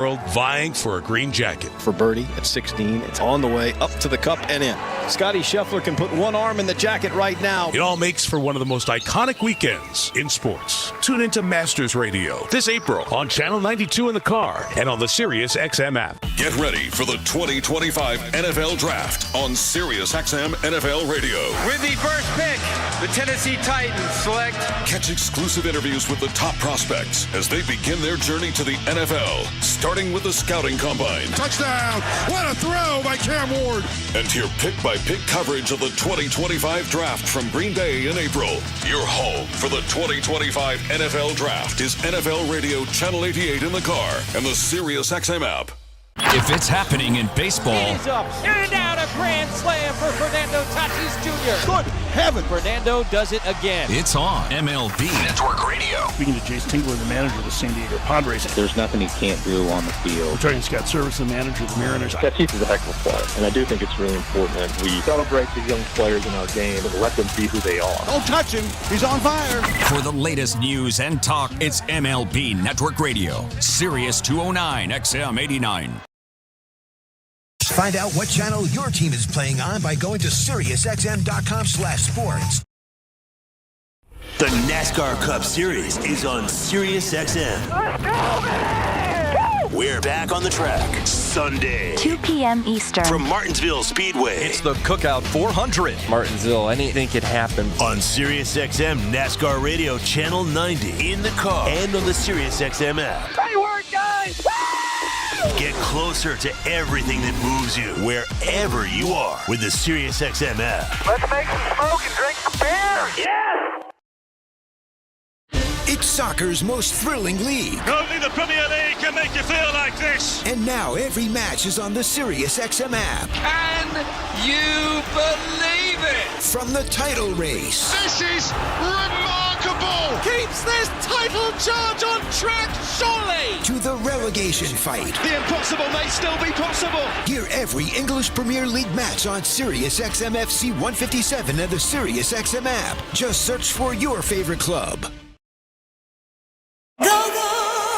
world vying for a green jacket. For birdie at 16, it's on the way up to the cup and in. Scotty Scheffler can put one arm in the jacket right now. It all makes for one of the most iconic weekends in sports. Tune into Masters Radio this April on Channel 92 in the car and on the Sirius XM app. Get ready for the 2025 NFL Draft on Sirius XM NFL Radio. With the first pick, the Tennessee Titans select. Catch exclusive interviews with the top prospects as they begin their journey to the NFL, starting with the scouting combine. Touchdown! What a throw by Cam Ward! And hear pick-by-pick coverage of the 2025 Draft from Green Bay in April. Your home for the 2025 NFL Draft is NFL Radio Channel 88 in the car and the Sirius XM app. If it's happening in baseball. He's up and out, a grand slam for Fernando Tatis Jr. Good heaven! Fernando does it again. It's on MLB Network Radio. Speaking to Jace Tingler, the manager of the San Diego Padres. There's nothing he can't do on the field. Attorney Scott Service, the manager of the Mariners. Tatis is a heck of a player, and I do think it's really important that we celebrate the young players in our game and let them be who they are. Don't touch him. He's on fire. For the latest news and talk, it's MLB Network Radio. Sirius 209 XM 89. Find out what channel your team is playing on by going to SiriusXM.com/sports. The NASCAR Cup Series is on SiriusXM. Let's go, man! We're back on the track Sunday, 2 p.m. Eastern. from Martinsville Speedway. It's the Cookout 400. Martinsville, anything could happen. On SiriusXM NASCAR Radio Channel 90, in the car, and on the SiriusXM app. Great work, guys! Get closer to everything that moves you, wherever you are, with the SiriusXM app. Let's make some smoke and drink some beer! Yeah! It's soccer's most thrilling league. Only the Premier League can make you feel like this. And now every match is on the SiriusXM app. Can you believe it? From the title race. This is remarkable! Keeps this title charge on track, surely! To the relegation fight. The impossible may still be possible. Hear every English Premier League match on SiriusXM FC 157 and the SiriusXM app. Just search for your favorite club.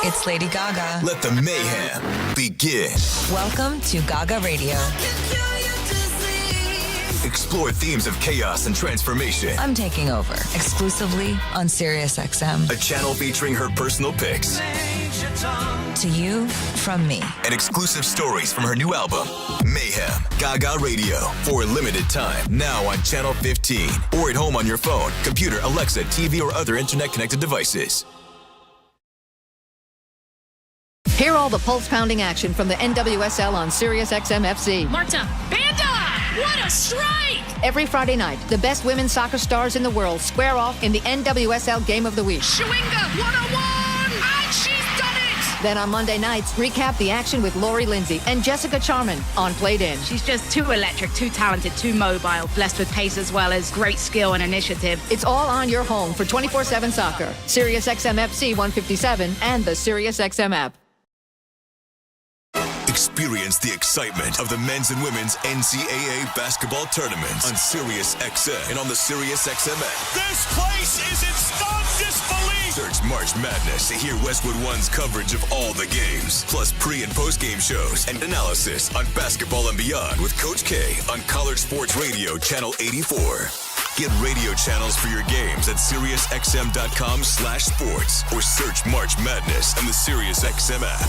It's Lady Gaga. Let the mayhem begin. Welcome to Gaga Radio. Explore themes of chaos and transformation. I'm taking over exclusively on SiriusXM. A channel featuring her personal picks. To you, from me. And exclusive stories from her new album, Mayhem. Gaga Radio. For a limited time. Now on Channel 15. Or at home on your phone, computer, Alexa, TV, or other internet-connected devices. Hear all the pulse-pounding action from the NWSL on SiriusXM FC. Marta, Banda! What a strike! Every Friday night, the best women's soccer stars in the world square off in the NWSL Game of the Week. Schwinga, 101! And she's done it! Then on Monday nights, recap the action with Lori Lindsay and Jessica Charman on Played In. She's just too electric, too talented, too mobile, blessed with pace as well as great skill and initiative. It's all on your home for 24/7 soccer. SiriusXM FC 157 and the SiriusXM app. Experience the excitement of the men's and women's NCAA basketball tournaments on SiriusXM and on the SiriusXM app. This place is in stunned disbelief. Search March Madness to hear Westwood One's coverage of all the games, plus pre- and post-game shows and analysis on basketball and beyond with Coach K on College Sports Radio Channel 84. Get radio channels for your games at SiriusXM.com/sports or search March Madness on the SiriusXM app.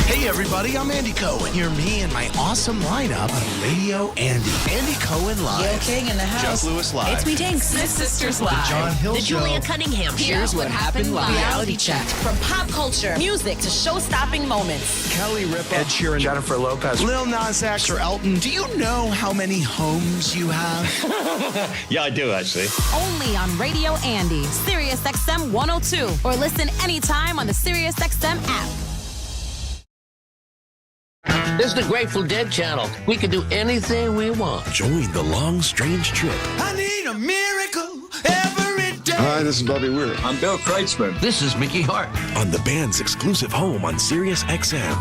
Hey everybody, I'm Andy Cohen. Hear me and my awesome lineup on Radio Andy. Andy Cohen Live. Gail King in the house. Jeff Lewis Live. It's Me Tanks. Smith Sisters Live. The John Hill The Show. Julia Cunningham Show. Here's What Happened Live. Reality Check. From pop culture, music to show-stopping moments. Kelly Ripa. Ed Sheeran. Jennifer Lopez. Lil Nas X or Elton. Do you know how many homes you have? Yeah, I do, actually. Only on Radio Andy, SiriusXM 102. Or listen anytime on the SiriusXM app. This is the Grateful Dead channel. We can do anything we want. Join the long, strange trip. I need a miracle every day. Hi, this is Bobby Weir. I'm Bill Kreitzman. This is Mickey Hart. On the band's exclusive home on SiriusXM.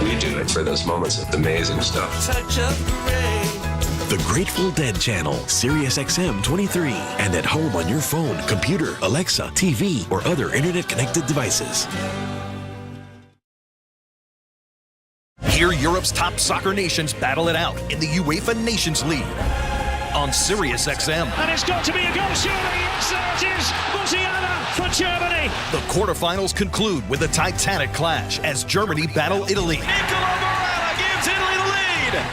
We do it for those moments of amazing stuff. The The Grateful Dead channel, Sirius XM 23, and at home on your phone, computer, Alexa, TV, or other internet-connected devices. Hear Europe's top soccer nations battle it out in the UEFA Nations League on Sirius XM. And it's got to be a goal, surely. Yes, there it is. Musiala for Germany. The quarterfinals conclude with a titanic clash as Germany battle Italy. Nicola Morella gives Italy the lead.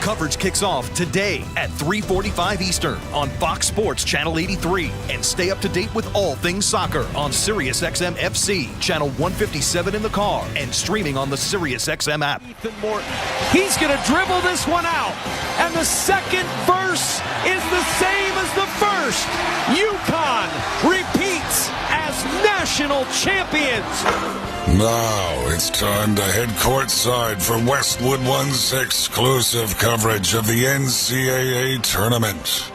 Coverage kicks off today at 3:45 Eastern on Fox Sports Channel 83. And stay up to date with all things soccer on Sirius XM FC, Channel 157 in the car, and streaming on the Sirius XM app. He's going to dribble this one out. And the second verse is the same as the first. UConn repeats as national champions. Now it's time to head courtside for Westwood One's exclusive coverage of the NCAA tournament.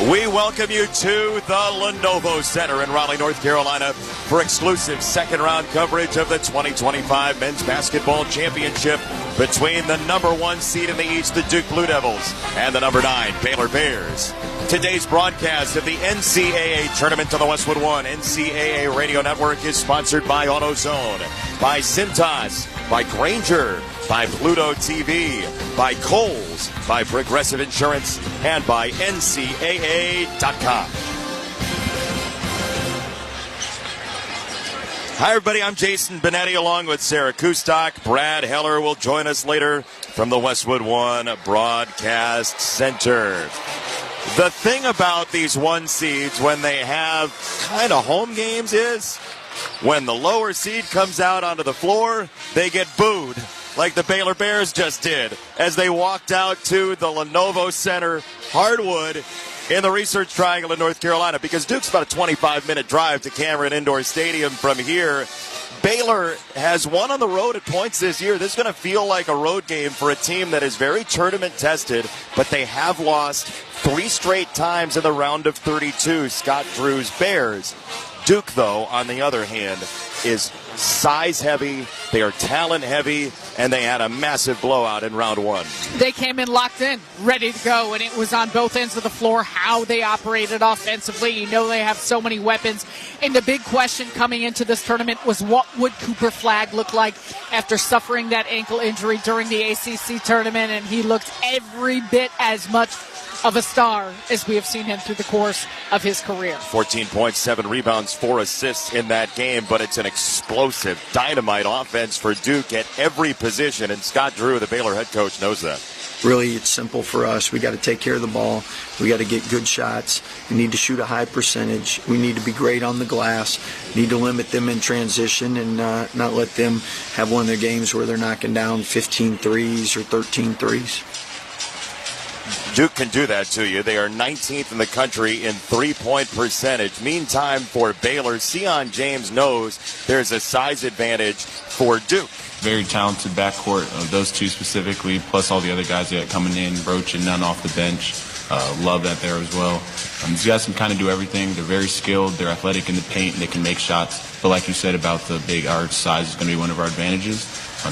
We welcome you to the Lenovo Center in Raleigh, North Carolina for exclusive second-round coverage of the 2025 Men's Basketball Championship between the number 1 seed in the East, the Duke Blue Devils, and the number 9 Baylor Bears. Today's broadcast of the NCAA tournament on the Westwood One NCAA Radio Network is sponsored by AutoZone, by Cintas, by Granger, by Pluto TV, by Kohl's, by Progressive Insurance, and by NCAA.com. Hi, everybody. I'm Jason Benetti along with Sarah Kustok. Brad Heller will join us later from the Westwood One Broadcast Center. The thing about these 1 seeds when they have kind of home games is when the lower seed comes out onto the floor, they get booed like the Baylor Bears just did as they walked out to the Lenovo Center hardwood in the Research Triangle in North Carolina, because Duke's about a 25-minute drive to Cameron Indoor Stadium from here. Baylor has won on the road at points this year. This is going to feel like a road game for a team that is very tournament tested, but they have lost 3 straight times in the round of 32, Scott Drew's Bears. Duke, though, on the other hand, is size heavy, they are talent heavy, and they had a massive blowout in round 1. They came in locked in, ready to go, and it was on both ends of the floor how they operated offensively. You know they have so many weapons, and the big question coming into this tournament was what would Cooper Flagg look like after suffering that ankle injury during the ACC tournament, and he looked every bit as much of a star as we have seen him through the course of his career. 14 points, 7 rebounds, 4 assists in that game, but it's an explosive, dynamite offense for Duke at every position, and Scott Drew, the Baylor head coach, knows that. Really, it's simple for us. We got to take care of the ball. We got to get good shots. We need to shoot a high percentage. We need to be great on the glass. We need to limit them in transition and not let them have one of their games where they're knocking down 15 threes or 13 threes. Duke can do that to you. They are 19th in the country in three-point percentage. Meantime, for Baylor, Sion James knows there's a size advantage for Duke. Very talented backcourt, those two specifically, plus all the other guys that coming in, Roach and Nunn off the bench. Love that there as well. These guys can kind of do everything. They're very skilled. They're athletic in the paint, and they can make shots. But like you said about the big, our size is going to be one of our advantages,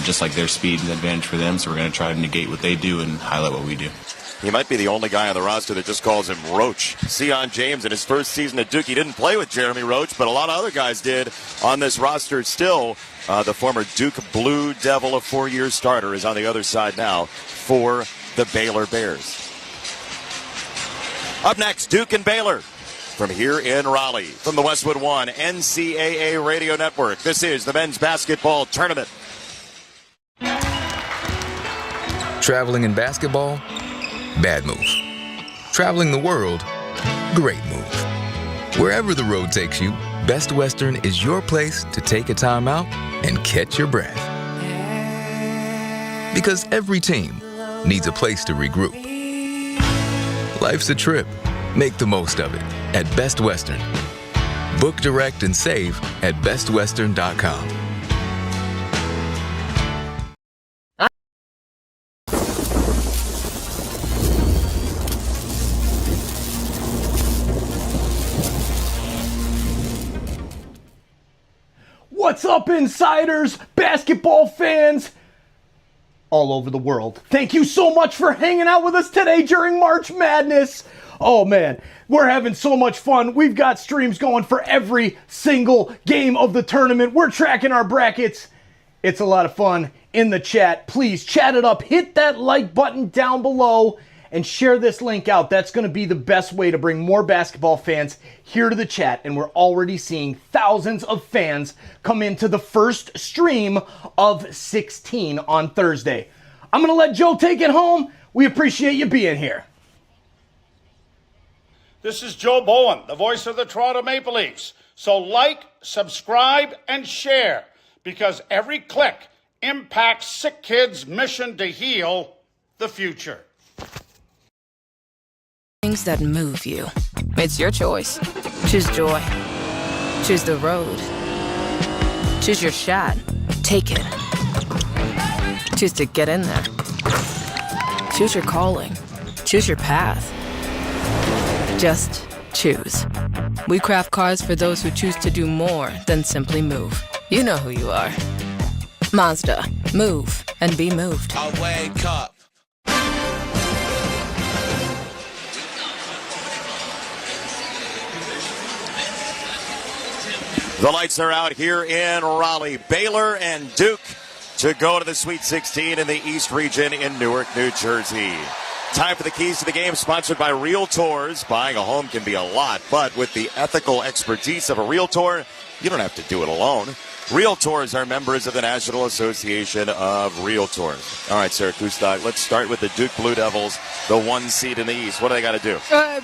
just like their speed is an advantage for them. So we're going to try to negate what they do and highlight what we do. He might be the only guy on the roster that just calls him Roach. Sion James, in his first season at Duke, he didn't play with Jeremy Roach, but a lot of other guys did on this roster still. The former Duke Blue Devil, a 4-year starter, is on the other side now for the Baylor Bears. Up next, Duke and Baylor from here in Raleigh, from the Westwood One NCAA Radio Network. This is the Men's Basketball Tournament. Traveling in basketball? Bad move. Traveling the world? Great move. Wherever the road takes you, Best Western is your place to take a time out and catch your breath. Because every team needs a place to regroup. Life's a trip. Make the most of it at Best Western. Book direct and save at bestwestern.com. What's up, insiders, basketball fans? all over the world. Thank you so much for hanging out with us today during March Madness. Oh man, we're having so much fun. We've got streams going for every single game of the tournament. We're tracking our brackets. It's a lot of fun in the chat. Please chat it up. Hit that like button down below and share this link out. That's going to be the best way to bring more basketball fans here to the chat. And we're already seeing thousands of fans come into the first stream of 16 on Thursday. I'm going to let Joe take it home. We appreciate you being here. This is Joe Bowen, the voice of the Toronto Maple Leafs. So like, subscribe, and share, because every click impacts SickKids' mission to heal the future. Things that move you. It's your choice. Choose joy. Choose the road. Choose your shot. Take it. Choose to get in there. Choose your calling. Choose your path. Just choose. We craft cars for those who choose to do more than simply move. You know who you are. Mazda. Move and be moved. I wake up. The lights are out here in Raleigh. Baylor and Duke to go to the Sweet 16 in the East region in Newark, New Jersey. Time for the keys to the game, sponsored by Realtors. Buying a home can be a lot, but with the ethical expertise of a Realtor, you don't have to do it alone. Realtors are members of the National Association of Realtors. All right, Sarah Kustok, let's start with the Duke Blue Devils, the 1 seed in the East. What do they got to do?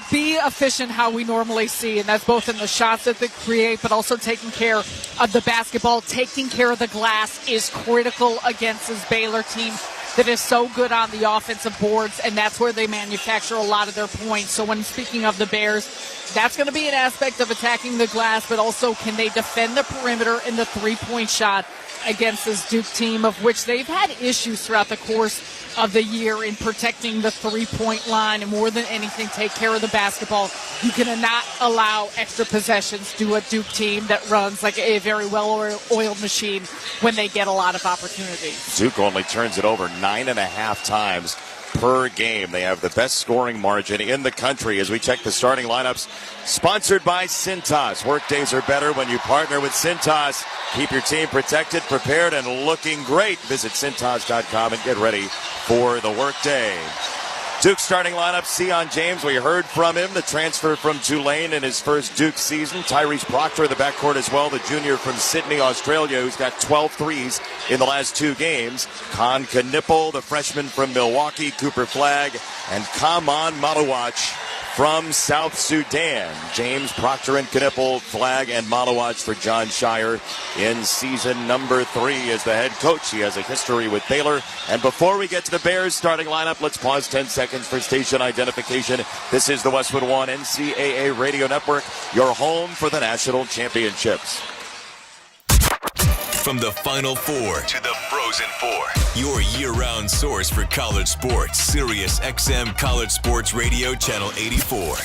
Be efficient how we normally see, and that's both in the shots that they create, but also taking care of the basketball. Taking care of the glass is critical against this Baylor team that is so good on the offensive boards, and that's where they manufacture a lot of their points. So when speaking of the Bears, that's going to be an aspect of attacking the glass, but also can they defend the perimeter in the three-point shot against this Duke team, of which they've had issues throughout the course of the year in protecting the three-point line, and more than anything, take care of the basketball. You cannot allow extra possessions to a Duke team that runs like a very well-oiled machine when they get a lot of opportunities. Duke only turns it over 9.5 times per game. They have the best scoring margin in the country as we check the starting lineups. Sponsored by Cintas. Workdays are better when you partner with Cintas. Keep your team protected, prepared, and looking great. Visit Cintas.com and get ready for the workday. Duke starting lineup, Sion James, we heard from him, the transfer from Tulane in his first Duke season. Tyrese Proctor in the backcourt as well, the junior from Sydney, Australia, who's got 12 threes in the last 2 games. Con Knipple, the freshman from Milwaukee, Cooper Flagg, and Kaman Malawach from South Sudan. James, Proctor, and Knipple, Flagg, and Malawach for John Shire in season number 3 as the head coach. He has a history with Baylor. And before we get to the Bears starting lineup, let's pause 10 seconds for station identification. This is the Westwood One NCAA Radio Network, your home for the national championships. From the Final Four to the Frozen Four, your year-round source for college sports. Sirius XM College Sports Radio, Channel 84.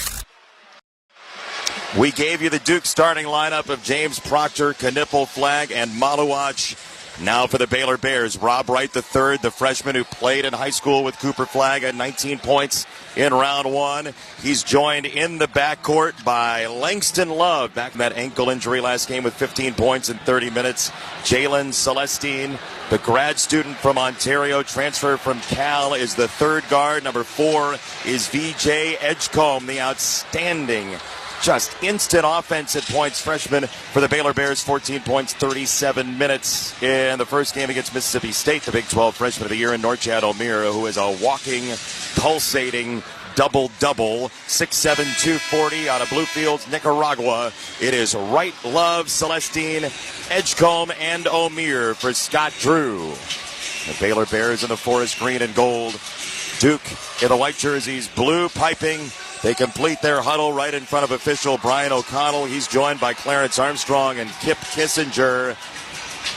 We gave you the Duke starting lineup of James, Proctor, Knipple, Flagg, and Malawach. Now for the Baylor Bears, Rob Wright III, the freshman who played in high school with Cooper Flagg, had 19 points in round 1. He's joined in the backcourt by Langston Love, back from that ankle injury last game with 15 points in 30 minutes. Jalen Celestine, the grad student from Ontario, transfer from Cal, is the third guard. Number 4 is VJ Edgecombe, the outstanding, just instant offense at points freshman for the Baylor Bears. 14 points, 37 minutes in the first game against Mississippi State. The Big 12 freshman of the year in Norchad O'Meara, who is a walking, pulsating double-double. 6'7", 240 out of Bluefields, Nicaragua. It is Wright, Love, Celestine, Edgecombe, and O'Meara for Scott Drew. The Baylor Bears in the forest green and gold. Duke in the white jerseys, blue piping. They complete their huddle right in front of official Brian O'Connell. He's joined by Clarence Armstrong and Kip Kissinger.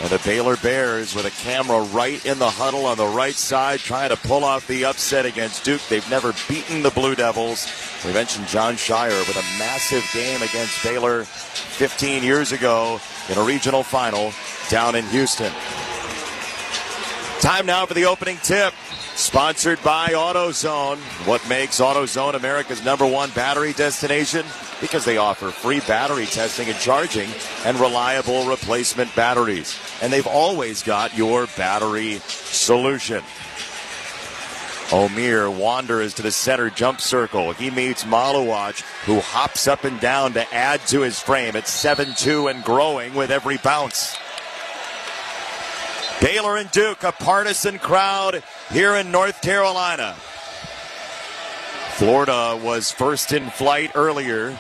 And the Baylor Bears with a camera right in the huddle on the right side, trying to pull off the upset against Duke. They've never beaten the Blue Devils. We mentioned John Shire with a massive game against Baylor 15 years ago in a regional final down in Houston. Time now for the opening tip. Sponsored by AutoZone. What makes AutoZone America's #1 battery destination? Because they offer free battery testing and charging and reliable replacement batteries. And they've always got your battery solution. Omir wanders to the center jump circle. He meets Malawach, who hops up and down to add to his frame. It's 7-2 and growing with every bounce. Baylor and Duke, a partisan crowd here in North Carolina. Florida was first in flight earlier.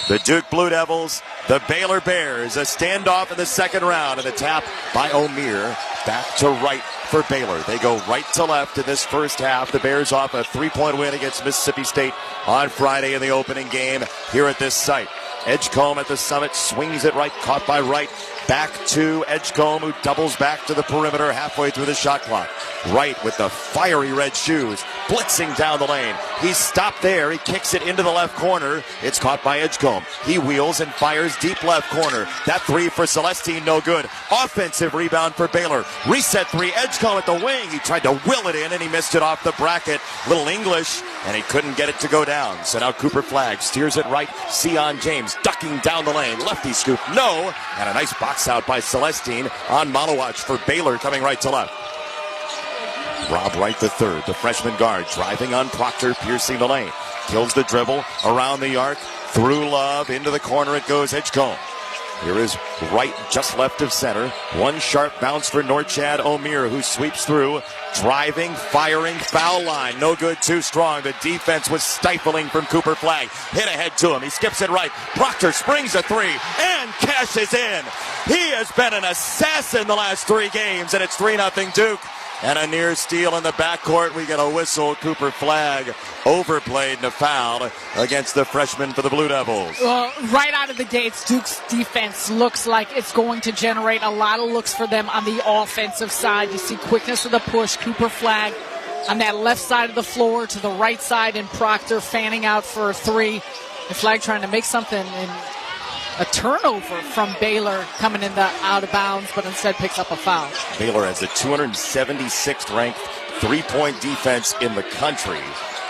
The Duke Blue Devils, the Baylor Bears, a standoff in the second round, and a tap by Omir back to right for Baylor. They go right to left in this first half. The Bears off a 3-point win against Mississippi State on Friday in the opening game here at this site. Edgecombe at the summit, swings it right, caught by Wright. Back to Edgecombe, who doubles back to the perimeter halfway through the shot clock. Wright with the fiery red shoes, blitzing down the lane. He's stopped there. He kicks it into the left corner. It's caught by Edgecombe. He wheels and fires deep left corner. That three for Celestine, no good. Offensive rebound for Baylor. Reset three, Edgecombe at the wing. He tried to will it in, and he missed it off the bracket. Little English, and he couldn't get it to go down. So now Cooper Flagg steers it right. Sion James ducking down the lane. Lefty scoop, no. And a nice box out by Celestine on Malawach for Baylor coming right to left. Rob Wright III, the freshman guard, driving on Proctor, piercing the lane. Kills the dribble around the arc, through Love, into the corner it goes Edgecombe. Here is Wright just left of center. One sharp bounce for Norchad Omir, who sweeps through, driving, firing, foul line. No good, too strong. The defense was stifling from Cooper Flagg. Hit ahead to him. He skips it right. Proctor springs a three and cashes in. He has been an assassin the last 3 games, and it's 3-0 Duke. And a near steal in the backcourt. We get a whistle. Cooper Flagg overplayed in a foul against the freshman for the Blue Devils. Well, right out of the gates, Duke's defense looks like it's going to generate a lot of looks for them on the offensive side. You see quickness of the push. Cooper Flagg on that left side of the floor to the right side, and Proctor fanning out for a three. And Flagg trying to make something, and a turnover from Baylor coming in the out of bounds, but instead picks up a foul. Baylor has the 276th ranked three-point defense in the country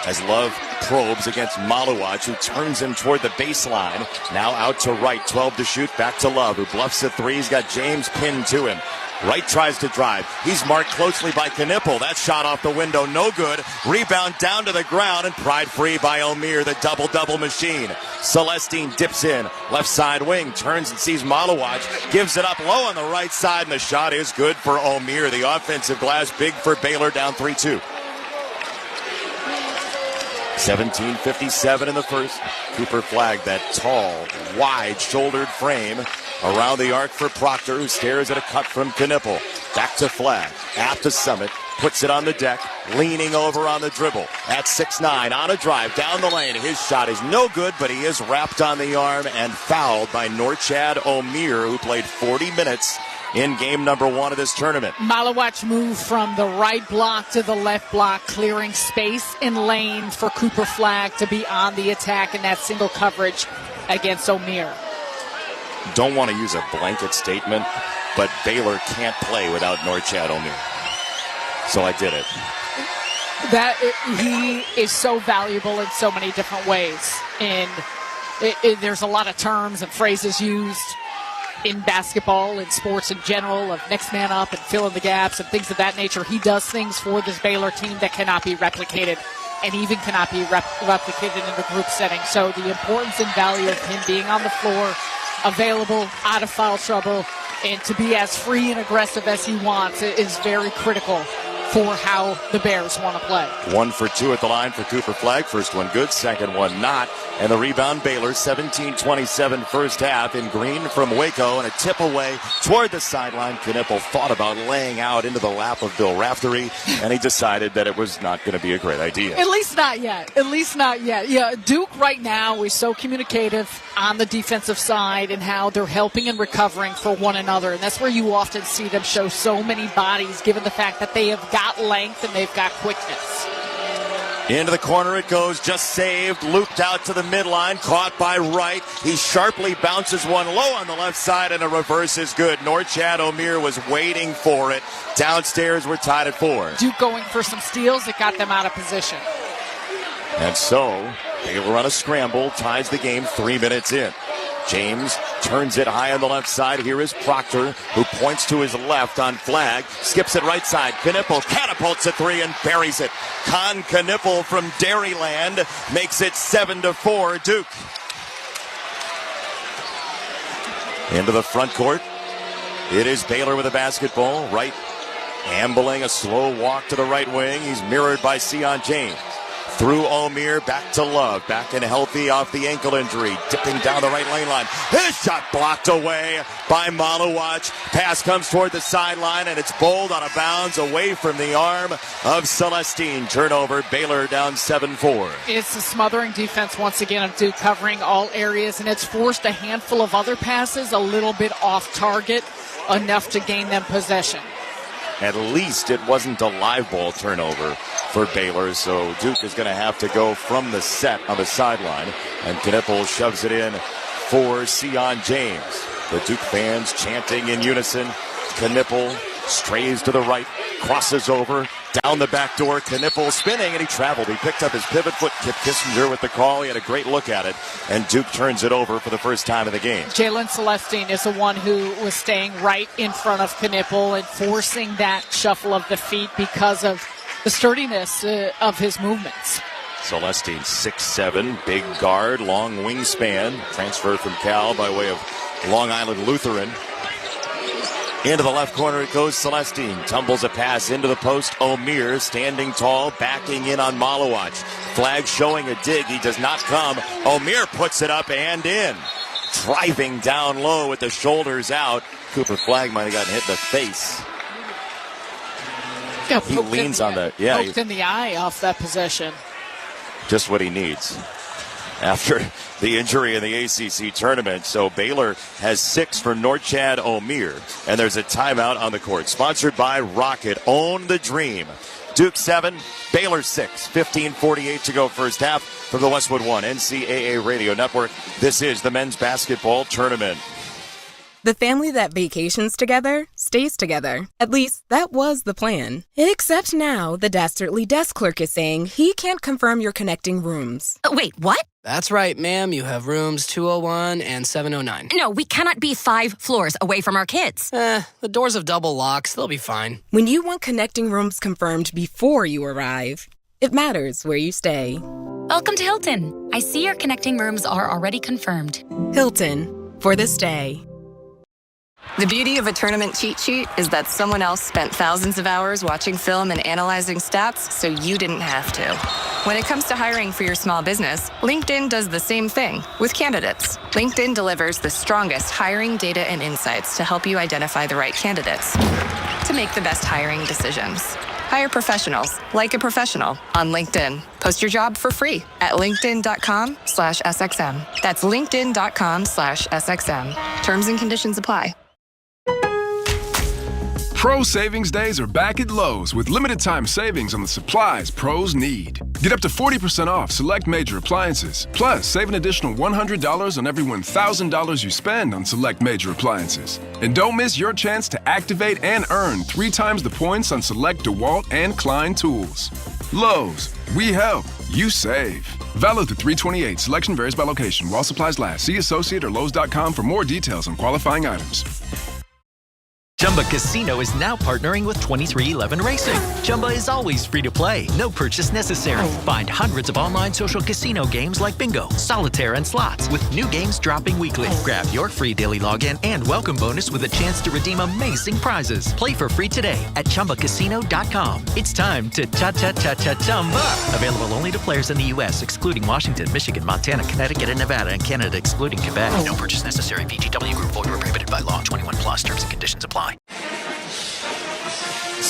as Love probes against Malawach, who turns him toward the baseline. Now out to Wright, 12 to shoot, back to Love, who bluffs a three. He's got James pinned to him. Wright tries to drive. He's marked closely by Knipple. That shot off the window, no good. Rebound down to the ground and pried free by Omir, the double-double machine. Celestine dips in. Left side wing, turns and sees Malawach. Gives it up low on the right side, and the shot is good for Omir. The offensive glass big for Baylor, down 3-2. 17:57 in the first. Cooper Flagg, that tall, wide-shouldered frame. Around the arc for Proctor, who stares at a cut from Knipple. Back to Flagg, at the summit, puts it on the deck, leaning over on the dribble. At 6'9", on a drive, down the lane. His shot is no good, but he is wrapped on the arm and fouled by Norchad Omir, who played 40 minutes in game number 1 of this tournament. Malawach moved from the right block to the left block, clearing space and lane for Cooper Flagg to be on the attack in that single coverage against Omir. Don't want to use a blanket statement, but Baylor can't play without Norchad Omir. So I did it. He is so valuable in so many different ways. And there's a lot of terms and phrases used in basketball and sports in general of next man up and fill in the gaps and things of that nature. He does things for this Baylor team that cannot be replicated, and even cannot be replicated in the group setting. So the importance and value of him being on the floor, available, out of foul trouble, and to be as free and aggressive as he wants is very critical for how the Bears want to play. 1 for 2 at the line for Cooper Flagg. First one good, second one not. And the rebound, Baylor, 17-27 first half in green from Waco, and a tip away toward the sideline. Knipple thought about laying out into the lap of Bill Raftery, and he decided that it was not going to be a great idea. At least not yet. At least not yet. Yeah, Duke right now is so communicative on the defensive side and how they're helping and recovering for one another. And that's where you often see them show so many bodies, given the fact that they have got length and they've got quickness. Into the corner it goes, just saved, looped out to the midline, caught by Wright. He sharply bounces one low on the left side, and a reverse is good. Norchad O'Meara was waiting for it. Downstairs, we're tied at 4. Duke going for some steals that got them out of position. And so, Baylor on a scramble, ties the game 3 minutes in. James turns it high on the left side. Here is Proctor, who points to his left on flag. Skips it right side. Knippel catapults a 3 and buries it. Con Knippel from Dairyland makes it 7-4 Duke. Into the front court. It is Baylor with a basketball. Wright ambling, a slow walk to the right wing. He's mirrored by Sion James. Through O'Meara, back to Love. Back and healthy off the ankle injury. Dipping down the right lane line. His shot blocked away by Malawach. Pass comes toward the sideline, and it's bowled out of bounds away from the arm of Celestine. Turnover, Baylor down 7-4. It's a smothering defense once again of Duke, covering all areas, and it's forced a handful of other passes a little bit off target, enough to gain them possession. At least it wasn't a live ball turnover for Baylor, so Duke is going to have to go from the set on the sideline, and Knippel shoves it in for Sion James. The Duke fans chanting in unison. Knippel strays to the right, crosses over, down the back door. Knippel spinning, and he traveled. He picked up his pivot foot. Kip Kissinger with the call. He had a great look at it, and Duke turns it over for the first time in the game. Jalen Celestine is the one who was staying right in front of Knippel and forcing that shuffle of the feet because of the sturdiness of his movements. Celestine, 6'7", big guard, long wingspan. Transferred from Cal by way of Long Island Lutheran. Into the left corner it goes. Celestine tumbles a pass into the post. O'Meara standing tall, backing in on Malawach. Flag showing a dig. He does not come. O'Meara puts it up and in. Driving down low with the shoulders out. Cooper Flagg might have gotten hit in the face. He leans on that. Yeah, poked in the eye off that possession. Just what he needs after the injury in the ACC tournament. So Baylor has 6 for Norchad O'Meara, and there's a timeout on the court. Sponsored by Rocket. Own the dream. Duke 7, Baylor 6. 15:48 to go first half from the Westwood One NCAA Radio Network. This is the men's basketball tournament. The family that vacations together stays together. At least, that was the plan. Except now, the dastardly desk clerk is saying he can't confirm your connecting rooms. Wait, what? That's right, ma'am. You have rooms 201 and 709. No, we cannot be 5 floors away from our kids. The doors have double locks. They'll be fine. When you want connecting rooms confirmed before you arrive, it matters where you stay. Welcome to Hilton. I see your connecting rooms are already confirmed. Hilton, for this day. The beauty of a tournament cheat sheet is that someone else spent thousands of hours watching film and analyzing stats, so you didn't have to. When it comes to hiring for your small business, LinkedIn does the same thing with candidates. LinkedIn delivers the strongest hiring data and insights to help you identify the right candidates to make the best hiring decisions. Hire professionals like a professional on LinkedIn. Post your job for free at linkedin.com/SXM. That's linkedin.com/SXM. Terms and conditions apply. Pro Savings Days are back at Lowe's with limited time savings on the supplies pros need. Get up to 40% off select major appliances. Plus, save an additional $100 on every $1,000 you spend on select major appliances. And don't miss your chance to activate and earn 3 times the points on select DeWalt and Klein tools. Lowe's, we help, you save. Valid through 3/28. Selection varies by location. While supplies last. See associate or Lowe's.com for more details on qualifying items. Chumba Casino is now partnering with 2311 Racing. Chumba is always free to play, no purchase necessary. Find hundreds of online social casino games like bingo, solitaire, and slots, with new games dropping weekly. Grab your free daily login and welcome bonus with a chance to redeem amazing prizes. Play for free today at ChumbaCasino.com. It's time to cha-cha-cha-cha-chumba. Available only to players in the U.S., excluding Washington, Michigan, Montana, Connecticut, and Nevada, and Canada, excluding Quebec. No purchase necessary. VGW Group. Void where prohibited by law. 21 plus. Terms and conditions apply.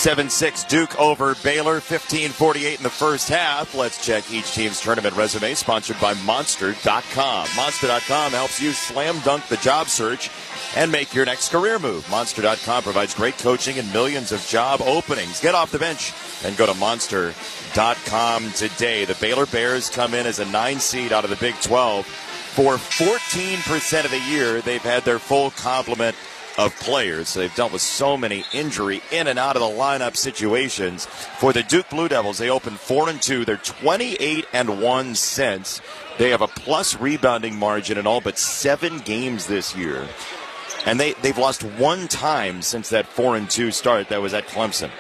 7-6 Duke over Baylor, 15:48 in the first half. Let's check each team's tournament resume, sponsored by Monster.com. Monster.com helps you slam dunk the job search and make your next career move. Monster.com provides great coaching and millions of job openings. Get off the bench and go to Monster.com today. The Baylor Bears come in as a 9 seed out of the Big 12. For 14% of the year, they've had their full complement of players. So they've dealt with so many injury in and out of the lineup situations. For the Duke Blue Devils, they opened 4-2. They're 28-1 since. They have a plus rebounding margin in all but 7 games this year. And they've lost 1 time since that 4-2 start. That was at Clemson.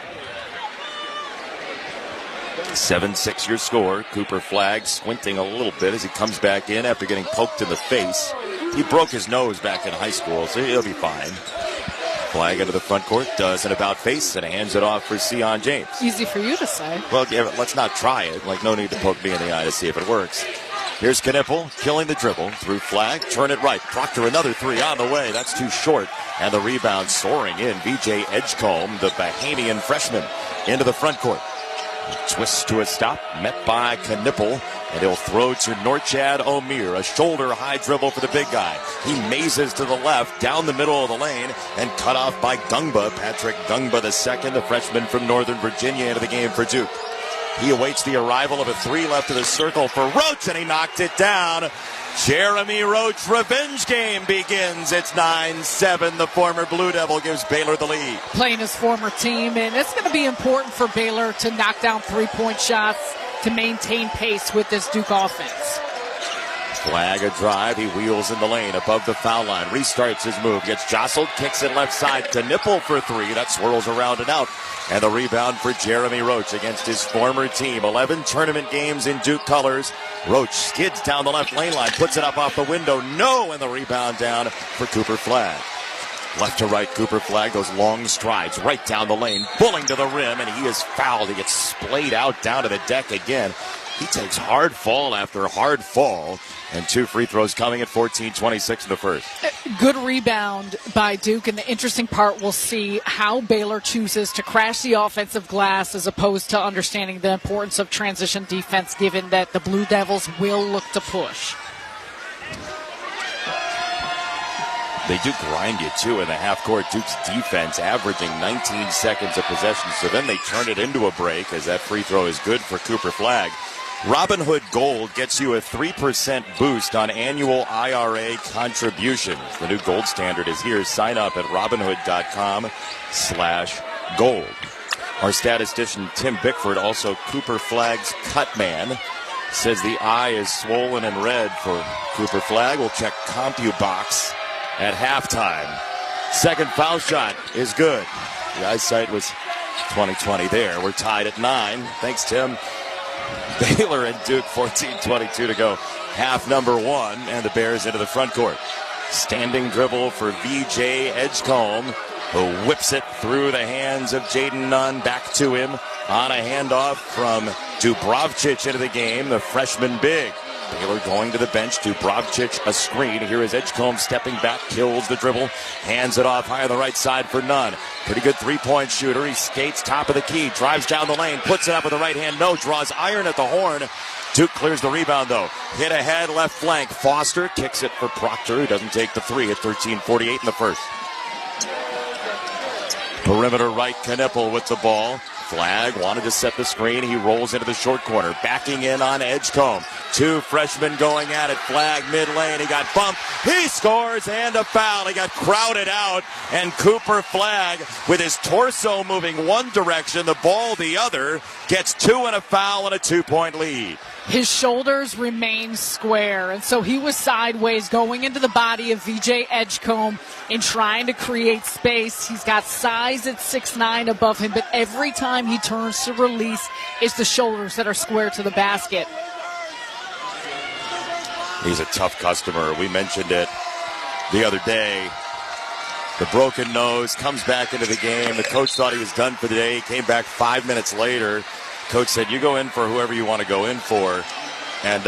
7-6 your score. Cooper Flagg squinting a little bit as he comes back in after getting poked in the face. He broke his nose back in high school, so he'll be fine. Flagg into the front court, does an about face, and hands it off for Sion James. Easy for you to say. Well, yeah, let's not try it. No need to poke me in the eye to see if it works. Here's Knipple, killing the dribble through Flagg. Turn it right. Proctor, another 3 on the way. That's too short. And the rebound soaring in. VJ Edgecombe, the Bahamian freshman, into the front court. Twists to a stop, met by Knipple, and he'll throw to Norchad Omir. A shoulder-high dribble for the big guy. He mazes to the left, down the middle of the lane, and cut off by Gungba. Patrick Gungba II, a freshman from Northern Virginia, into the game for Duke. He awaits the arrival of a 3 left of the circle for Roach, and he knocked it down. Jeremy Roach revenge game begins. It's 9-7. The former Blue Devil gives Baylor the lead. Playing his former team, and it's going to be important for Baylor to knock down 3-point shots to maintain pace with this Duke offense. Flagg a drive. He wheels in the lane above the foul line. Restarts his move. Gets jostled. Kicks it left side to Knipple for 3. That swirls around and out. And the rebound for Jeremy Roach against his former team. 11 tournament games in Duke colors. Roach skids down the left lane line. Puts it up off the window. No! And the rebound down for Cooper Flagg. Left to right, Cooper Flagg goes long strides right down the lane. Bulling to the rim, and he is fouled. He gets splayed out down to the deck again. He takes hard fall after hard fall. And 2 free throws coming at 14:26 in the first. Good rebound by Duke, and the interesting part, we'll see how Baylor chooses to crash the offensive glass as opposed to understanding the importance of transition defense, given that the Blue Devils will look to push. They do grind you, too, in the half-court. Duke's defense averaging 19 seconds of possession, so then they turn it into a break as that free throw is good for Cooper Flagg. Robinhood Gold gets you a 3% boost on annual IRA contributions. The new gold standard is here. Sign up at Robinhood.com/gold. Our statistician Tim Bickford, also Cooper Flagg's cut man, says the eye is swollen and red for Cooper Flagg. We'll check CompuBox at halftime. Second foul shot is good. The eyesight was 20/20 there. We're tied at 9. Thanks, Tim. Baylor and Duke, 14:22 to go. Half number 1, and the Bears into the front court. Standing dribble for VJ Edgecombe, who whips it through the hands of Jaden Nunn. Back to him on a handoff from Dubravcic into the game, the freshman big. Baylor going to the bench. Dubravcic a screen. Here is Edgecombe stepping back, kills the dribble, hands it off high on the right side for Nunn. Pretty good 3-point shooter. He skates top of the key, drives down the lane, puts it up with the right hand. No, draws iron at the horn. Duke clears the rebound, though. Hit ahead, left flank. Foster kicks it for Proctor, who doesn't take the 3 at 13:48 in the first. Perimeter right, Knipple with the ball. Flagg wanted to set the screen. He rolls into the short corner, backing in on Edgecombe. 2 freshmen going at it. Flagg mid-lane. He got bumped. He scores, and a foul. He got crowded out, and Cooper Flagg, with his torso moving one direction, the ball the other, gets 2 and a foul and a 2-point lead. His shoulders remain square, and so he was sideways going into the body of VJ Edgecombe and trying to create space. He's got size at 6'9" above him, but every time he turns to release, it's the shoulders that are square to the basket. He's a tough customer. We mentioned it the other day. The broken nose comes back into the game. The coach thought he was done for the day. He came back 5 minutes later. Coach said, you go in for whoever you want to go in for. And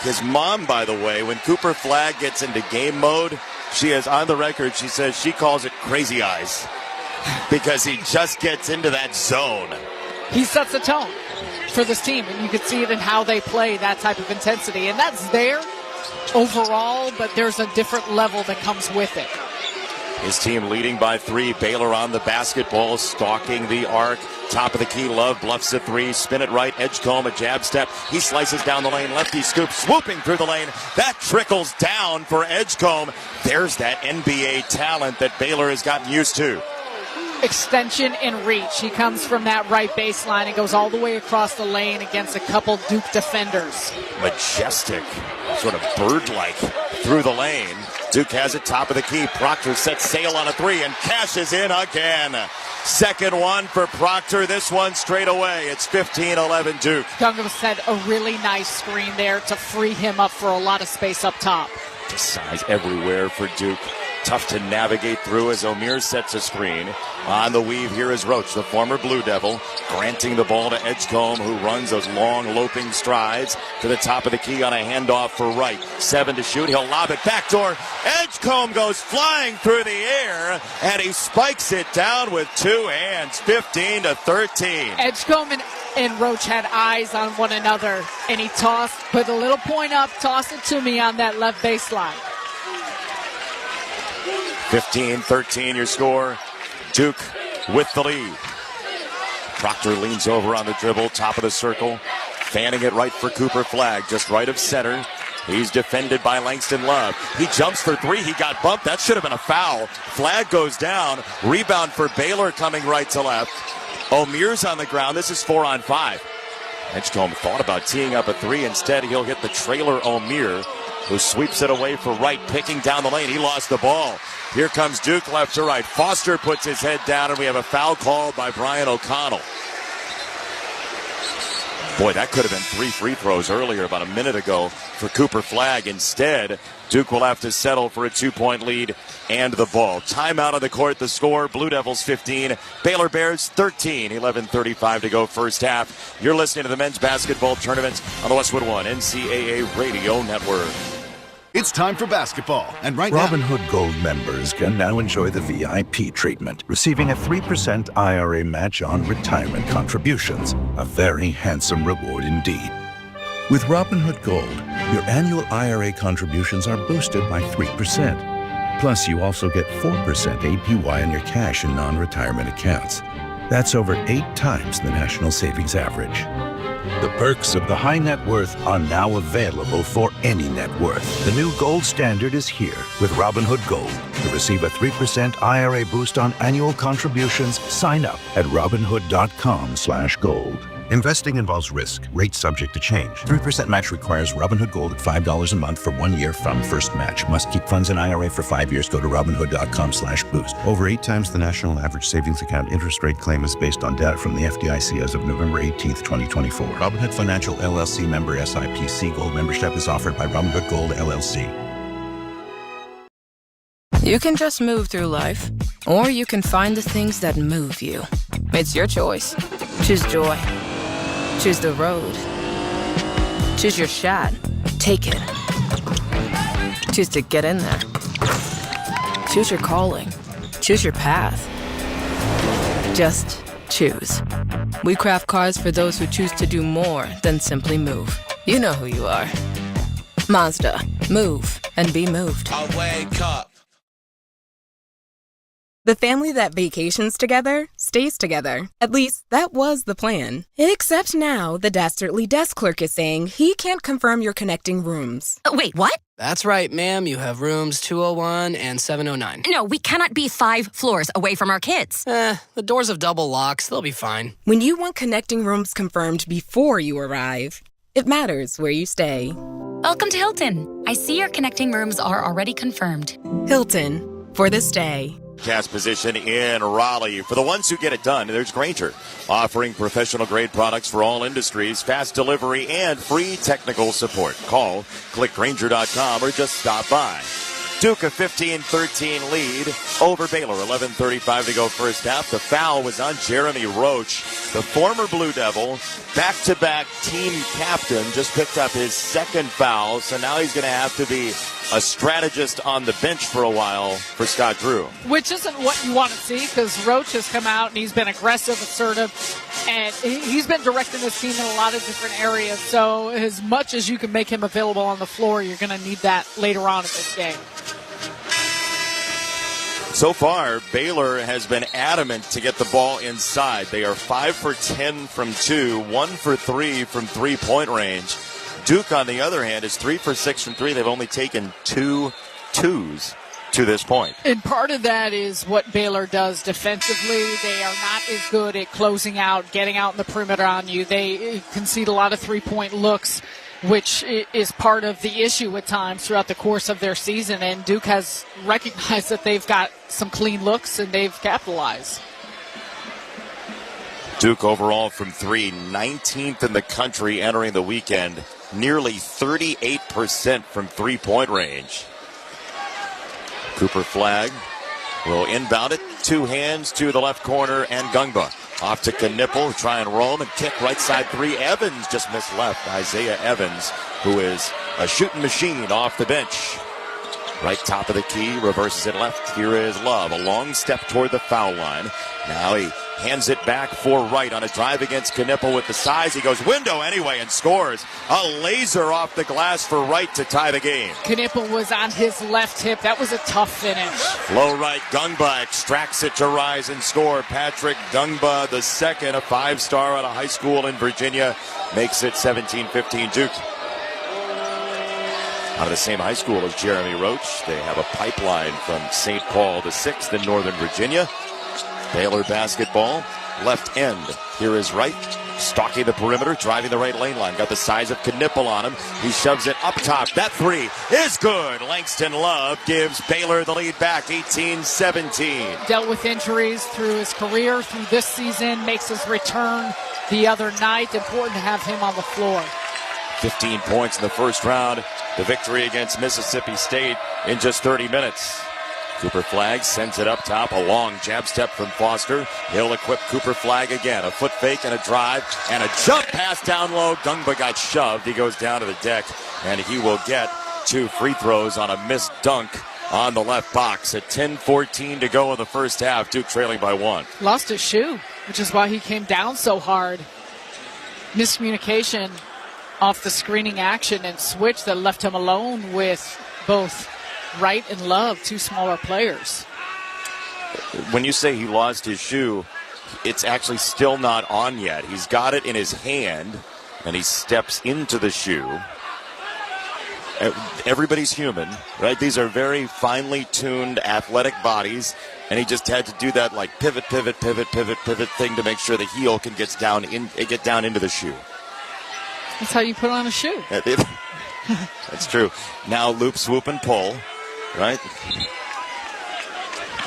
his mom, by the way, when Cooper Flagg gets into game mode, she is on the record. She says she calls it crazy eyes. because he just gets into that zone. He sets the tone for this team, and you can see it in how they play that type of intensity. And that's there overall, but there's a different level that comes with it. His team leading by 3. Baylor on the basketball, stalking the arc. Top of the key, Love bluffs a 3. Spin it right, Edgecombe, a jab step. He slices down the lane, lefty scoop, swooping through the lane. That trickles down for Edgecombe. There's that NBA talent that Baylor has gotten used to. Extension and reach. He comes from that right baseline and goes all the way across the lane against a couple Duke defenders. Majestic, sort of bird-like through the lane. Duke has it, top of the key. Proctor sets sail on a 3 and cashes in again. Second one for Proctor. This one straight away. It's 15-11 Duke. Douglas had a really nice screen there to free him up for a lot of space up top. Size everywhere for Duke. Tough to navigate through as O'Meara sets a screen. On the weave, here is Roach, the former Blue Devil, granting the ball to Edgecombe, who runs those long, loping strides to the top of the key on a handoff for Wright. 7 to shoot. He'll lob it backdoor. Edgecombe goes flying through the air, and he spikes it down with 2 hands, 15-13. Edgecombe and Roach had eyes on one another, and he put a little point up, tossed it to me on that left baseline. 15-13 your score. Duke with the lead. Proctor leans over on the dribble, top of the circle, fanning it right for Cooper Flagg, just right of center. He's defended by Langston Love. He jumps for 3. He got bumped. That should have been a foul. Flagg goes down. Rebound for Baylor coming right to left. O'Meara's on the ground. This is 4-on-5. Edgecombe thought about teeing up a 3. Instead, he'll hit the trailer O'Meara, who sweeps it away for Wright, picking down the lane. He lost the ball. Here comes Duke left to right. Foster puts his head down, and we have a foul called by Brian O'Connell. Boy, that could have been 3 free throws earlier, about a minute ago, for Cooper Flagg. Instead, Duke will have to settle for a 2-point lead and the ball. Timeout on the court. The score, Blue Devils 15, Baylor Bears 13. 11:35 to go first half. You're listening to the men's basketball tournament on the Westwood One NCAA Radio Network. It's time for basketball, and right Robinhood Gold members can now enjoy the VIP treatment, receiving a 3% IRA match on retirement contributions, a very handsome reward indeed. With Robinhood Gold, your annual IRA contributions are boosted by 3%. Plus, you also get 4% APY on your cash and non-retirement accounts. That's over 8 times the national savings average. The perks of the high net worth are now available for any net worth. The new gold standard is here with Robinhood Gold. To receive a 3% IRA boost on annual contributions, sign up at Robinhood.com/gold. Investing involves risk. Rates subject to change. 3% match requires Robinhood Gold at $5 a month for 1 year from first match. Must keep funds in IRA for 5 years. Go to Robinhood.com/boost. Over 8 times the national average savings account interest rate claim is based on data from the FDIC as of November 18th, 2024. Robinhood Financial LLC member SIPC. Gold membership is offered by Robinhood Gold LLC. You can just move through life, or you can find the things that move you. It's your choice. Choose joy. Choose the road. Choose your shot. Take it. Choose to get in there. Choose your calling. Choose your path. Just choose. We craft cars for those who choose to do more than simply move. You know who you are. Mazda. Move and be moved. I wake up. The family that vacations together stays together. At least, that was the plan. Except now, the dastardly desk clerk is saying he can't confirm your connecting rooms. Wait, what? That's right, ma'am. You have rooms 201 and 709. No, we cannot be 5 floors away from our kids. The doors have double locks. They'll be fine. When you want connecting rooms confirmed before you arrive, it matters where you stay. Welcome to Hilton. I see your connecting rooms are already confirmed. Hilton, for the stay. Cast position in Raleigh. For the ones who get it done, there's Grainger, offering professional-grade products for all industries, fast delivery, and free technical support. Call, click Grainger.com, or just stop by. Duke a 15-13 lead over Baylor. 11:35 to go first half. The foul was on Jeremy Roach, the former Blue Devil, back-to-back team captain, just picked up his second foul, so now he's going to have to be a strategist on the bench for a while for Scott Drew. Which isn't what you want to see, because Roach has come out and he's been aggressive, assertive, and he's been directing this team in a lot of different areas. So as much as you can make him available on the floor, you're going to need that later on in this game. So far, Baylor has been adamant to get the ball inside. They are 5 for 10 from 2, 1 for 3 from three-point range. Duke, on the other hand, is 3 for 6 from 3. They've only taken 2 twos to this point. And part of that is what Baylor does defensively. They are not as good at closing out, getting out in the perimeter on you. They concede a lot of three-point looks, which is part of the issue at times throughout the course of their season. And Duke has recognized that they've got some clean looks, and they've capitalized. Duke overall from 3, 19th in the country entering the weekend. Nearly 38% from three-point range. Cooper Flagg will inbound it. 2 hands to the left corner, and Gungba off to Knipple, try and roam and kick right side 3. Evans just missed left. Isaiah Evans, who is a shooting machine off the bench. Right top of the key, reverses it left. Here is Love, a long step toward the foul line. Now he hands it back for Wright on a drive against Knipple with the size. He goes window anyway and scores. A laser off the glass for Wright to tie the game. Knipple was on his left hip. That was a tough finish. Low right, Gungba extracts it to rise and score. Patrick Gungba, the second, a 5-star out of high school in Virginia, makes it 17-15 Duke. Out of the same high school as Jeremy Roach, they have a pipeline from St. Paul to 6th in Northern Virginia. Baylor basketball, left end. Here is Wright, stalking the perimeter, driving the right lane line. Got the size of Knipple on him. He shoves it up top. That 3 is good. Langston Love gives Baylor the lead back, 18-17. Dealt with injuries through his career, through this season, makes his return the other night. Important to have him on the floor. 15 points in the first round. The victory against Mississippi State in just 30 minutes. Cooper Flagg sends it up top. A long jab step from Foster. He'll equip Cooper Flagg again. A foot fake and a drive and a jump pass down low. Gungba got shoved. He goes down to the deck, and he will get 2 free throws on a missed dunk on the left box. At 10:14 to go in the first half. Duke trailing by 1. Lost his shoe, which is why he came down so hard. Miscommunication off the screening action and switch that left him alone with both Wright and Love, 2 smaller players. When you say he lost his shoe, it's actually still not on yet. He's got it in his hand, and he steps into the shoe. Everybody's human, right? These are very finely tuned athletic bodies, and he just had to do that like pivot thing to make sure the heel can get down into the shoe. That's how you put on a shoe. That's true. Now loop, swoop, and pull, right?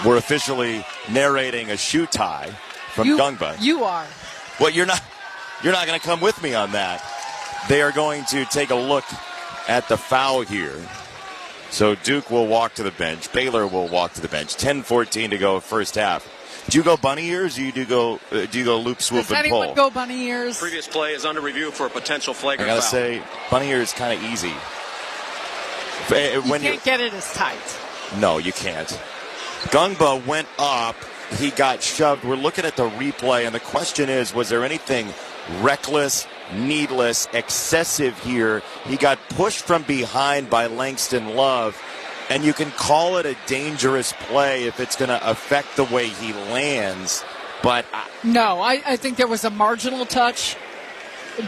We're officially narrating a shoe tie from Gungba. You are. Well, you're not going to come with me on that. They are going to take a look at the foul here. So Duke will walk to the bench. Baylor will walk to the bench. 10:14 to go first half. Do you go bunny ears, or do you go loop, swoop, Does and pull? anyone go bunny ears? Previous play is under review for a potential flagrant I foul. gotta say, bunny ears is kind of easy. You can't get it as tight. No, you can't. Gungba went up. He got shoved. We're looking at the replay, and the question is, was there anything reckless, needless, excessive here? He got pushed from behind by Langston Love. And you can call it a dangerous play if it's going to affect the way he lands. But no, I think there was a marginal touch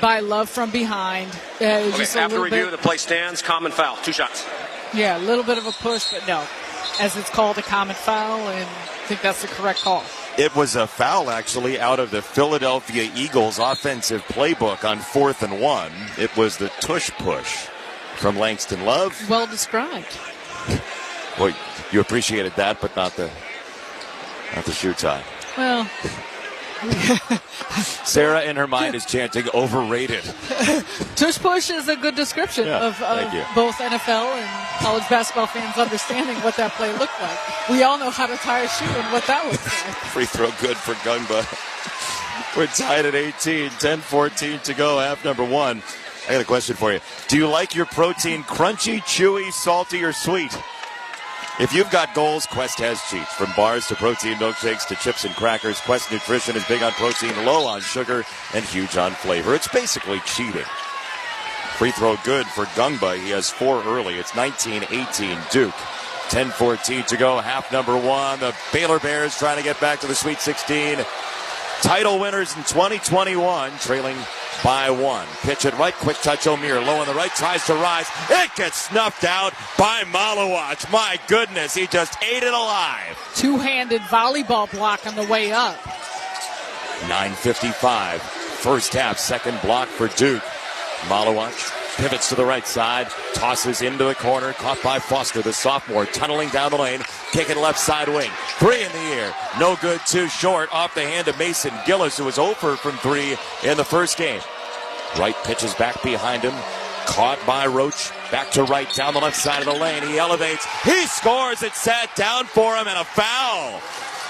by Love from behind. After review, the play stands. Common foul. 2 shots. Yeah, a little bit of a push, but no. As it's called a common foul, and I think that's the correct call. It was a foul, actually, out of the Philadelphia Eagles offensive playbook on 4th and 1. It was the tush push from Langston Love. Well described. Well, you appreciated that, but not the shoe tie. Well, Sarah, in her mind, is chanting overrated. Tush push is a good description of both NFL and college basketball fans understanding what that play looked like. We all know how to tie a shoe and what that looks like. Free throw good for Gungba. We're tied at 18, 10-14 to go, half number one. I got a question for you. Do you like your protein crunchy, chewy, salty, or sweet? If you've got goals, Quest has cheats. From bars to protein milkshakes to chips and crackers, Quest Nutrition is big on protein, low on sugar, and huge on flavor. It's basically cheating. Free throw good for Gungba. He has 4 early. It's 19-18 Duke. 10-14 to go, half number one. The Baylor Bears trying to get back to the Sweet 16. Title winners in 2021, trailing by 1. Pitch it right, quick touch O'Meara. Low on the right, tries to rise. It gets snuffed out by Malawach. My goodness, he just ate it alive. Two-handed volleyball block on the way up. 9:55, first half, second block for Duke. Malawach pivots to the right side, tosses into the corner, caught by Foster, the sophomore, tunneling down the lane, kicking left side wing. 3 in the air, no good, 2 short, off the hand of Mason Gillis, who was 0 from 3 in the first game. Right pitches back behind him, caught by Roach, back to right, down the left side of the lane. He elevates, he scores, it sat down for him, and a foul.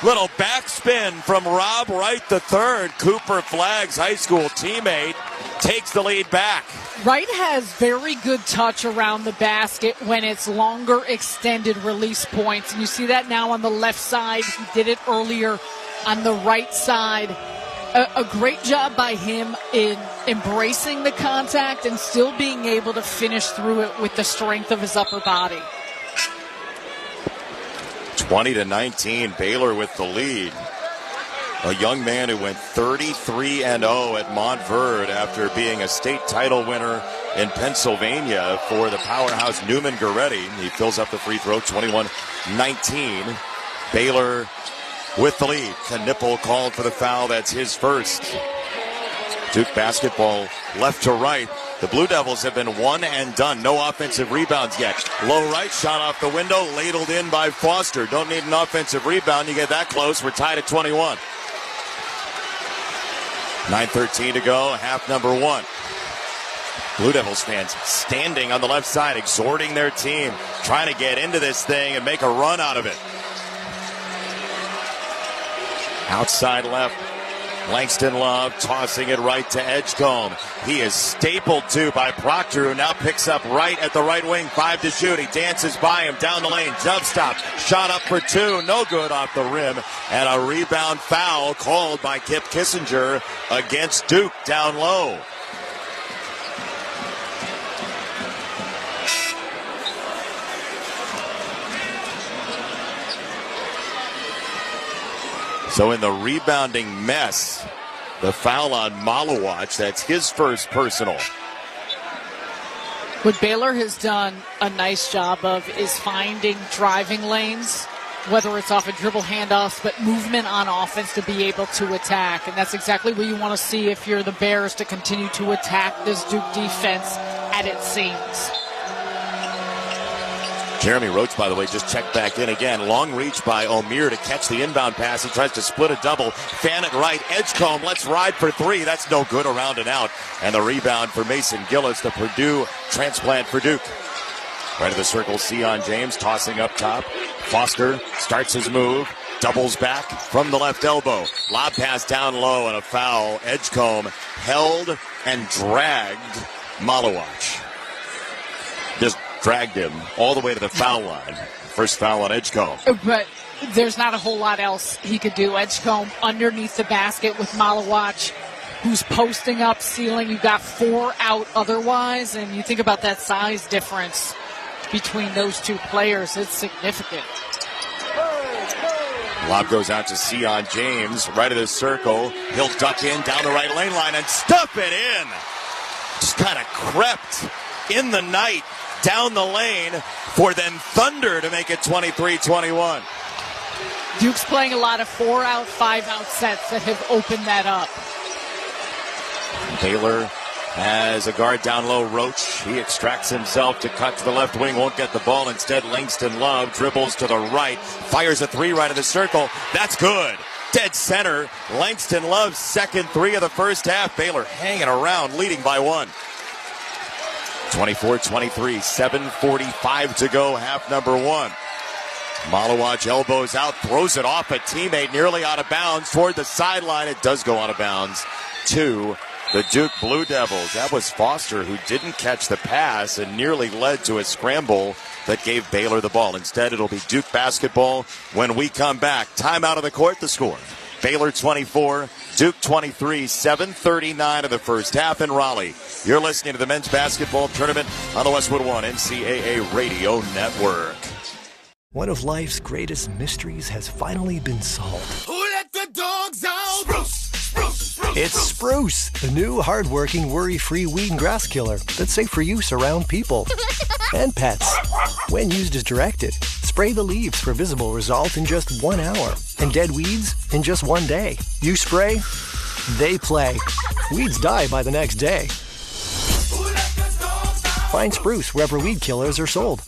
Little backspin from Rob Wright III. Cooper Flagg's high school teammate takes the lead back. Wright has very good touch around the basket when it's longer extended release points. And you see that now on the left side. He did it earlier on the right side. A great job by him in embracing the contact and still being able to finish through it with the strength of his upper body. 20-19, Baylor with the lead. A young man who went 33-0 at Montverde after being a state title winner in Pennsylvania for the powerhouse Newman Goretti. He fills up the free throw, 21-19. Baylor with the lead. Knipple called for the foul. That's his first. Duke basketball left to right. The Blue Devils have been one and done. No offensive rebounds yet. Low right, shot off the window, ladled in by Foster. Don't need an offensive rebound. You get that close. We're tied at 21. 9:13 to go, half number one. Blue Devils fans standing on the left side, exhorting their team, trying to get into this thing and make a run out of it. Outside left, Langston Love tossing it right to Edgecombe. He is stapled to by Proctor, who now picks up right at the right wing. 5 to shoot. He dances by him down the lane. Jump stop. Shot up for 2. No good off the rim. And a rebound foul called by Kip Kissinger against Duke down low. So in the rebounding mess, the foul on Malawach, that's his first personal. What Baylor has done a nice job of is finding driving lanes, whether it's off of dribble handoffs, but movement on offense to be able to attack. And that's exactly what you want to see if you're the Bears, to continue to attack this Duke defense at its seams. Jeremy Roach, by the way, just checked back in again. Long reach by O'Meara to catch the inbound pass. He tries to split a double. Fan it right. Edgecombe, let's ride for 3. That's no good, around and out. And the rebound for Mason Gillis, the Purdue transplant for Duke. Right of the circle, Sion James tossing up top. Foster starts his move. Doubles back from the left elbow. Lob pass down low and a foul. Edgecombe held and dragged Malawach. Just dragged him all the way to the foul line. First foul on Edgecombe. But there's not a whole lot else he could do. Edgecombe underneath the basket with Malawach, who's posting up, ceiling. You've got 4 out otherwise, and you think about that size difference between those two players. It's significant. Lob goes out to Sion James, right of the circle. He'll duck in down the right lane line and stuff it in. Just kind of crept in the night down the lane for then Thunder to make it 23-21. Duke's playing a lot of 4-out, 5-out sets that have opened that up. Baylor has a guard down low, Roach. He extracts himself to cut to the left wing, won't get the ball. Instead, Langston Love dribbles to the right, fires a 3 right of the circle. That's good. Dead center. Langston Love's second three of the first half. Baylor hanging around, leading by one. 24-23, 7:45 to go, half number one. Malawach elbows out, throws it off a teammate, nearly out of bounds toward the sideline. It does go out of bounds to the Duke Blue Devils. That was Foster, who didn't catch the pass and nearly led to a scramble that gave Baylor the ball. Instead, it'll be Duke basketball when we come back. Timeout of the court, the score. Baylor 24, Duke 23, 7:39 of the first half in Raleigh. You're listening to the men's basketball tournament on the Westwood One NCAA Radio Network. One of life's greatest mysteries has finally been solved. Who let the dogs out? Spruce, spruce, spruce. It's Spruce, the new hard-working, worry-free weed and grass killer that's safe for use around people and pets. When used as directed, spray the leaves for visible result in just 1 hour and dead weeds in just 1 day. You spray, they play. Weeds die by the next day. Find Spruce wherever weed killers are sold.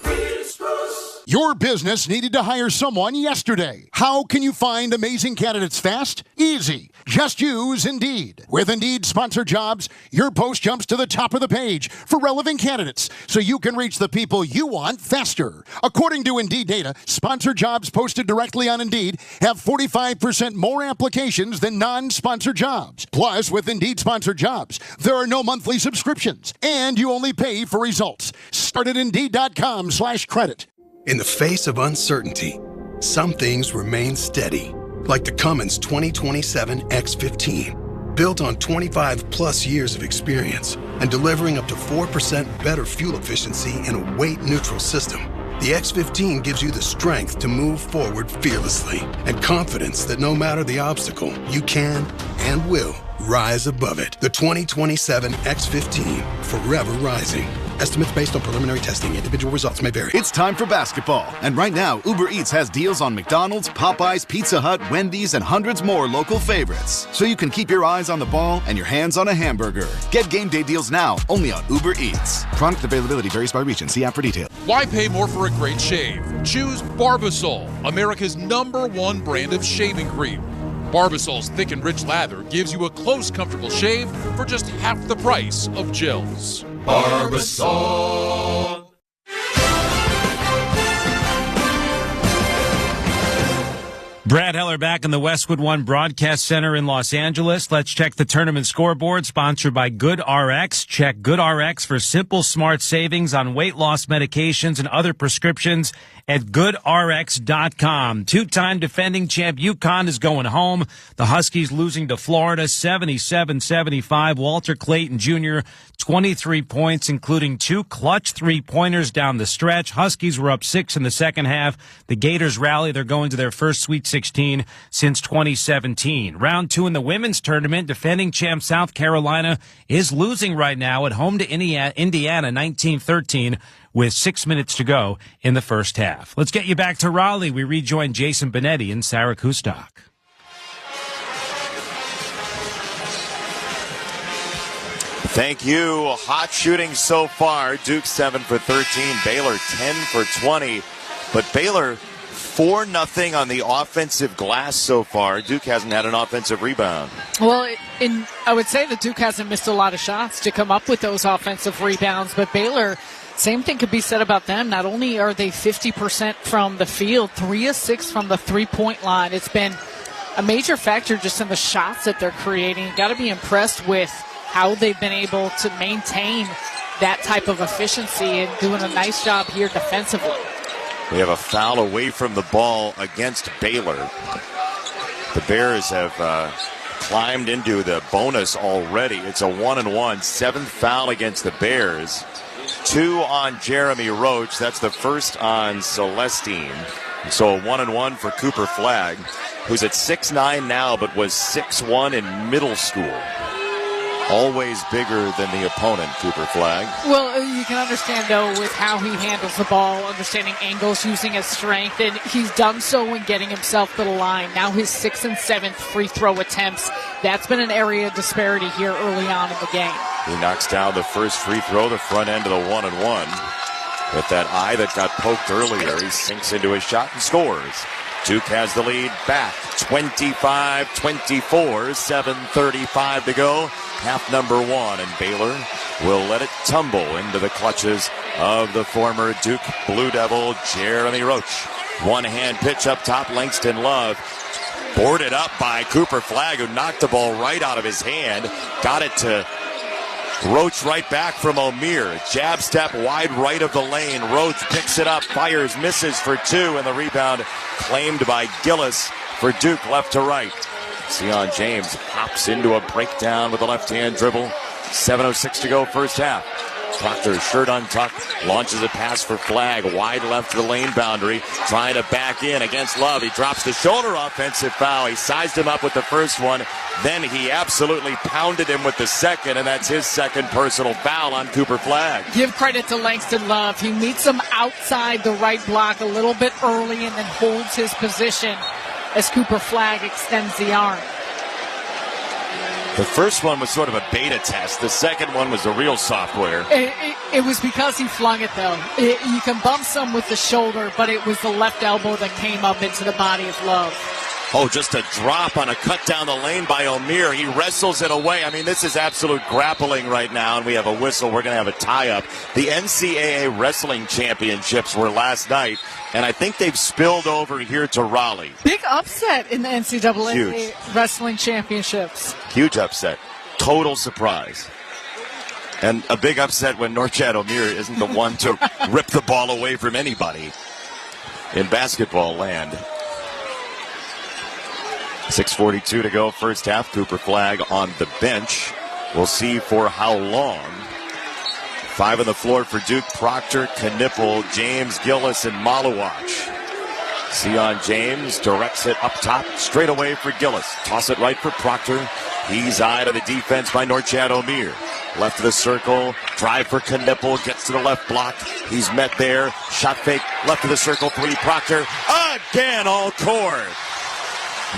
Your business needed to hire someone yesterday. How can you find amazing candidates fast? Easy. Just use Indeed. With Indeed Sponsored Jobs, your post jumps to the top of the page for relevant candidates so you can reach the people you want faster. According to Indeed data, sponsored jobs posted directly on Indeed have 45% more applications than non-sponsored jobs. Plus, with Indeed Sponsored Jobs, there are no monthly subscriptions, and you only pay for results. Start at Indeed.com/credit. In the face of uncertainty, some things remain steady, like the Cummins 2027 X15. Built on 25 plus years of experience and delivering up to 4% better fuel efficiency in a weight-neutral system, the X15 gives you the strength to move forward fearlessly and confidence that no matter the obstacle, you can and will rise above it. The 2027 X15, forever rising. Estimates based on preliminary testing. Individual results may vary. It's time for basketball. And right now, Uber Eats has deals on McDonald's, Popeyes, Pizza Hut, Wendy's, and hundreds more local favorites. So you can keep your eyes on the ball and your hands on a hamburger. Get game day deals now, only on Uber Eats. Product availability varies by region. See app for details. Why pay more for a great shave? Choose Barbasol, America's #1 brand of shaving cream. Barbasol's thick and rich lather gives you a close, comfortable shave for just half the price of gels. Barbasol. Brad Heller back in the Westwood One Broadcast Center in Los Angeles. Let's check the tournament scoreboard, sponsored by GoodRx. Check GoodRx for simple, smart savings on weight loss medications and other prescriptions at GoodRx.com. Two-time defending champ UConn is going home. The Huskies losing to Florida 77-75. Walter Clayton Jr., 23 points, including 2 clutch three-pointers down the stretch. Huskies were up 6 in the second half. The Gators rally. They're going to their first Sweet 16 since 2017. Round 2 in the women's tournament. Defending champ South Carolina is losing right now at home to Indiana 19-13 with 6 minutes to go in the first half. Let's get you back to Raleigh. We rejoin Jason Benetti and Sarah Kustok. Thank you. Hot shooting so far. Duke 7 for 13. Baylor 10 for 20. But Baylor 4-0 on the offensive glass so far. Duke hasn't had an offensive rebound. Well, I would say that Duke hasn't missed a lot of shots to come up with those offensive rebounds, but Baylor, same thing could be said about them. Not only are they 50% from the field, 3 of 6 from the three-point line. It's been a major factor just in the shots that they're creating. You've got to be impressed with how they've been able to maintain that type of efficiency and doing a nice job here defensively. We have a foul away from the ball against Baylor. The Bears have climbed into the bonus already. It's a 1-and-1, 7th foul against the Bears. 2 on Jeremy Roach. That's the first on Celestine. So a 1-and-1 for Cooper Flagg, who's at 6'9" now, but was 6'1" in middle school. Always bigger than the opponent, Cooper Flagg. Well, you can understand, though, with how he handles the ball, understanding angles, using his strength, and he's done so when getting himself to the line. Now his 6th and 7th free throw attempts. That's been an area of disparity here early on in the game. He knocks down the first free throw, the front end of the 1-and-1. With that eye that got poked earlier, he sinks into his shot and scores. Duke has the lead back, 25-24, 7:35 to go. Half number one, and Baylor will let it tumble into the clutches of the former Duke Blue Devil, Jeremy Roach. One-hand pitch up top, Langston Love. Boarded up by Cooper Flagg, who knocked the ball right out of his hand. Got it to Roach right back from O'Meara. Jab step wide right of the lane. Roach picks it up, fires, misses for two, and the rebound claimed by Gillis for Duke left to right. Sion James hops into a breakdown with a left-hand dribble. 7:06 to go first half. Proctor, shirt untucked, launches a pass for Flagg, wide left to the lane boundary, trying to back in against Love. He drops the shoulder, offensive foul. He sized him up with the first one, then he absolutely pounded him with the second, and that's his second personal foul on Cooper Flagg. Give credit to Langston Love. He meets him outside the right block a little bit early and then holds his position as Cooper Flagg extends the arm. The first one was sort of a beta test. The second one was the real software. It was because he flung it, though. You can bump some with the shoulder, but it was the left elbow that came up into the body of Love. Oh, just a drop on a cut down the lane by O'Meara. He wrestles it away. I mean, this is absolute grappling right now, and we have a whistle. We're going to have a tie-up. The NCAA Wrestling Championships were last night, and I think they've spilled over here to Raleigh. Big upset in the NCAA Huge. Wrestling Championships. Huge upset. Total surprise. And a big upset when North Chad O'Meara isn't the one to rip the ball away from anybody in basketball land. 6:42 to go first half. Cooper Flagg on the bench. We'll see for how long. 5 on the floor for Duke: Proctor, Knipple, James, Gillis, and Malawach. Sion James directs it up top, straight away for Gillis. Toss it right for Proctor. He's eyed on the defense by North Chad O'Meara. Left of the circle, drive for Knipple, gets to the left block. He's met there. Shot fake, left of the circle, 3. Proctor again, all court.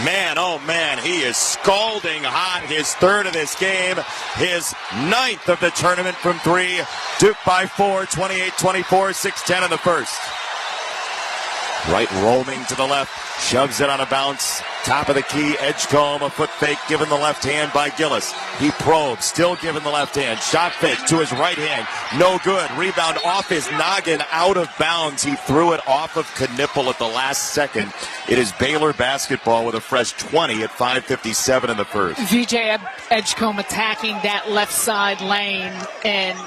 Man, oh man, he is scalding hot. His third of this game, his 9th of the tournament from 3. Duke by 4, 28-24, 6:10 in the first. Right roaming to the left, shoves it on a bounce. Top of the key, Edgecombe, a foot fake given the left hand by Gillis. He probes, still given the left hand. Shot fake to his right hand, no good. Rebound off his noggin, out of bounds. He threw it off of Knipple at the last second. It is Baylor basketball with a fresh 20 at 5:57 in the first. VJ Edgecombe attacking that left side lane, and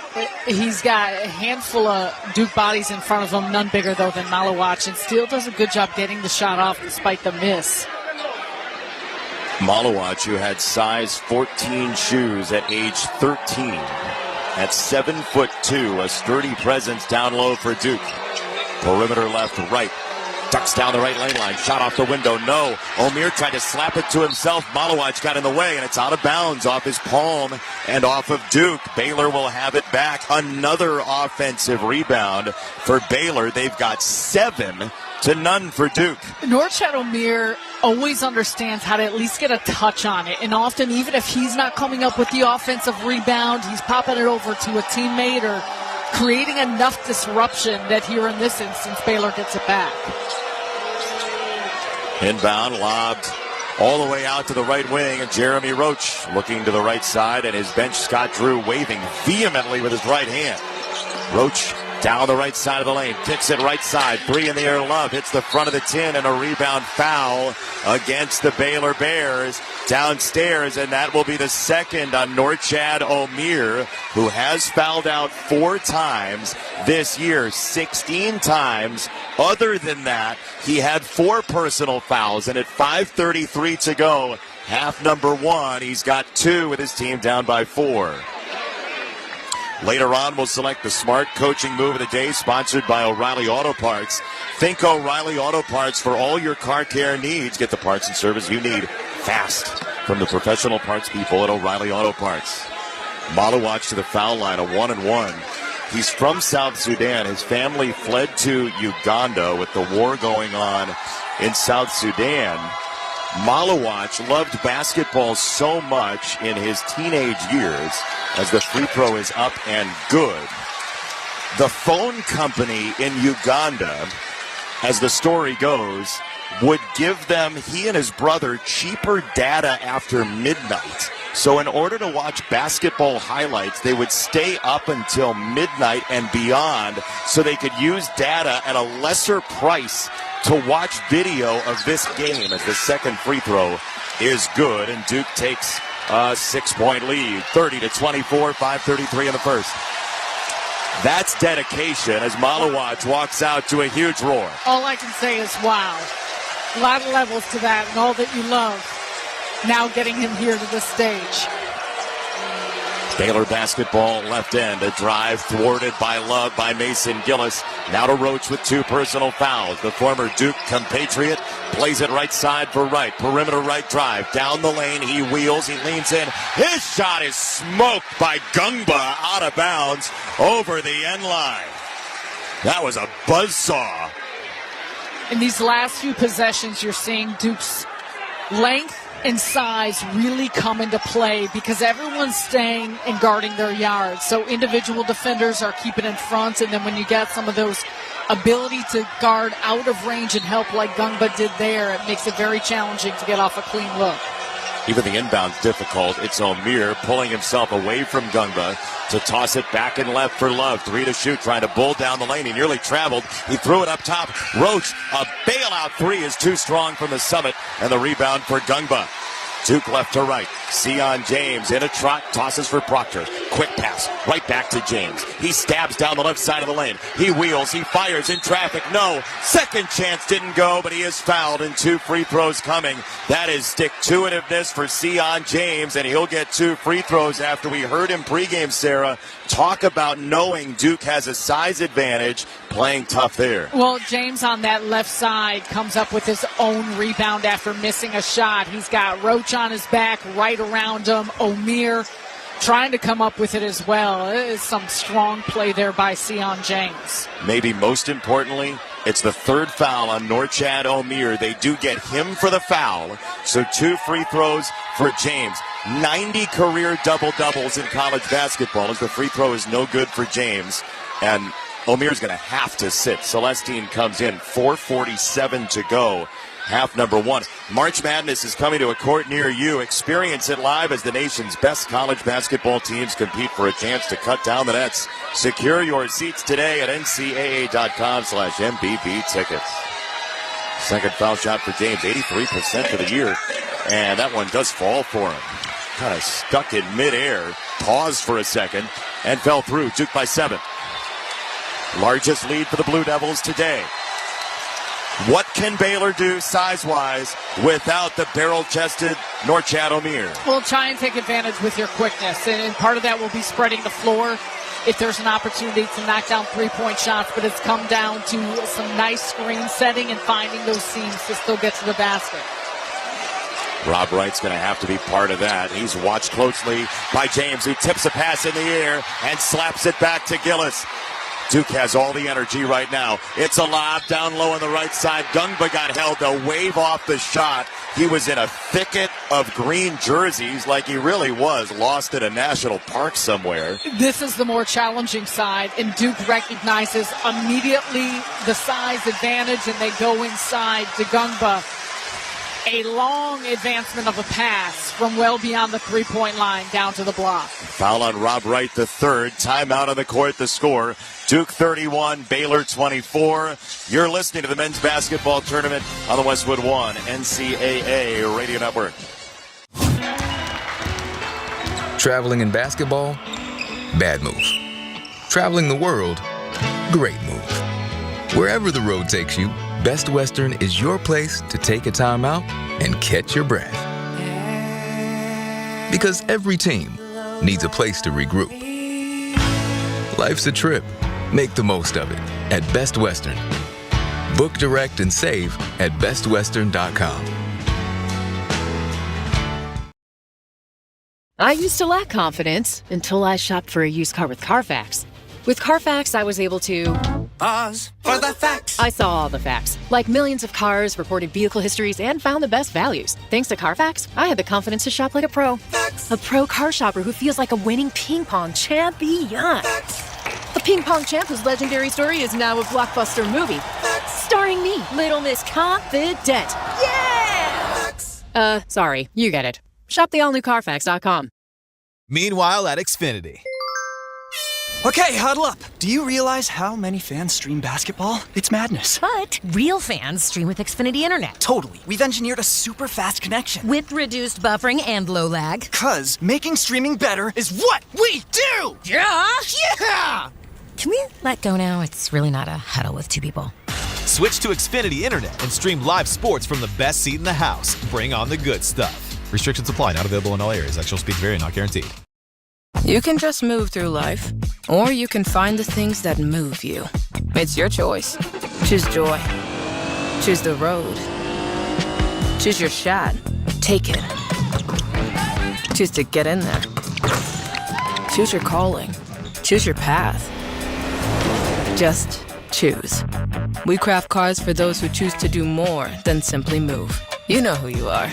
he's got a handful of Duke bodies in front of him, none bigger though than Malawach, and still does a good job getting the shot off despite the miss. Malawach, who had size 14 shoes at age 13, at 7'2", a sturdy presence down low for Duke. Perimeter left, right. Ducks down the right lane line. Shot off the window. No. O'Meara tried to slap it to himself. Malawach got in the way, and it's out of bounds off his palm and off of Duke. Baylor will have it back. Another offensive rebound for Baylor. They've got 7-0 for Duke. North Chad O'Meara always understands how to at least get a touch on it. And often, even if he's not coming up with the offensive rebound, he's popping it over to a teammate or creating enough disruption that here in this instance, Baylor gets it back. Inbound, lobbed all the way out to the right wing, and Jeremy Roach looking to the right side, and his bench, Scott Drew, waving vehemently with his right hand. Roach down the right side of the lane, kicks it right side, 3 in the air. Love hits the front of the tin, and a rebound foul against the Baylor Bears downstairs, and that will be the second on North Chad O'Meara, who has fouled out 4 times this year, 16 times. Other than that, he had 4 personal fouls, and at 5:33 to go, half number 1, he's got 2 with his team down by 4. Later on, we'll select the smart coaching move of the day, sponsored by O'Reilly Auto Parts. Think O'Reilly Auto Parts for all your car care needs. Get the parts and service you need fast from the professional parts people at O'Reilly Auto Parts. Malawach to the foul line, a 1-and-1. He's from South Sudan. His family fled to Uganda with the war going on in South Sudan. Malawach loved basketball so much in his teenage years, as the free throw is up and good. The phone company in Uganda, as the story goes, would give them, he and his brother, cheaper data after midnight. So in order to watch basketball highlights, they would stay up until midnight and beyond so they could use data at a lesser price to watch video of this game, as the second free throw is good, and Duke takes a 6-point lead, 30-24, 5:33 in the first. That's dedication as Malawach walks out to a huge roar. All I can say is wow. A lot of levels to that, and all that you love now getting him here to this stage. Baylor basketball left end. A drive thwarted by Love by Mason Gillis. Now to Roach with 2 personal fouls. The former Duke compatriot plays it right side for right. Perimeter right drive. Down the lane. He wheels. He leans in. His shot is smoked by Gungba out of bounds over the end line. That was a buzzsaw. In these last few possessions, you're seeing Duke's length and size really come into play because everyone's staying and guarding their yards. So individual defenders are keeping in front, and then when you get some of those ability to guard out of range and help like Gungba did there, it makes it very challenging to get off a clean look. Even the inbound's difficult. It's Omir pulling himself away from Gungba to toss it back and left for Love. 3 to shoot, trying to bull down the lane. He nearly traveled. He threw it up top. Roach, a bailout 3 is too strong from the summit, and the rebound for Gungba. Duke left to right. Sion James in a trot, tosses for Proctor. Quick pass, right back to James. He stabs down the left side of the lane. He wheels, he fires in traffic. No, second chance didn't go, but he is fouled and 2 free throws coming. That is stick-to-itiveness for Sion James, and he'll get 2 free throws after we heard him pregame, Sarah, talk about knowing Duke has a size advantage, playing tough there. Well, James on that left side comes up with his own rebound after missing a shot. He's got Roach on his back, right around him. Omir trying to come up with it as well. It is some strong play there by Sion James. Maybe most importantly, it's the 3rd foul on Norchad Omir. They do get him for the foul, so 2 free throws for James. 90 career double-doubles in college basketball as the free throw is no good for James, and Omir's going to have to sit. Celestine comes in, 4:47 to go. Half number 1. March Madness is coming to a court near you. Experience it live as the nation's best college basketball teams compete for a chance to cut down the nets. Secure your seats today at ncaa.com/MBB tickets. Second foul shot for James, 83% for the year. And that one does fall for him. Kind of stuck in midair, paused for a second, and fell through. Duke by 7. Largest lead for the Blue Devils today. What can Baylor do size-wise without the barrel-chested Norchad Omir? Well, try and take advantage with your quickness, and part of that will be spreading the floor if there's an opportunity to knock down 3-point shots, but it's come down to some nice screen setting and finding those seams to still get to the basket. Rob Wright's going to have to be part of that. He's watched closely by James, who tips a pass in the air and slaps it back to Gillis. Duke has all the energy right now. It's a lob down low on the right side. Gungba got held to wave off the shot. He was in a thicket of green jerseys like he really was, lost in a national park somewhere. This is the more challenging side, and Duke recognizes immediately the size advantage, and they go inside to Gungba. A long advancement of a pass from well beyond the 3-point line down to the block. Foul on Rob Wright, the 3rd. Timeout on the court, the score. Duke 31, Baylor 24. You're listening to the men's basketball tournament on the Westwood One NCAA Radio Network. Traveling in basketball? Bad move. Traveling the world? Great move. Wherever the road takes you, Best Western is your place to take a time out and catch your breath. Because every team needs a place to regroup. Life's a trip. Make the most of it at Best Western. Book direct and save at bestwestern.com. I used to lack confidence until I shopped for a used car with Carfax. With Carfax, I was able to pause for the facts. I saw all the facts, like millions of cars, reported vehicle histories, and found the best values. Thanks to Carfax, I had the confidence to shop like a pro. Facts. A pro car shopper who feels like a winning ping pong champion. Facts. The ping pong champ whose legendary story is now a blockbuster movie. Starring me, Little Miss Confident. Yeah! Sorry, you get it. Shop the all-new Carfax.com. Meanwhile at Xfinity. Okay, huddle up. Do you realize how many fans stream basketball? It's madness. But real fans stream with Xfinity Internet. Totally. We've engineered a super fast connection. With reduced buffering and low lag. 'Cause making streaming better is what we do! Yeah! Yeah! Can we let go now? It's really not a huddle with two people. Switch to Xfinity Internet and stream live sports from the best seat in the house. Bring on the good stuff. Restrictions apply. Not available in all areas. Actual speeds vary. Not guaranteed. You can just move through life, or you can find the things that move you. It's your choice. Choose joy. Choose the road. Choose your shot. Take it. Choose to get in there. Choose your calling. Choose your path. Just choose. We craft cars for those who choose to do more than simply move. You know who you are.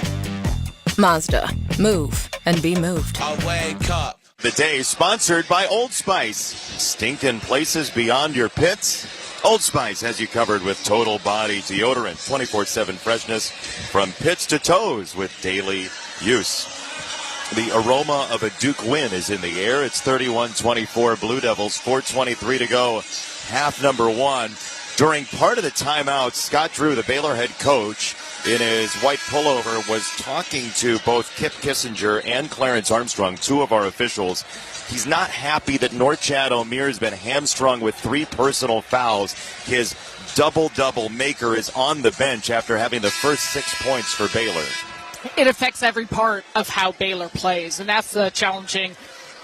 Mazda. Move and be moved. I wake up. The day sponsored by Old Spice. Stinkin' places beyond your pits? Old Spice has you covered with total body deodorant, 24/7 freshness from pits to toes with daily use. The aroma of a Duke win is in the air. It's 31-24 Blue Devils, 4:23 to go, half number one. During part of the timeout, Scott Drew, the Baylor head coach, in his white pullover, was talking to both Kip Kissinger and Clarence Armstrong, two of our officials. He's not happy that Norchad O'Meara has been hamstrung with 3 personal fouls. His double-double maker is on the bench after having the first 6 points for Baylor. It affects every part of how Baylor plays, and that's the challenging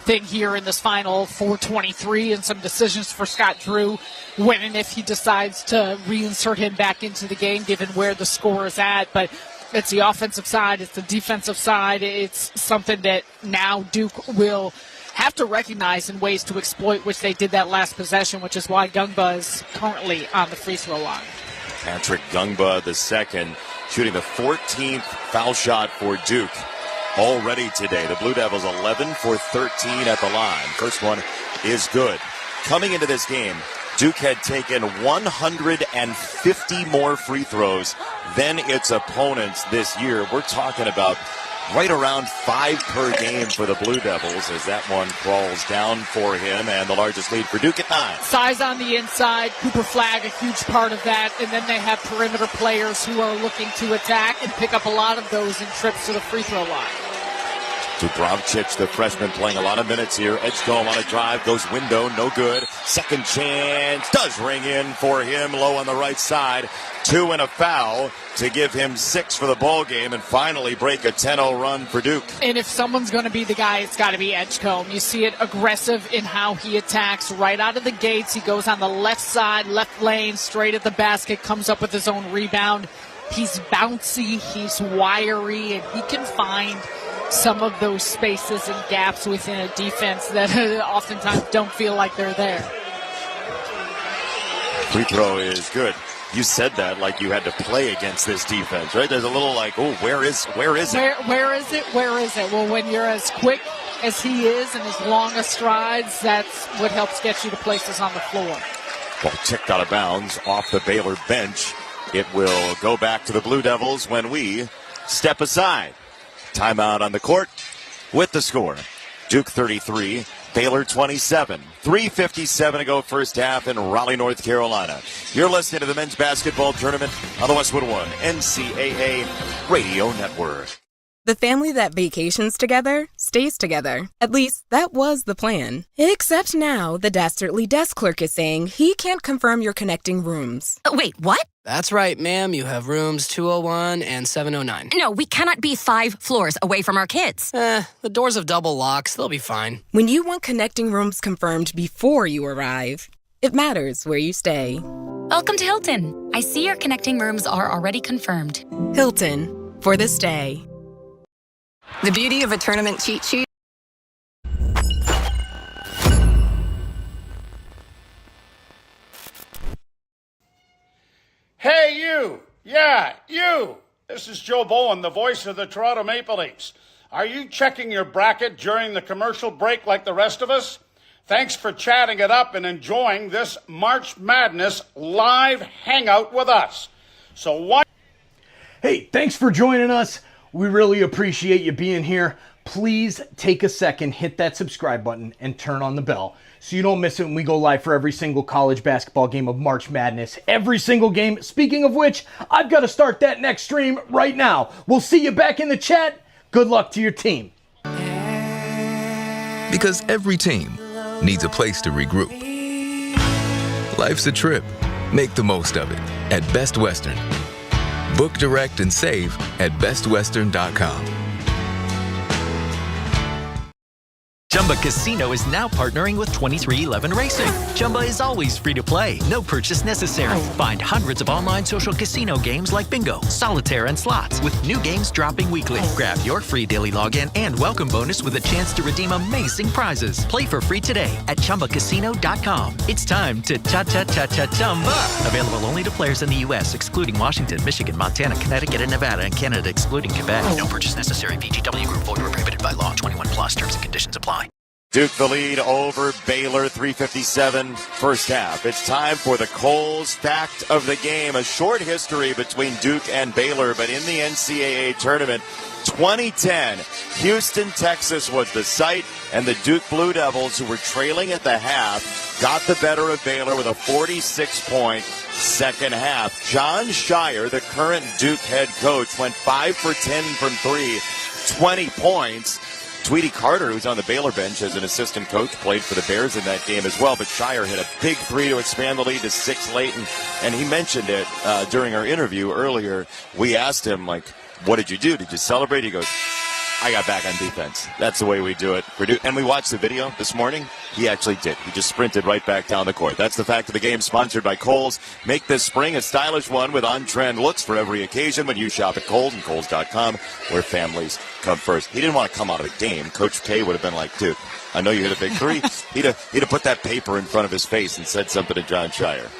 thing here in this final 4:23, and some decisions for Scott Drew when and if he decides to reinsert him back into the game given where the score is at. But it's the offensive side, it's the defensive side. It's something that now Duke will have to recognize in ways to exploit, which they did that last possession, which is why Gungba is currently on the free throw line. Patrick Gungba, the second, shooting the 14th foul shot for Duke already today. The Blue Devils 11 for 13 at the line. First one is good. Coming into this game, Duke had taken 150 more free throws than its opponents this year. We're talking about right around 5 per game for the Blue Devils as that one crawls down for him, and the largest lead for Duke at 9. Size on the inside, Cooper Flagg a huge part of that, and then they have perimeter players who are looking to attack and pick up a lot of those in trips to the free throw line. Dubravcic, the freshman, playing a lot of minutes here. Edgecombe on a drive, goes window, no good. Second chance, does ring in for him, low on the right side. 2 and a foul to give him 6 for the ball game and finally break a 10-0 run for Duke. And if someone's going to be the guy, it's got to be Edgecombe. You see it aggressive in how he attacks right out of the gates. He goes on the left side, left lane, straight at the basket, comes up with his own rebound. He's bouncy, he's wiry, and he can find some of those spaces and gaps within a defense that oftentimes don't feel like they're there. Free throw is good. You said that like you had to play against this defense, right? There's a little like, oh, where is it? Where is it? Well, when you're as quick as he is and as long as strides, that's what helps get you to places on the floor. Ball ticked out of bounds off the Baylor bench. It will go back to the Blue Devils when we step aside. Timeout on the court with the score. Duke 33, Baylor 27. 3:57 to go first half in Raleigh, North Carolina. You're listening to the men's basketball tournament on the Westwood One NCAA Radio Network. The family that vacations together stays together. At least, that was the plan. Except now, the Dastardly desk clerk is saying he can't confirm your connecting rooms. Wait, what? That's right, ma'am. You have rooms 201 and 709. No, we cannot be 5 floors away from our kids. The doors have double locks. They'll be fine. When you want connecting rooms confirmed before you arrive, it matters where you stay. Welcome to Hilton. I see your connecting rooms are already confirmed. Hilton, for the stay. The beauty of a tournament cheat sheet. Hey, you! Yeah, you! This is Joe Bowen, the voice of the Toronto Maple Leafs. Are you checking your bracket during the commercial break like the rest of us? Thanks for chatting it up and enjoying this March Madness live hangout with us. So why... Hey, thanks for joining us. We really appreciate you being here. Please take a second, hit that subscribe button, and turn on the bell so you don't miss it when we go live for every single college basketball game of March Madness. Every single game. Speaking of which, I've got to start that next stream right now. We'll see you back in the chat. Good luck to your team. Because every team needs a place to regroup. Life's a trip. Make the most of it at Best Western. Book direct and save at bestwestern.com. Chumba Casino is now partnering with 2311 Racing. Chumba is always free to play, no purchase necessary. Find hundreds of online social casino games like bingo, solitaire, and slots, with new games dropping weekly. Grab your free daily login and welcome bonus with a chance to redeem amazing prizes. Play for free today at ChumbaCasino.com. It's time to cha-cha-cha-cha-chumba. Available only to players in the U.S., excluding Washington, Michigan, Montana, Connecticut, and Nevada, and Canada, excluding Quebec. No purchase necessary. VGW Group. Void where prohibited by law. 21 plus. Terms and conditions apply. Duke the lead over Baylor, 3:57 first half. It's time for the Coles fact of the game. A short history between Duke and Baylor, but in the NCAA tournament, 2010, Houston, Texas was the site, and the Duke Blue Devils, who were trailing at the half, got the better of Baylor with a 46-point second half. John Shire, the current Duke head coach, went 5 for 10 from 3, 20 points. Tweety Carter, who's on the Baylor bench as an assistant coach, played for the Bears in that game as well. But Shire hit a big three to expand the lead to 6 late. And he mentioned it during our interview earlier. We asked him, like, what did you do? Did you celebrate? He goes, I got back on defense. That's the way we do it. And we watched the video this morning. He actually did. He just sprinted right back down the court. That's the fact of the game, sponsored by Kohl's. Make this spring a stylish one with on-trend looks for every occasion when you shop at Kohl's and Kohl's.com, where families come first. He didn't want to come out of the game. Coach K would have been like, dude, I know you hit a big three. He'd have put that paper in front of his face and said something to John Shire.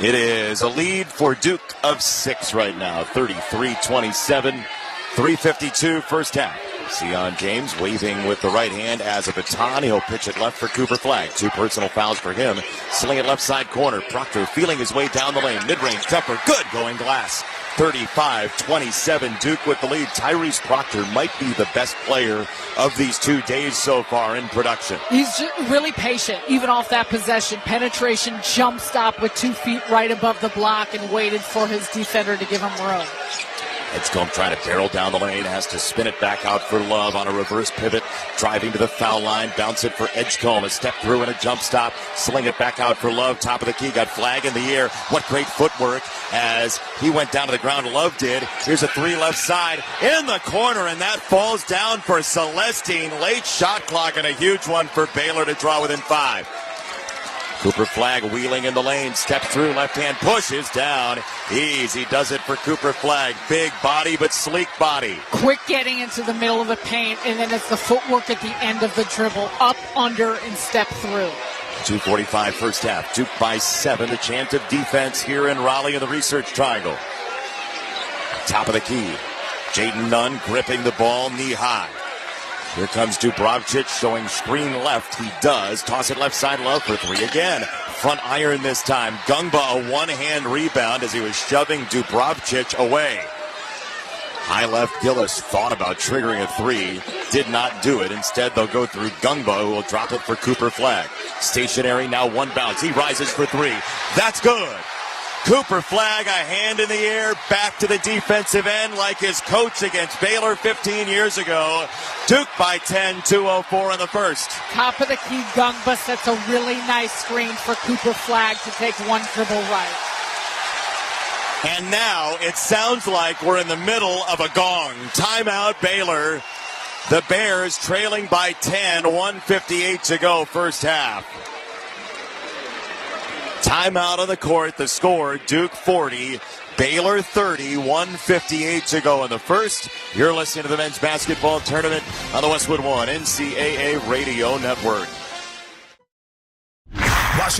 It is a lead for Duke of 6 right now, 33-27. 3:52 first half. Sion James waving with the right hand as a baton. He'll pitch it left for Cooper Flagg. 2 personal fouls for him. Sling it left side corner. Proctor feeling his way down the lane. Mid-range jumper. Good going glass. 35-27. Duke with the lead. Tyrese Proctor might be the best player of these 2 days so far in production. He's just really patient, even off that possession. Penetration, jump stop with 2 feet right above the block and waited for his defender to give him room. Edgecombe trying to barrel down the lane, has to spin it back out for Love on a reverse pivot, driving to the foul line, bounce it for Edgecombe, a step through and a jump stop, sling it back out for Love, top of the key, got Flagg in the air. What great footwork as he went down to the ground, Love did. Here's a 3 left side, in the corner, and that falls down for Celestine. Late shot clock and a huge one for Baylor to draw within 5. Cooper Flagg wheeling in the lane, step through, left hand push is down. Easy does it for Cooper Flagg. Big body, but sleek body. Quick getting into the middle of the paint, and then it's the footwork at the end of the dribble, up, under, and step through. 2:45 first half. Duke by 7. The chant of defense here in Raleigh in the Research Triangle. Top of the key. Jaden Nunn gripping the ball knee high. Here comes Dubravcic showing screen left. He does. Toss it left side, Love for 3 again. Front iron this time. Gungba, a one-hand rebound as he was shoving Dubravcic away. High left, Gillis thought about triggering a 3. Did not do it. Instead, they'll go through Gungba, who will drop it for Cooper Flagg. Stationary, now 1 bounce. He rises for 3. That's good. Cooper Flagg, a hand in the air, back to the defensive end like his coach against Baylor 15 years ago. Duke by 10, 2:04 in the first. Top of the key, Gungba sets a really nice screen for Cooper Flagg to take 1 dribble right. And now it sounds like we're in the middle of a gong. Timeout, Baylor. The Bears trailing by 10, 1:58 to go first half. Timeout on the court. The score, Duke 40, Baylor 30, 1:58 to go in the first. You're listening to the men's basketball tournament on the Westwood One NCAA Radio Network.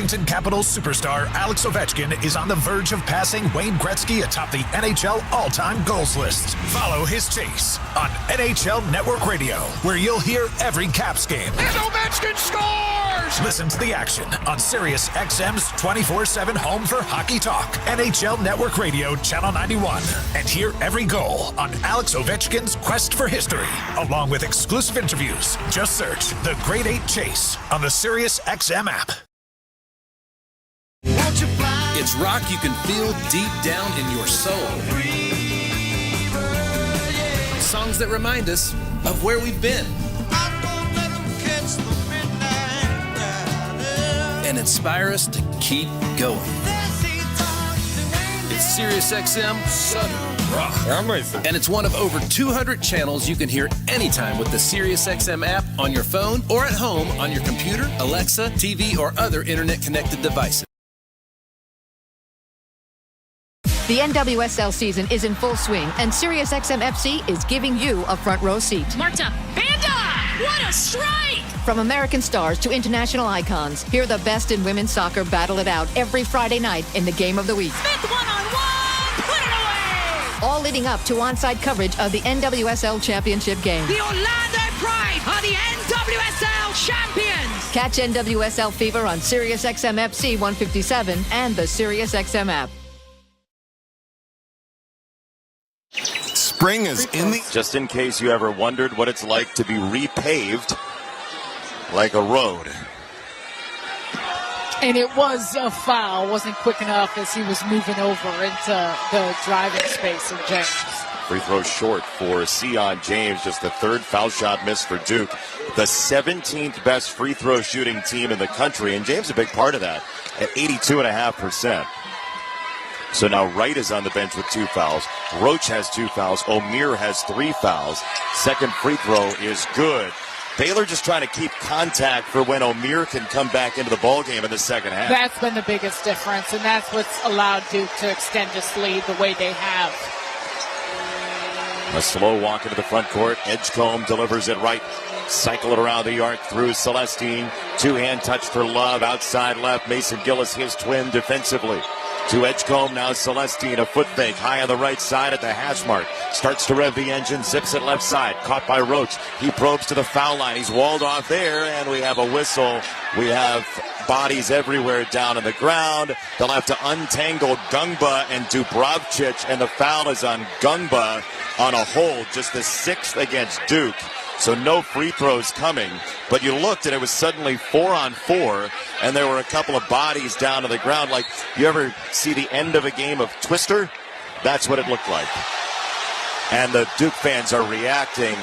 Washington Capitals superstar Alex Ovechkin is on the verge of passing Wayne Gretzky atop the NHL all-time goals list. Follow his chase on NHL Network Radio, where you'll hear every Caps game. And Ovechkin scores! Listen to the action on Sirius XM's 24/7 home for hockey talk, NHL Network Radio, Channel 91. And hear every goal on Alex Ovechkin's quest for history, along with exclusive interviews. Just search The Great 8 Chase on the Sirius XM app. It's rock you can feel deep down in your soul. Songs that remind us of where we've been. And inspire us to keep going. It's Sirius XM Southern Rock. And it's one of over 200 channels you can hear anytime with the Sirius XM app on your phone or at home on your computer, Alexa, TV, or other internet-connected devices. The NWSL season is in full swing, and SiriusXM FC is giving you a front row seat. Marta, Banda! What a strike! From American stars to international icons, hear the best in women's soccer battle it out every Friday night in the Game of the Week. Smith one-on-one! Put it away! All leading up to on-site coverage of the NWSL Championship game. The Orlando Pride are the NWSL champions! Catch NWSL Fever on SiriusXM FC 157 and the SiriusXM app. Spring is in the... Just in case you ever wondered what it's like to be repaved like a road. And it was a foul. Wasn't quick enough as he was moving over into the driving space of James. Free throw short for Sion James. Just the third foul shot missed for Duke. The 17th best free throw shooting team in the country. And James a big part of that at 82.5%. So now Wright is on the bench with 2 fouls. Roach has 2 fouls. O'Meara has 3 fouls. Second free throw is good. Baylor just trying to keep contact for when O'Meara can come back into the ballgame in the second half. That's been the biggest difference, and that's what's allowed Duke to extend this lead the way they have. A slow walk into the front court. Edgecombe delivers it right. Cycle it around the arc through Celestine. 2-hand touch for Love. Outside left. Mason Gillis, his twin defensively. To Edgecombe, now Celestine, a foot fake, high on the right side at the hash mark. Starts to rev the engine, zips it left side, caught by Roach. He probes to the foul line. He's walled off there, and we have a whistle. We have bodies everywhere down on the ground. They'll have to untangle Gungba and Dubravcic, and the foul is on Gungba on a hold, just the 6th against Duke. So no free throws coming, but you looked and it was suddenly 4-on-4, and there were a couple of bodies down to the ground. Like, you ever see the end of a game of Twister? That's what it looked like. And the Duke fans are reacting.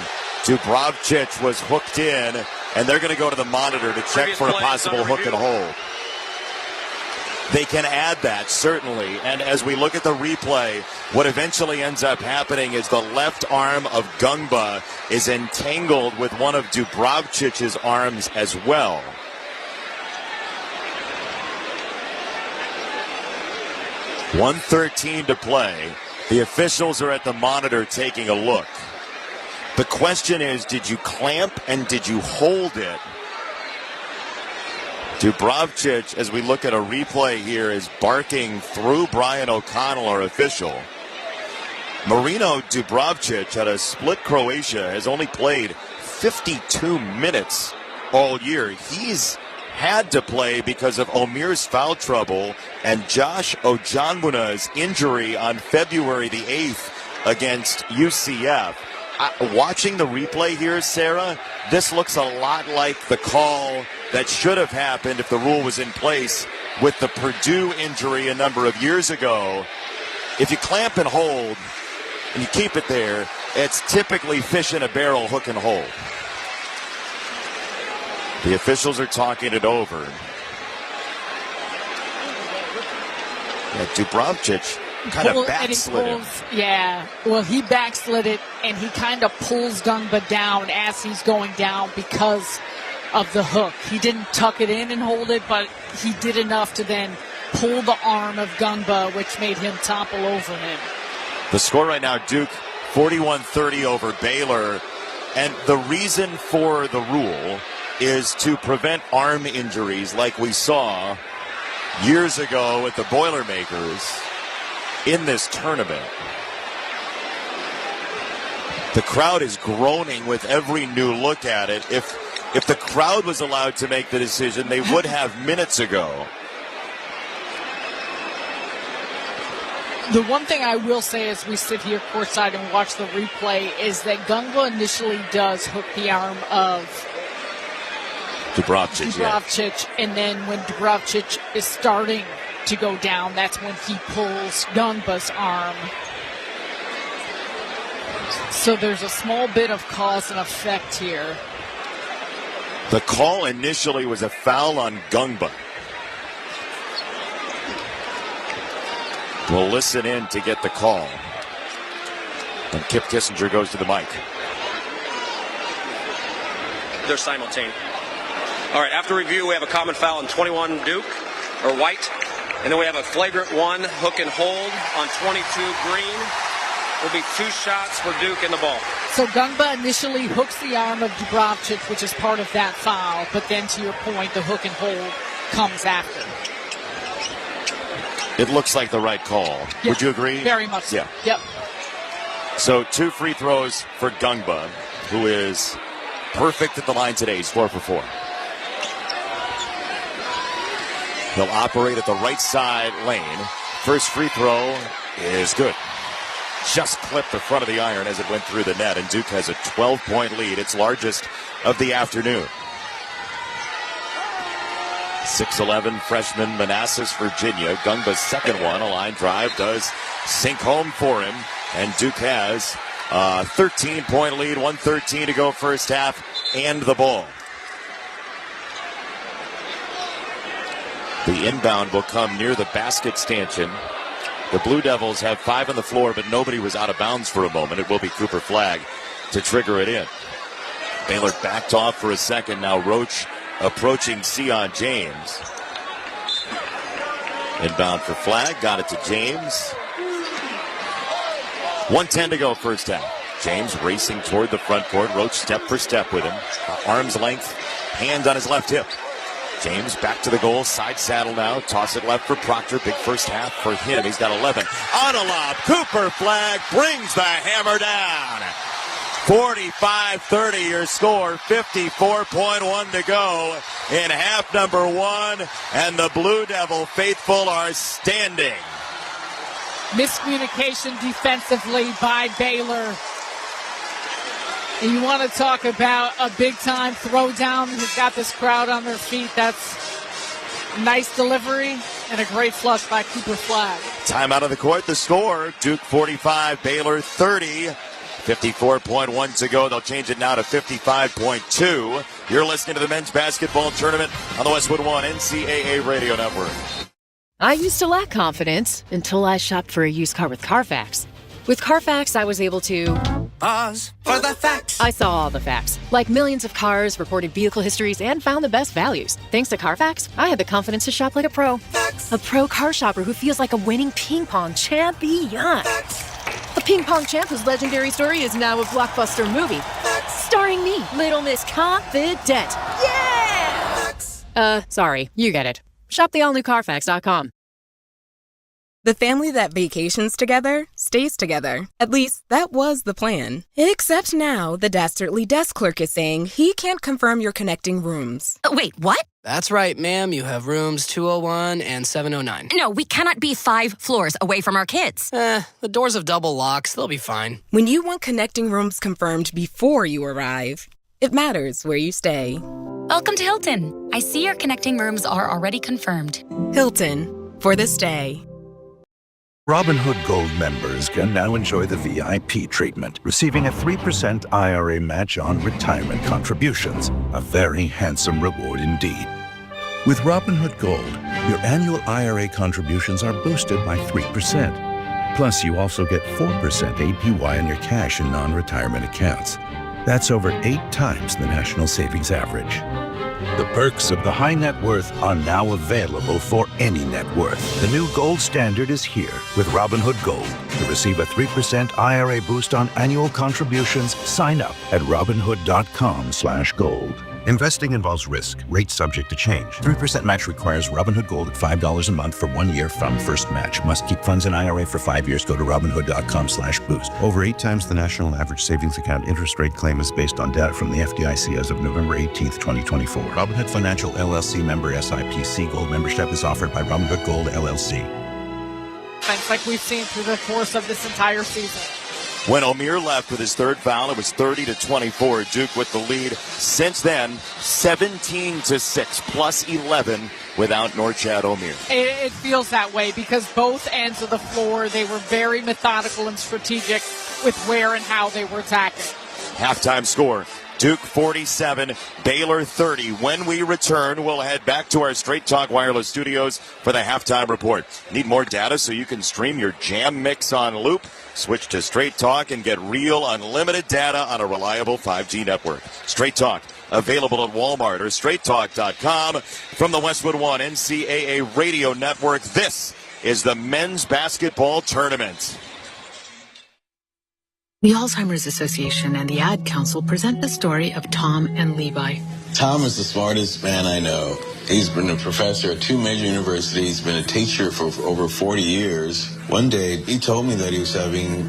Dubravcic was hooked in, and they're going to go to the monitor to check for a possible hook and hold. They can add that, certainly. And as we look at the replay, what eventually ends up happening is the left arm of Gungba is entangled with one of Dubravcic's arms as well. .113 to play. The officials are at the monitor taking a look. The question is, did you clamp and did you hold it? Dubravcic, as we look at a replay here, is barking through Brian O'Connell, our official. Marino Dubravcic, at a split Croatia, has only played 52 minutes all year. He's had to play because of O'Meara's foul trouble and Josh Ojanmuna's injury on February the 8th against UCF. Watching the replay here, Sarah, this looks a lot like the call that should have happened if the rule was in place with the Purdue injury a number of years ago. If you clamp and hold and you keep it there, it's typically fish in a barrel, hook and hold. The officials are talking it over. Yeah, Dubravcic kind of backslid him. Yeah, well, he backslid it, and he kind of pulls Gungba down as he's going down because of the hook. He didn't tuck it in and hold it, but he did enough to then pull the arm of Gungba, which made him topple over him. The score right now, Duke 41-30 over Baylor. And the reason for the rule is to prevent arm injuries like we saw years ago with the Boilermakers in this tournament. The crowd is groaning with every new look at it. If the crowd was allowed to make the decision, they would have minutes ago. The one thing I will say as we sit here courtside and watch the replay is that Gunga initially does hook the arm of Dubravcic, and then when Dubravcic is starting to go down, that's when he pulls Gungba's arm. So there's a small bit of cause and effect here. The call initially was a foul on Gungba. We'll listen in to get the call. And Kip Kissinger goes to the mic. They're simultaneous. All right, after review, we have a common foul on 21 Duke, or White. And then we have a flagrant one, hook and hold on 22 Green. Will be 2 shots for Duke in the ball. So Gungba initially hooks the arm of Dubravcic, which is part of that foul. But then, to your point, the hook and hold comes after. It looks like the right call. Yep. Would you agree? Very much so. Yeah. Yep. So 2 free throws for Gungba, who is perfect at the line today. He's 4 for 4. He'll operate at the right side lane. First free throw is good. Just clipped the front of the iron as it went through the net, and Duke has a 12-point lead, its largest of the afternoon. 6'11" freshman Manassas, Virginia. Gungba's second one, a line drive, does sink home for him. And Duke has a 13-point lead, 1:13 to go first half, and the ball. The inbound will come near the basket stanchion. The Blue Devils have 5 on the floor, but nobody was out of bounds for a moment. It will be Cooper Flagg to trigger it in. Baylor backed off for a second. Now Roach approaching Sion James. Inbound for Flagg. Got it to James. 1:10 to go first half. James racing toward the front court. Roach step for step with him. Arm's length. Hand on his left hip. James back to the goal. Side saddle now. Toss it left for Proctor. Big first half for him. He's got 11. On a lob. Cooper Flagg brings the hammer down. 45-30 your score, 54.1 to go in half number 1, and the Blue Devil faithful are standing. Miscommunication defensively by Baylor. And you want to talk about a big-time throwdown who's got this crowd on their feet. That's nice delivery and a great flush by Cooper Flagg. Time out of the court, the score, Duke 45, Baylor 30. 54.1 to go. They'll change it now to 55.2. You're listening to the men's basketball tournament on the Westwood One NCAA Radio Network. I used to lack confidence until I shopped for a used car with Carfax. With Carfax, I was able to Pause for the facts. I saw all the facts, like millions of cars, reported vehicle histories, and found the best values. Thanks to Carfax, I had the confidence to shop like a pro. Facts. A pro car shopper who feels like a winning ping pong champion. Facts. A ping pong champ whose legendary story is now a blockbuster movie. Facts. Starring me, Little Miss Confident. Yeah! Facts. Sorry, you get it. Shop the all-new Carfax.com. The family that vacations together stays together. At least, that was the plan. Except now, the Dastardly desk clerk is saying he can't confirm your connecting rooms. Wait, what? That's right, ma'am. You have rooms 201 and 709. No, we cannot be 5 floors away from our kids. The doors have double locks. They'll be fine. When you want connecting rooms confirmed before you arrive, it matters where you stay. Welcome to Hilton. I see your connecting rooms are already confirmed. Hilton, for the stay. Robinhood Gold members can now enjoy the VIP treatment, receiving a 3% IRA match on retirement contributions. A very handsome reward indeed. With Robinhood Gold, your annual IRA contributions are boosted by 3%. Plus, you also get 4% APY on your cash and non-retirement accounts. That's over 8 times the national savings average. The perks of the high net worth are now available for any net worth. The new gold standard is here with Robinhood Gold. To receive a 3% IRA boost on annual contributions, sign up at Robinhood.com/gold. Investing involves risk. Rates subject to change. 3% match requires Robinhood Gold at $5 a month for 1 year from first match. Must keep funds in IRA for 5 years. Go to Robinhood.com/boost. Over 8 times the national average savings account interest rate claim is based on data from the FDIC as of November 18th, 2024. Robinhood Financial LLC member SIPC. Gold membership is offered by Robinhood Gold LLC. Like we've seen through the course of this entire season. When Omier left with his third foul, it was 30-24. Duke with the lead. Since then, 17-6, plus 11 without Norchad Omier. It feels that way because both ends of the floor, they were very methodical and strategic with where and how they were attacking. Halftime score. Duke 47, Baylor 30. When we return, we'll head back to our Straight Talk Wireless studios for the halftime report. Need more data so you can stream your jam mix on loop? Switch to Straight Talk and get real unlimited data on a reliable 5G network. Straight Talk, available at Walmart or straighttalk.com. From the Westwood One NCAA Radio Network, this is the men's basketball tournament. The Alzheimer's Association and the Ad Council present the story of Tom and Levi. Tom is the smartest man I know. He's been a professor at 2 major universities, been a teacher for over 40 years. One day, he told me that he was having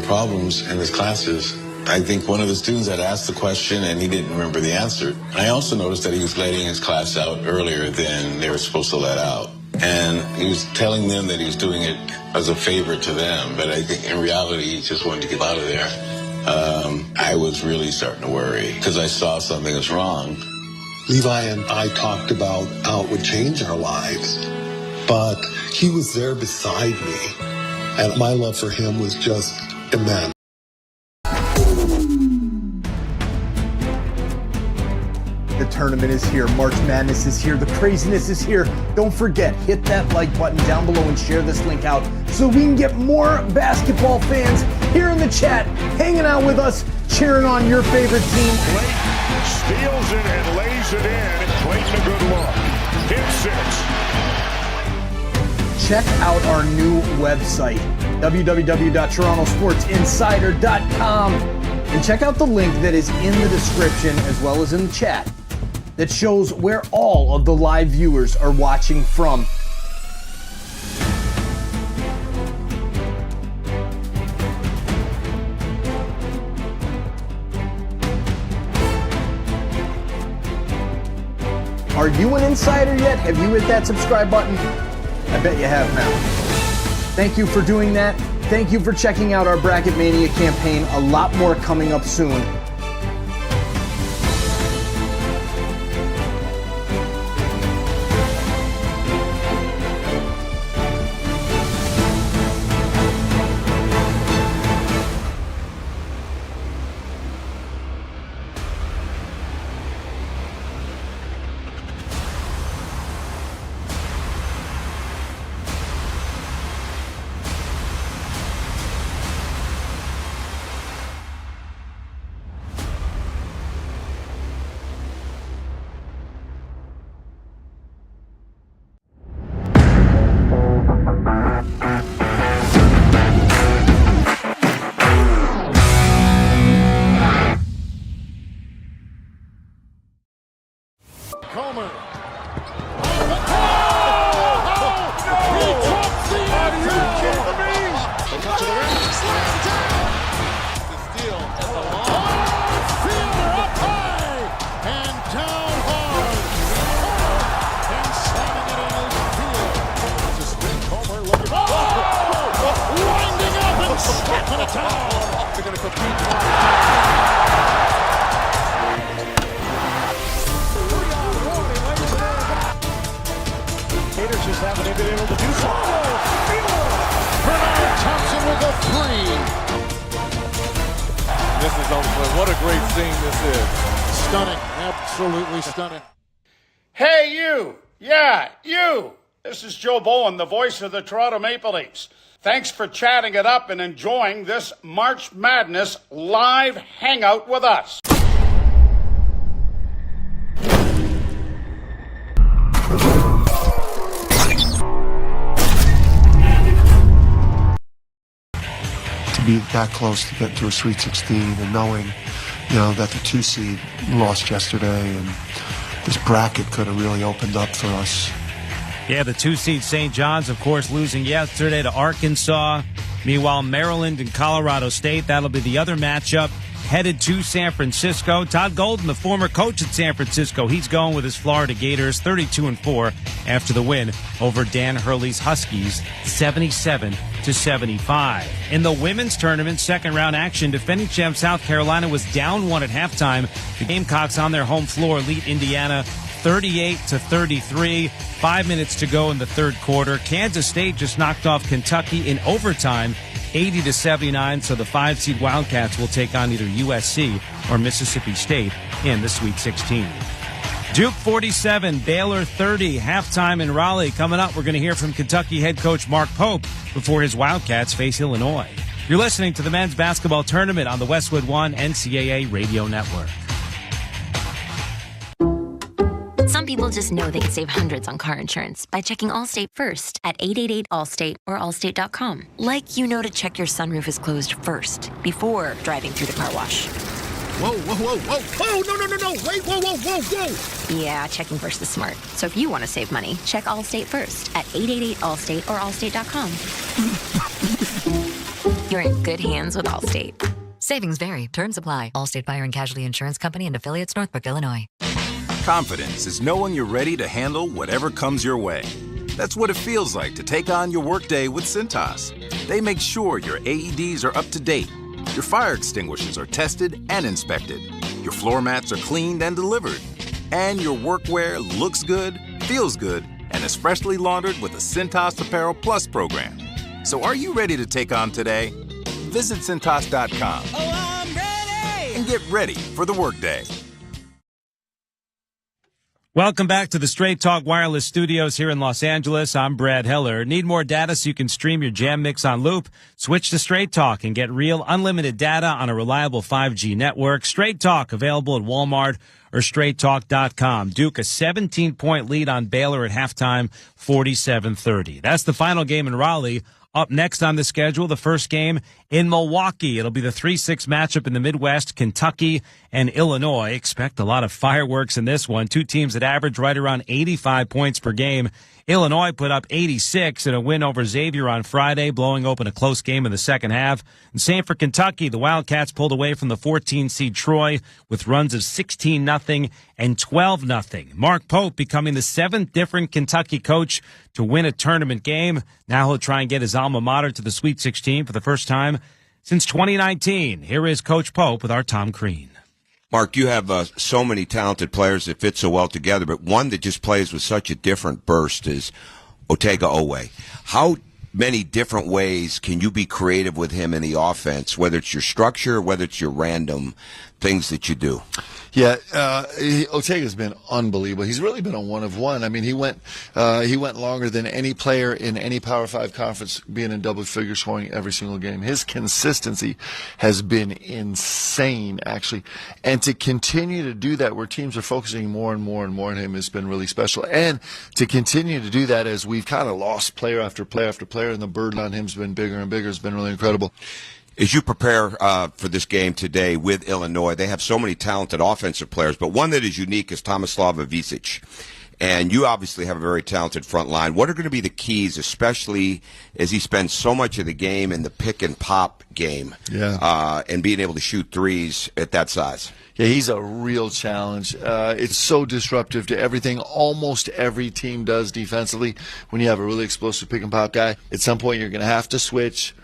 problems in his classes. I think one of the students had asked the question and he didn't remember the answer. I also noticed that he was letting his class out earlier than they were supposed to let out. And he was telling them that he was doing it as a favor to them, but I think in reality he just wanted to get out of there. I was really starting to worry because I saw something was wrong. Levi and I talked about how it would change our lives, but he was there beside me, and my love for him was just immense. The tournament is here. March Madness is here. The craziness is here. Don't forget, hit that like button down below and share this link out so we can get more basketball fans here in the chat, hanging out with us, cheering on your favorite team. Clayton steals it and lays it in. Clayton a good look. Hit 6. Check out our new website, www.torontosportsinsider.com, and check out the link that is in the description as well as in the chat that shows where all of the live viewers are watching from. Are you an insider yet? Have you hit that subscribe button? I bet you have now. Thank you for doing that. Thank you for checking out our Bracket Mania campaign. A lot more coming up soon. What a great scene this is. Stunning. Absolutely stunning. Hey, you. Yeah, you. This is Joe Bowen, the voice of the Toronto Maple Leafs. Thanks for chatting it up and enjoying this March Madness live hangout with us. To be that close to get to a Sweet 16 and knowing that the 2 seed lost yesterday, and this bracket could have really opened up for us. Yeah, the 2 seed St. John's, of course, losing yesterday to Arkansas. Meanwhile, Maryland and Colorado State, that'll be the other matchup. Headed to San Francisco. Todd Golden, the former coach at San Francisco, he's going with his Florida Gators, 32-4 after the win over Dan Hurley's Huskies, 77-75. In the women's tournament, second round action, defending champ South Carolina was down 1 at halftime. The Gamecocks on their home floor lead Indiana 38-33. 5 minutes to go in the third quarter. Kansas State just knocked off Kentucky in overtime, 80-79. So the 5-seed Wildcats will take on either USC or Mississippi State in the Sweet 16. Duke 47, Baylor 30. Halftime in Raleigh. Coming up, we're going to hear from Kentucky head coach Mark Pope before his Wildcats face Illinois. You're listening to the men's basketball tournament on the Westwood One NCAA Radio Network. Some people just know they could save hundreds on car insurance by checking Allstate first at 888-ALLSTATE or allstate.com. Like to check your sunroof is closed first before driving through the car wash. Whoa, whoa, whoa, whoa. Oh, no. Wait, whoa. Yeah, checking first is smart. So if you want to save money, check Allstate first at 888-ALLSTATE or allstate.com. You're in good hands with Allstate. Savings vary. Terms apply. Allstate Fire and Casualty Insurance Company and affiliates, Northbrook, Illinois. Confidence is knowing you're ready to handle whatever comes your way. That's what it feels like to take on your workday with Cintas. They make sure your AEDs are up to date, your fire extinguishers are tested and inspected, your floor mats are cleaned and delivered, and your workwear looks good, feels good, and is freshly laundered with the Cintas Apparel Plus program. So are you ready to take on today? Visit Cintas.com and get ready for the workday. Welcome back to the Straight Talk Wireless Studios here in Los Angeles. I'm Brad Heller. Need more data so you can stream your jam mix on loop? Switch to Straight Talk and get real unlimited data on a reliable 5G network. Straight Talk available at Walmart or straighttalk.com. Duke a 17-point lead on Baylor at halftime, 47-30. That's the final game in Raleigh. Up next on the schedule, the first game in Milwaukee. It'll be the 3-6 matchup in the Midwest, Kentucky and Illinois. Expect a lot of fireworks in this one. Two teams that average right around 85 points per game. Illinois put up 86 in a win over Xavier on Friday, blowing open a close game in the second half. And same for Kentucky. The Wildcats pulled away from the 14-seed Troy with runs of 16-0 and 12-0. Mark Pope becoming the 7th different Kentucky coach to win a tournament game. Now he'll try and get his alma mater to the Sweet 16 for the first time since 2019. Here is Coach Pope with our Tom Crean. Mark, you have so many talented players that fit so well together, but one that just plays with such a different burst is Otega Owe. How many different ways can you be creative with him in the offense, whether it's your structure, whether it's your random things that you do? Yeah, Otega's been unbelievable. He's really been a one of one. I mean, he went longer than any player in any Power 5 conference being in double figure scoring every single game. His consistency has been insane, actually. And to continue to do that where teams are focusing more and more on him has been really special. And to continue to do that as we've kind of lost player after player after player, and the burden on him has been bigger and bigger, has been really incredible. As you prepare for this game today with Illinois, they have so many talented offensive players, but one that is unique is Tomislav Ivicic. And you obviously have a very talented front line. What are going to be the keys, especially as he spends so much of the game in the pick-and-pop game, and being able to shoot threes at that size? Yeah, he's a real challenge. It's so disruptive to everything almost every team does defensively when you have a really explosive pick-and-pop guy. At some point, you're going to have to switch.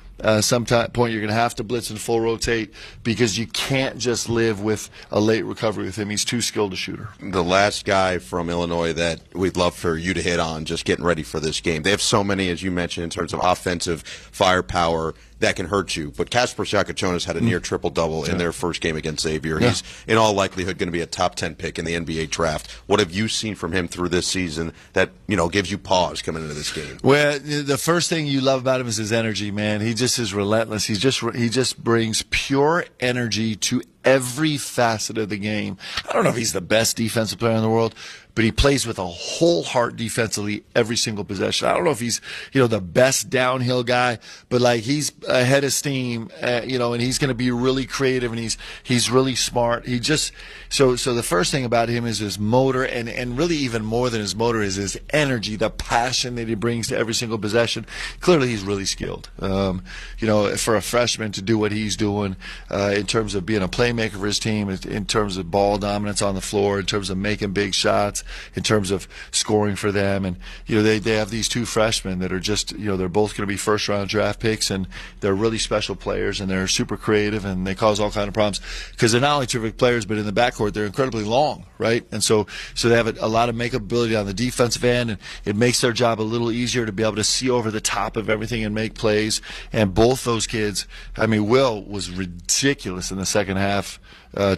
Some point you're going to have to blitz and full rotate because you can't just live with a late recovery with him. He's too skilled a shooter. The last guy from Illinois that we'd love for you to hit on, just getting ready for this game. They have so many, as you mentioned, in terms of offensive firepower that can hurt you. But Kasper Siakachonis had a near triple-double in their first game against Xavier. He's, in all likelihood, going to be a top 10 pick in the NBA draft. What have you seen from him through this season that, gives you pause coming into this game? Well, the first thing you love about him is his energy, man. He just is relentless. He just brings pure energy to every facet of the game. I don't know if he's the best defensive player in the world, but he plays with a whole heart defensively every single possession. I don't know if he's, the best downhill guy, but like he's ahead of steam, and he's going to be really creative, and he's really smart. He just, so the first thing about him is his motor, and really even more than his motor is his energy, the passion that he brings to every single possession. Clearly he's really skilled. For a freshman to do what he's doing, in terms of being a playmaker for his team, in terms of ball dominance on the floor, in terms of making big shots, in terms of scoring for them. And they have these two freshmen that are just, they're both going to be first round draft picks, and they're really special players, and they're super creative, and they cause all kind of problems because they're not only terrific players, but in the backcourt they're incredibly long, right? And so they have a lot of makeup ability on the defensive end, and it makes their job a little easier to be able to see over the top of everything and make plays. And both those kids, Will was ridiculous in the second half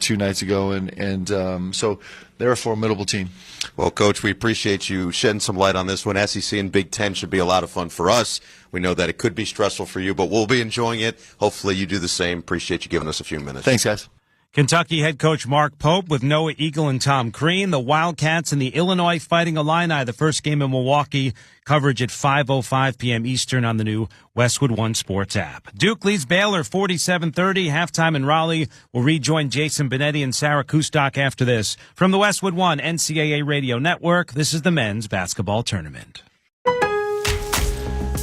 2 nights ago, and so they're a formidable team. Well, Coach, we appreciate you shedding some light on this one. SEC and Big Ten should be a lot of fun for us. We know that it could be stressful for you, but we'll be enjoying it. Hopefully you do the same. Appreciate you giving us a few minutes. Thanks, guys. Kentucky head coach Mark Pope with Noah Eagle and Tom Crean. The Wildcats and the Illinois Fighting Illini. The first game in Milwaukee. Coverage at 5:05 p.m. Eastern on the new Westwood One Sports app. Duke leads Baylor 47-30. Halftime in Raleigh. We'll rejoin Jason Benetti and Sarah Kustok after this. From the Westwood One NCAA Radio Network, this is the men's basketball tournament.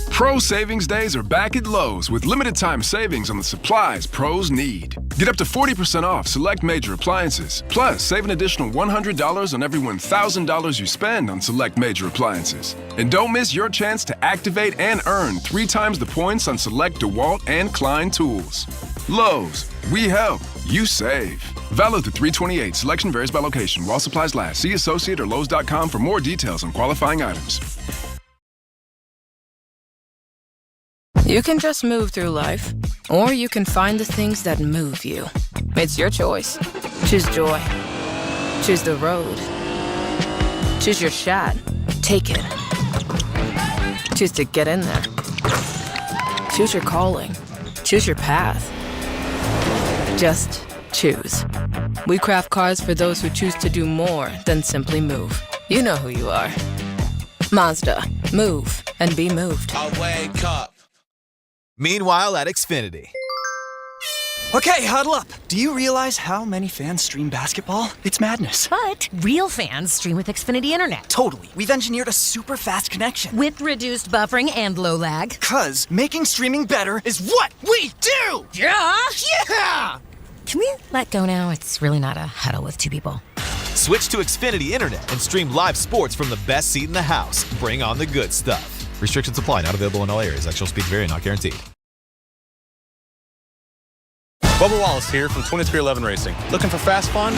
Pro Savings Days are back at Lowe's with limited time savings on the supplies pros need. Get up to 40% off select major appliances. Plus, save an additional $100 on every $1,000 you spend on select major appliances. And don't miss your chance to activate and earn 3 times the points on select DeWalt and Klein tools. Lowe's, we help, you save. Valid through 3/28. Selection varies by location. While supplies last. See associate or Lowe's.com for more details on qualifying items. You can just move through life, or you can find the things that move you. It's your choice. Choose joy. Choose the road. Choose your shot. Take it. Choose to get in there. Choose your calling. Choose your path. Just choose. We craft cars for those who choose to do more than simply move. You know who you are. Mazda. Move and be moved. I wake up. Meanwhile at Xfinity. Okay, huddle up. Do you realize how many fans stream basketball? It's madness. But real fans stream with Xfinity Internet. Totally. We've engineered a super fast connection. With reduced buffering and low lag. 'Cause making streaming better is what we do! Yeah! Yeah! Can we let go now? It's really not a huddle with two people. Switch to Xfinity Internet and stream live sports from the best seat in the house. Bring on the good stuff. Restrictions apply. Not available in all areas. Actual speeds vary. Not guaranteed. Bubba Wallace here from 2311 Racing. Looking for fast fun?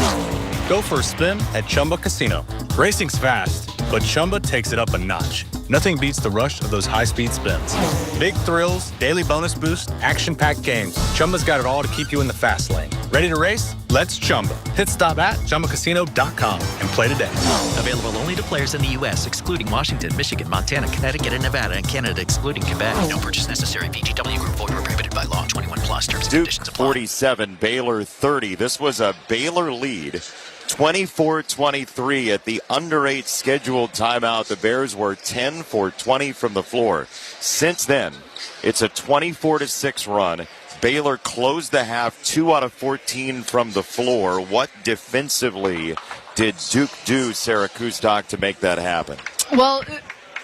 Go for a spin at Chumba Casino. Racing's fast, but Chumba takes it up a notch. Nothing beats the rush of those high-speed spins. Big thrills, daily bonus boost, action-packed games. Chumba's got it all to keep you in the fast lane. Ready to race? Let's Chumba. Hit stop at ChumbaCasino.com and play today. Available only to players in the U.S., excluding Washington, Michigan, Montana, Connecticut, and Nevada, and Canada, excluding Quebec. No purchase necessary. VGW Group. Void where prohibited by law. 21 plus. Terms and conditions apply. 47, Baylor 30. This was a Baylor lead. 24-23 at the under 8 scheduled timeout. The Bears were 10 for 20 from the floor. Since then, it's a 24-6 run. Baylor closed the half 2 out of 14 from the floor. What defensively did Duke do, Sarah Kustok, to make that happen? Well,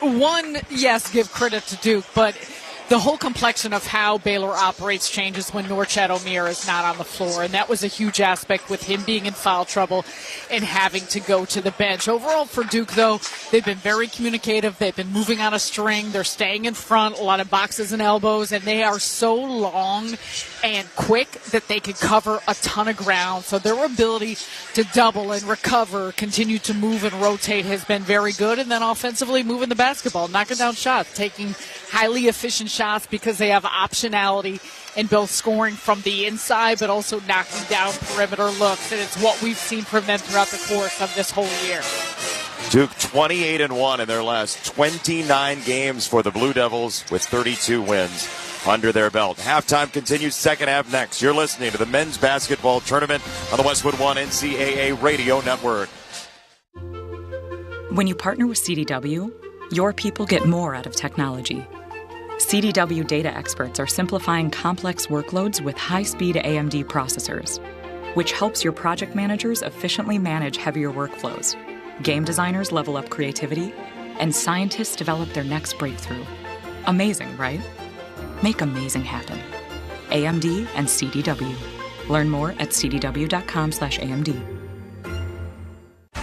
one, yes, give credit to Duke, but the whole complexion of how Baylor operates changes when Norchad Omier is not on the floor, and that was a huge aspect with him being in foul trouble and having to go to the bench. Overall for Duke, though, they've been very communicative. They've been moving on a string. They're staying in front, a lot of boxes and elbows, and they are so long and quick that they can cover a ton of ground. So their ability to double and recover, continue to move and rotate has been very good. And then offensively, moving the basketball, knocking down shots, taking highly efficient shots because they have optionality in both scoring from the inside but also knocking down perimeter looks, and it's what we've seen from them throughout the course of this whole year. Duke 28-1 in their last 29 games for the Blue Devils with 32 wins under their belt. Halftime continues, second half next. You're listening to the men's basketball tournament on the Westwood One NCAA Radio Network. When you partner with CDW, your people get more out of technology. CDW data experts are simplifying complex workloads with high-speed AMD processors, which helps your project managers efficiently manage heavier workflows. Game designers level up creativity, and scientists develop their next breakthrough. Amazing, right? Make amazing happen. AMD and CDW. Learn more at cdw.com/AMD.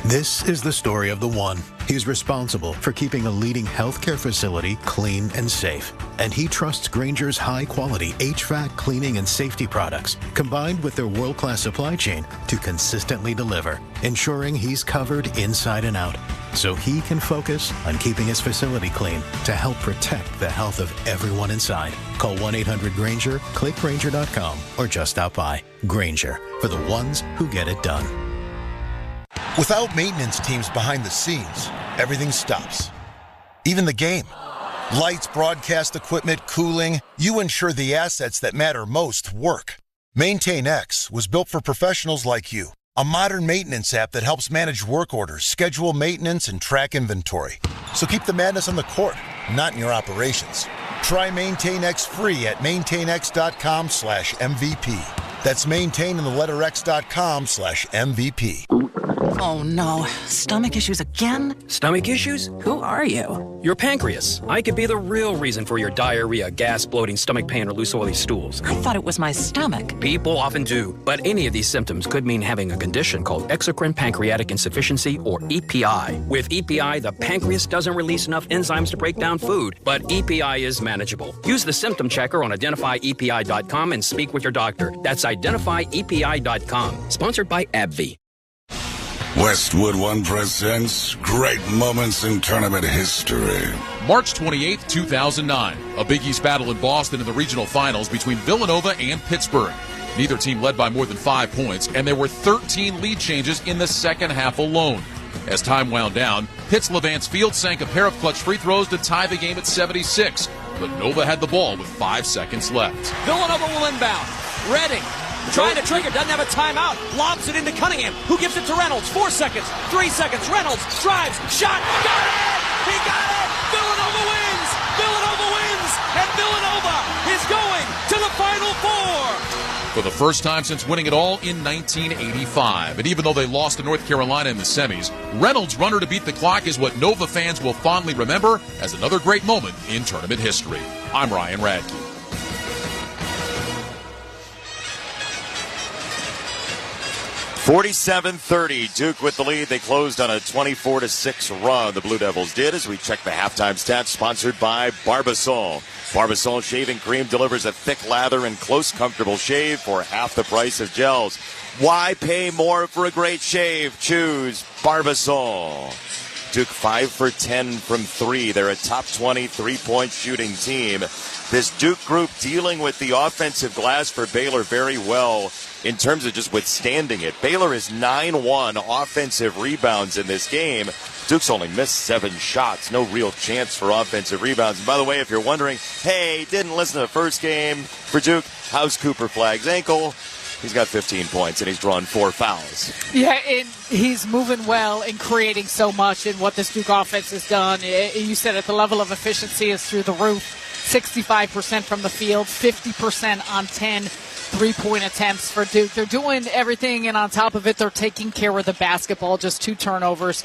This is the story of the one. He's responsible for keeping a leading healthcare facility clean and safe. And he trusts Grainger's high-quality HVAC cleaning and safety products, combined with their world-class supply chain, to consistently deliver, ensuring he's covered inside and out, so he can focus on keeping his facility clean to help protect the health of everyone inside. Call 1-800-GRAINGER, click Grainger.com, or just stop by. Grainger, for the ones who get it done. Without maintenance teams behind the scenes, everything stops. Even the game. Lights, broadcast equipment, cooling, you ensure the assets that matter most work. MaintainX was built for professionals like you. A modern maintenance app that helps manage work orders, schedule maintenance, and track inventory. So keep the madness on the court, not in your operations. Try MaintainX free at maintainx.com/MVP. That's maintain in the letter X.com/MVP. Oh no, stomach issues again? Stomach issues? Who are you? Your pancreas. I could be the real reason for your diarrhea, gas, bloating, stomach pain, or loose oily stools. I thought it was my stomach. People often do, but any of these symptoms could mean having a condition called exocrine pancreatic insufficiency, or EPI. With EPI, the pancreas doesn't release enough enzymes to break down food, but EPI is manageable. Use the symptom checker on identifyepi.com and speak with your doctor. That's identifyepi.com. Sponsored by AbbVie. Westwood One presents Great Moments in Tournament History. March 28, 2009, a Big East battle in Boston in the regional finals between Villanova and Pittsburgh. Neither team led by more than 5 points, and there were 13 lead changes in the second half alone. As time wound down, Pitt's Levance Field sank a pair of clutch free throws to tie the game at 76, but Nova had the ball with 5 seconds left. Villanova will inbound. Redding. Trying to trigger, doesn't have a timeout. Lobs it into Cunningham, who gives it to Reynolds. 4 seconds, 3 seconds. Reynolds drives, shot, got it! He got it! Villanova wins! Villanova wins! And Villanova is going to the Final Four! For the first time since winning it all in 1985. And even though they lost to North Carolina in the semis, Reynolds' runner to beat the clock is what Nova fans will fondly remember as another great moment in tournament history. I'm Ryan Radke. 47-30, Duke with the lead. They closed on a 24-6 run. The Blue Devils did, as we check the halftime stats, sponsored by Barbasol. Barbasol shaving cream delivers a thick lather and close, comfortable shave for half the price of gels. Why pay more for a great shave? Choose Barbasol. Duke 5 for 10 from 3. They're a top 20 three-point shooting team. This Duke group dealing with the offensive glass for Baylor very well in terms of just withstanding it. Baylor is 9-1 offensive rebounds in this game. Duke's only missed 7 shots. No real chance for offensive rebounds. And by the way, if you're wondering, hey, didn't listen to the first game for Duke, how's Cooper Flagg's ankle? He's got 15 points, and he's drawn 4 fouls. Yeah, and he's moving well and creating so much in what this Duke offense has done. You said it, the level of efficiency is through the roof. 65% from the field, 50% on 10 three-point attempts for Duke. They're doing everything, and on top of it, they're taking care of the basketball, just 2 turnovers.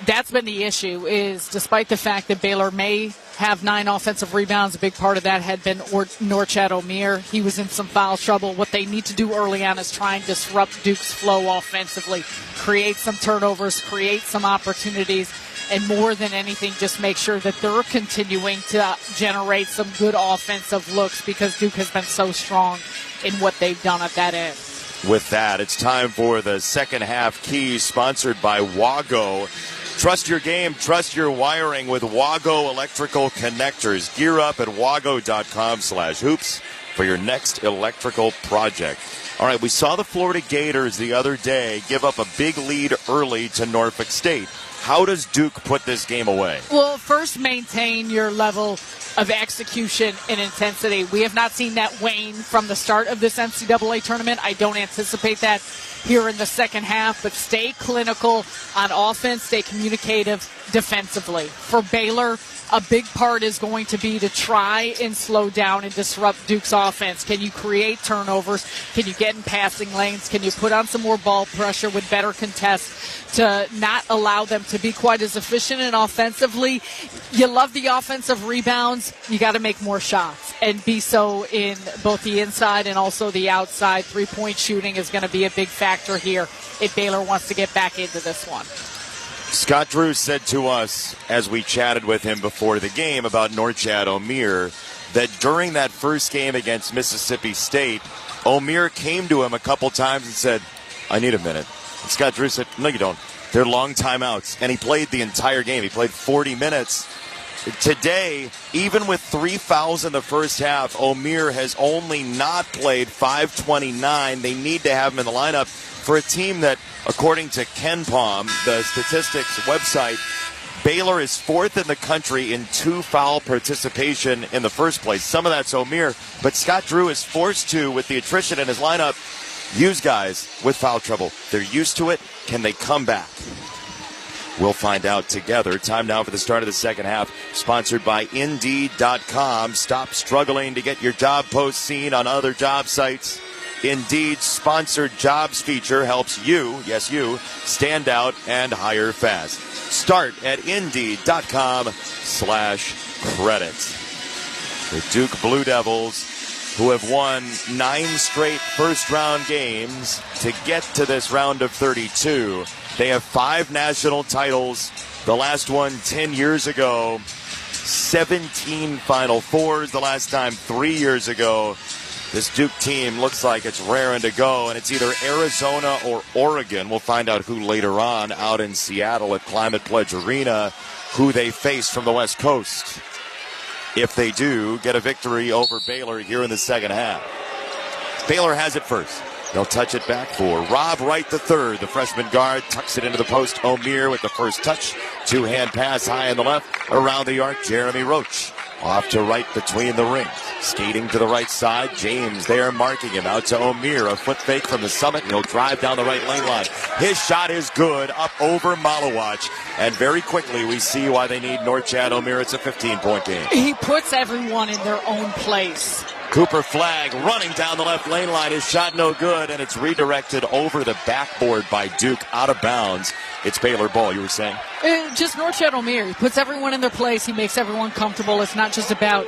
That's been the issue, is despite the fact that Baylor may have 9 offensive rebounds, a big part of that had been Norchad Omier. He was in some foul trouble. What they need to do early on is try and disrupt Duke's flow offensively, create some turnovers, create some opportunities, and more than anything, just make sure that they're continuing to generate some good offensive looks, because Duke has been so strong in what they've done at that end. With that, it's time for the second half keys, sponsored by Wago. Trust your game, trust your wiring with Wago electrical connectors. Gear up at wago.com/hoops for your next electrical project. All right, we saw the Florida Gators the other day give up a big lead early to Norfolk State. How does Duke put this game away? Well, first maintain your level of execution and intensity. We have not seen that wane from the start of this NCAA tournament. I don't anticipate that here in the second half, but stay clinical on offense, stay communicative defensively. For Baylor, a big part is going to be to try and slow down and disrupt Duke's offense. Can you create turnovers? Can you get in passing lanes? Can you put on some more ball pressure with better contests to not allow them to be quite as efficient? And offensively, you love the offensive rebounds. You got to make more shots and be so in both the inside and also the outside. Three-point shooting is going to be a big factor here if Baylor wants to get back into this one. Scott Drew said to us as we chatted with him before the game about Norchad Omier that during that first game against Mississippi State, Omier came to him a couple times and said, I need a minute. And Scott Drew said, no, you don't. They're long timeouts. And he played the entire game. He played 40 minutes. Today, even with 3 fouls in the first half, Omier has only not played 5:29. They need to have him in the lineup for a team that, according to Ken Palm, the statistics website, Baylor is 4th in the country in 2 foul participation in the first place. Some of that's Omier, but Scott Drew is forced to, with the attrition in his lineup, use guys with foul trouble. They're used to it. Can they come back? We'll find out together. Time now for the start of the second half. Sponsored by Indeed.com. Stop struggling to get your job post seen on other job sites. Indeed's sponsored jobs feature helps you, yes you, stand out and hire fast. Start at Indeed.com/credits. The Duke Blue Devils, who have won 9 straight first-round games to get to this round of 32. They have 5 national titles, the last one 10 years ago, 17 Final Fours the last time 3 years ago. This Duke team looks like it's raring to go, and it's either Arizona or Oregon. We'll find out who later on out in Seattle at Climate Pledge Arena, who they face from the West Coast, if they do get a victory over Baylor here in the second half. Baylor has it first. They'll touch it back for Rob Wright III. The freshman guard tucks it into the post. Omier with the first touch. 2-hand pass high on the left. Around the arc, Jeremy Roach. Off to right between the rings. Skating to the right side. James there marking him. Out to Omier. A foot fake from the summit. He'll drive down the right lane line. His shot is good. Up over Malawach. And very quickly we see why they need Norchad Omier. It's a 15-point game. He puts everyone in their own place. Cooper Flagg running down the left lane line. His shot no good, and it's redirected over the backboard by Duke, out of bounds. It's Baylor ball, you were saying? Just Norchad Omier. He puts everyone in their place. He makes everyone comfortable. It's not just about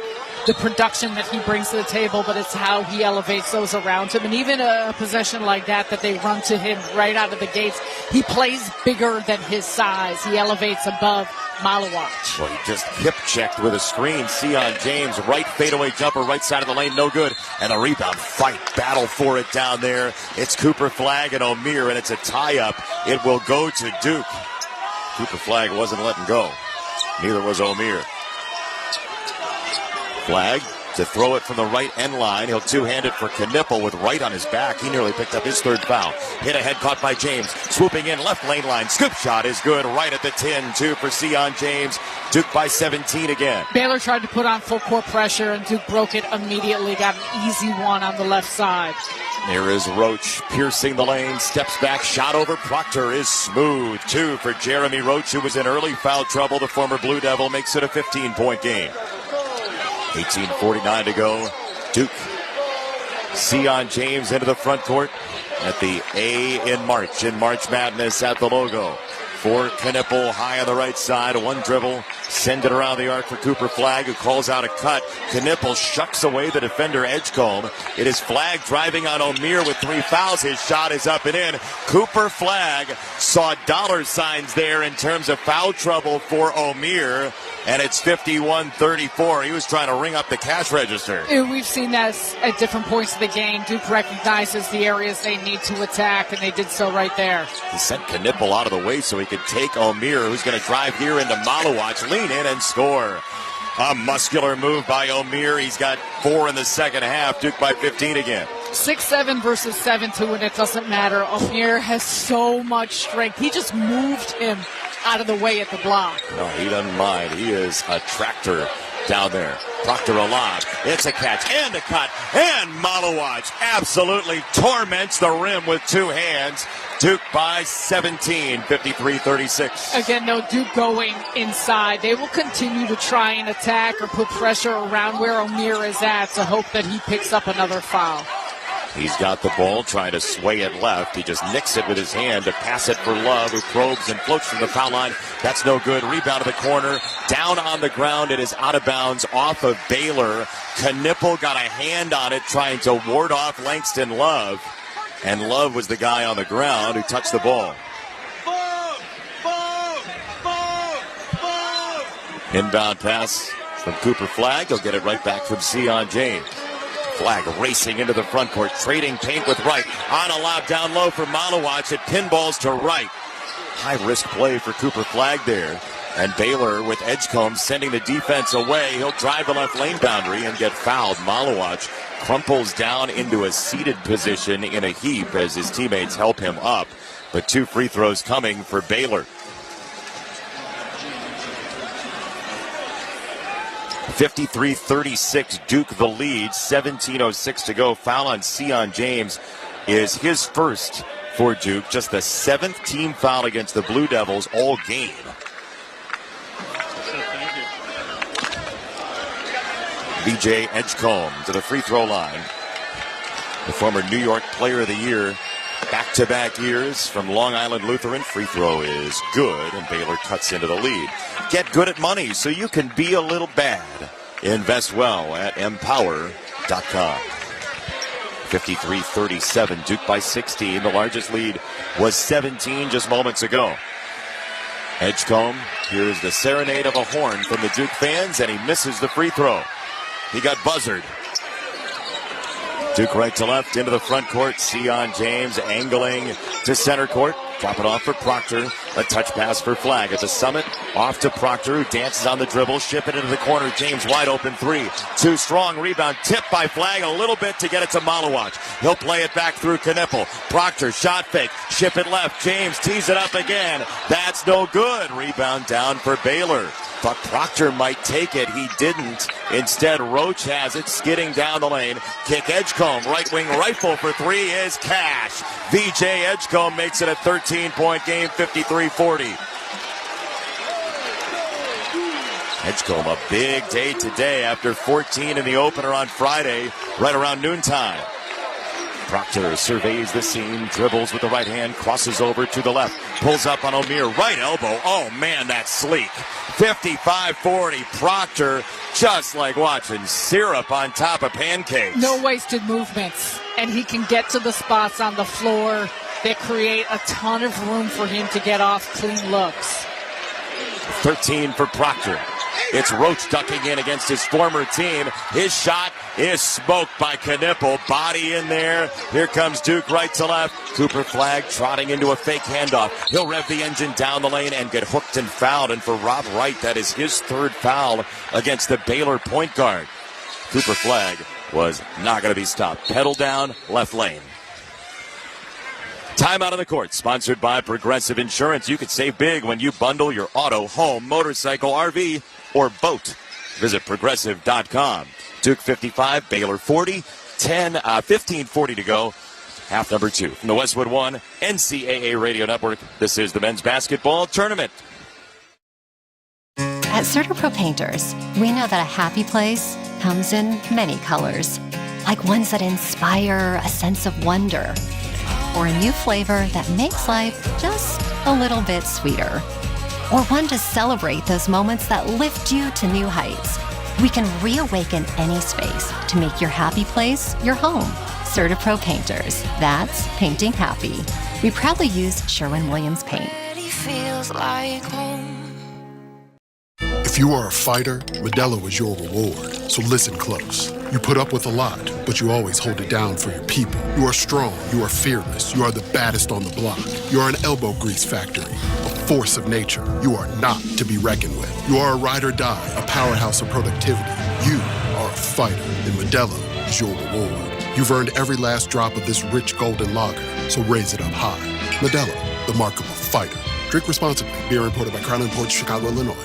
the production that he brings to the table, but it's how he elevates those around him. And even a possession like that they run to him right out of the gates, he plays bigger than his size. He elevates above Malawach. Well, he just hip-checked with a screen. Sion James, right fadeaway jumper, right side of the lane, no good. And a rebound fight, battle for it down there. It's Cooper Flagg and Omier, and it's a tie-up. It will go to Duke. Cooper Flagg wasn't letting go. Neither was Omier. Flagg to throw it from the right end line. He'll two-hand it for Knipple with Wright on his back. He nearly picked up his third foul. Hit ahead, caught by James. Swooping in, left lane line. Scoop shot is good. Right at the 10-2 for Sion James. Duke by 17 again. Baylor tried to put on full court pressure, and Duke broke it immediately. Got an easy one on the left side. There is Roach piercing the lane, steps back, shot over Proctor is smooth. 2 for Jeremy Roach, who was in early foul trouble. The former Blue Devil makes it a 15-point game. 18:49 to go. Duke. Sion James into the front court at the A in March Madness at the logo. For Knipple, high on the right side, one dribble, send it around the arc for Cooper Flagg, who calls out a cut. Knipple shucks away the defender Edgecombe. It is Flagg driving on Omier with 3 fouls. His shot is up and in. Cooper Flagg saw dollar signs there in terms of foul trouble for Omier, and it's 51-34. He was trying to ring up the cash register. We've seen that at different points of the game. Duke recognizes the areas they need to attack, and they did so right there. He sent Knipple out of the way so he could take Omier, who's going to drive here into Malawach, lean in and score. A muscular move by Omier. He's got 4 in the second half. Duke by 15 again. 6'7" versus 7'2", and it doesn't matter. Omier has so much strength. He just moved him out of the way at the block. No, he doesn't mind. He is a tractor down there. Proctor a lob. It's a catch and a cut. And Malawaj absolutely torments the rim with two hands. Duke by 17, 53-36. Again, though, Duke going inside. They will continue to try and attack or put pressure around where O'Meara is at to hope that he picks up another foul. He's got the ball, trying to sway it left. He just nicks it with his hand to pass it for Love, who probes and floats from the foul line. That's no good. Rebound to the corner. Down on the ground. It is out of bounds off of Baylor. Knipple got a hand on it, trying to ward off Langston Love. And Love was the guy on the ground who touched the ball. Inbound pass from Cooper Flagg. He'll get it right back from Sion James. Flagg racing into the front court, trading paint with Wright. On a lob down low for Malawaj. It pinballs to Wright. High-risk play for Cooper Flagg there. And Baylor with Edgecombe sending the defense away. He'll drive the left lane boundary and get fouled. Malawaj crumples down into a seated position in a heap as his teammates help him up. But two free throws coming for Baylor. 53-36, Duke the lead, 17:06 to go. Foul on Sion James is his first for Duke, just the 7th team foul against the Blue Devils all game. VJ Edgecombe to the free throw line. The former New York Player of the Year, back-to-back years from Long Island Lutheran. Free throw is good, and Baylor cuts into the lead. Get good at money so you can be a little bad. Invest well at empower.com. 53-37, Duke by 16. The largest lead was 17 just moments ago. Edgecombe, here's the serenade of a horn from the Duke fans, and he misses the free throw. He got buzzard. Duke right to left into the front court. Sion James angling to center court. Drop it off for Proctor. A touch pass for Flagg at the summit. Off to Proctor, who dances on the dribble. Ship it into the corner. James wide open three. Too strong. Rebound tipped by Flagg a little bit to get it to Malawaj. He'll play it back through Knipple. Proctor shot fake. Ship it left. James tees it up again. That's no good. Rebound down for Baylor. Thought Proctor might take it. He didn't. Instead, Roach has it, skidding down the lane. Kick Edgecombe. Right wing rifle for three is cash. VJ Edgecombe makes it a 13-point game, 53-40. Edgecombe, a big day today after 14 in the opener on Friday, right around noontime. Proctor surveys the scene, dribbles with the right hand, crosses over to the left, pulls up on O'Meara, right elbow. Oh, man, that's sleek. 55-40, Proctor, just like watching syrup on top of pancakes. No wasted movements, and he can get to the spots on the floor that create a ton of room for him to get off clean looks. 13 for Proctor. It's Roach ducking in against his former team. His shot is smoked by Knipple. Body in there. Here comes Duke right to left. Cooper Flagg trotting into a fake handoff. He'll rev the engine down the lane and get hooked and fouled. And for Rob Wright, that is his third foul against the Baylor point guard. Cooper Flagg was not going to be stopped. Pedal down, left lane. Timeout on the court, sponsored by Progressive Insurance. You could save big when you bundle your auto, home, motorcycle, RV, or boat. Visit Progressive.com. Duke 55, Baylor 40, 15:40 to go. Half number 2. From the Westwood One NCAA Radio Network, this is the men's basketball tournament. At CertaPro Painters, we know that a happy place comes in many colors, like ones that inspire a sense of wonder, or a new flavor that makes life just a little bit sweeter, or one to celebrate those moments that lift you to new heights. We can reawaken any space to make your happy place your home. CertaPro Painters, that's painting happy. We proudly use Sherwin-Williams paint. Feels like home. If you are a fighter, Modelo is your reward. So listen close. You put up with a lot, but you always hold it down for your people. You are strong, you are fearless, you are the baddest on the block. You are an elbow grease factory, a force of nature. You are not to be reckoned with. You are a ride or die, a powerhouse of productivity. You are a fighter, and Modelo is your reward. You've earned every last drop of this rich golden lager, so raise it up high. Modelo, the mark of a fighter. Drink responsibly. Beer imported by Crown Imports, Chicago, Illinois.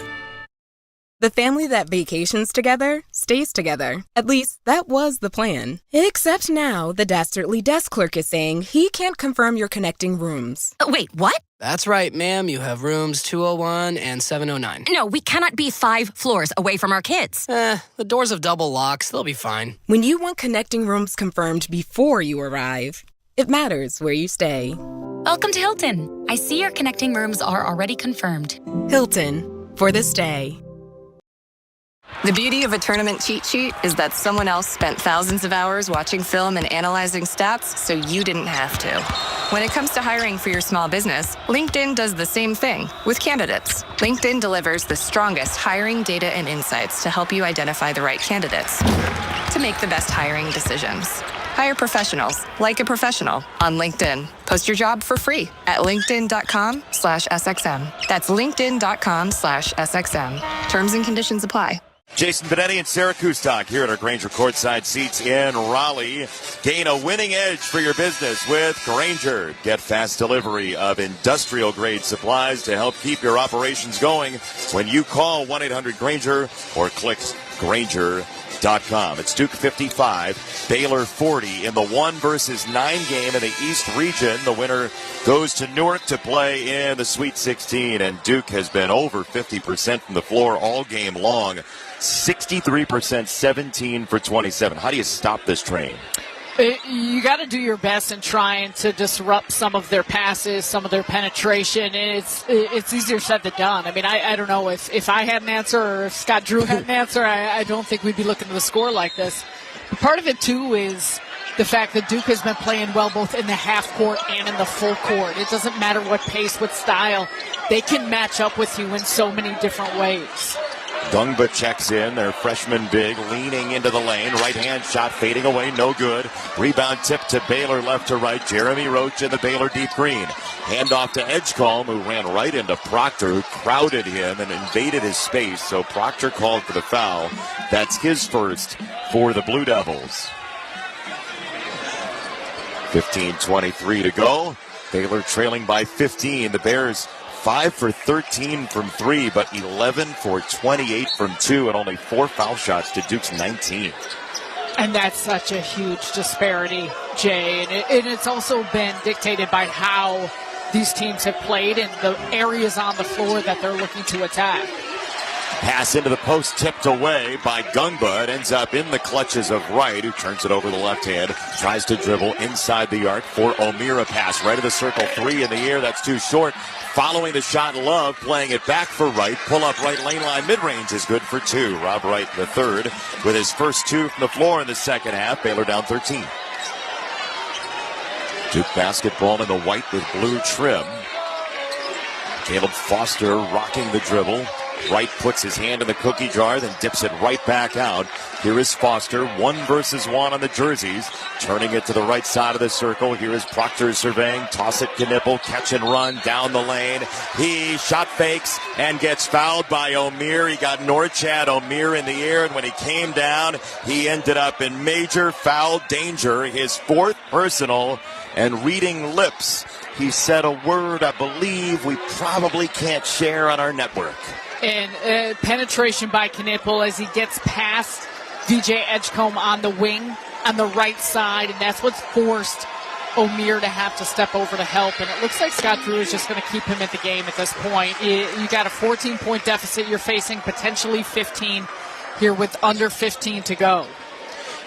The family that vacations together stays together. At least, that was the plan. Except now, the dastardly desk clerk is saying he can't confirm your connecting rooms. Wait, what? That's right, ma'am. You have rooms 201 and 709. No, we cannot be 5 floors away from our kids. The doors have double locks. They'll be fine. When you want connecting rooms confirmed before you arrive, it matters where you stay. Welcome to Hilton. I see your connecting rooms are already confirmed. Hilton, for the stay. The beauty of a tournament cheat sheet is that someone else spent thousands of hours watching film and analyzing stats, so you didn't have to. When it comes to hiring for your small business, LinkedIn does the same thing with candidates. LinkedIn delivers the strongest hiring data and insights to help you identify the right candidates to make the best hiring decisions. Hire professionals like a professional on LinkedIn. Post your job for free at linkedin.com/SXM. That's linkedin.com/SXM. Terms and conditions apply. Jason Benetti and Sarah Kustok here at our Grainger courtside seats in Raleigh. Gain a winning edge for your business with Grainger. Get fast delivery of industrial-grade supplies to help keep your operations going when you call 1-800-GRAINGER or click Grainger.com. It's Duke 55, Baylor 40 in the 1-9 game in the East region. The winner goes to Newark to play in the Sweet 16, and Duke has been over 50% from the floor all game long. 63%, 17 for 27. How do you stop this train? You got to do your best in trying to disrupt some of their passes, some of their penetration. And it's easier said than done. I mean, I don't know if I had an answer or if Scott Drew had an answer. I don't think we'd be looking to the score like this. But part of it, too, is the fact that Duke has been playing well both in the half court and in the full court. It doesn't matter what pace, what style. They can match up with you in so many different ways. Gungba checks in, their freshman big, leaning into the lane. Right-hand shot fading away, no good. Rebound tip to Baylor left to right. Jeremy Roach in the Baylor deep green. Handoff to Edgecombe, who ran right into Proctor, who crowded him and invaded his space. So Proctor called for the foul. That's his first for the Blue Devils. 15:23 to go. Baylor trailing by 15. The Bears 5 for 13 from 3, but 11 for 28 from 2, and only 4 foul shots to Duke's 19. And that's such a huge disparity, Jay. And it's also been dictated by how these teams have played and the areas on the floor that they're looking to attack. Pass into the post, tipped away by Gungba. It ends up in the clutches of Wright, who turns it over the left hand. Tries to dribble inside the arc for O'Meara. Pass right of the circle, 3 in the air. That's too short. Following the shot, Love playing it back for Wright. Pull up right lane line, mid-range is good for 2. Rob Wright the third with his first 2 from the floor in the second half. Baylor down 13. Duke basketball in the white with blue trim. Caleb Foster rocking the dribble. Wright puts his hand in the cookie jar, then dips it right back out. Here is Foster, 1 versus 1 on the jerseys. Turning it to the right side of the circle. Here is Proctor surveying. Toss it, Knipple, catch and run down the lane. He shot fakes and gets fouled by O'Meara. He got Norchad O'Meara in the air, and when he came down, he ended up in major foul danger. His 4th personal, and reading lips, he said a word I believe we probably can't share on our network. And penetration by Knipple as he gets past VJ Edgecombe on the wing on the right side, and that's what's forced O'Meara to have to step over to help. And it looks like Scott Drew is just going to keep him at the game at this point. You got a 14-point deficit. You're facing potentially 15 here with under 15 to go.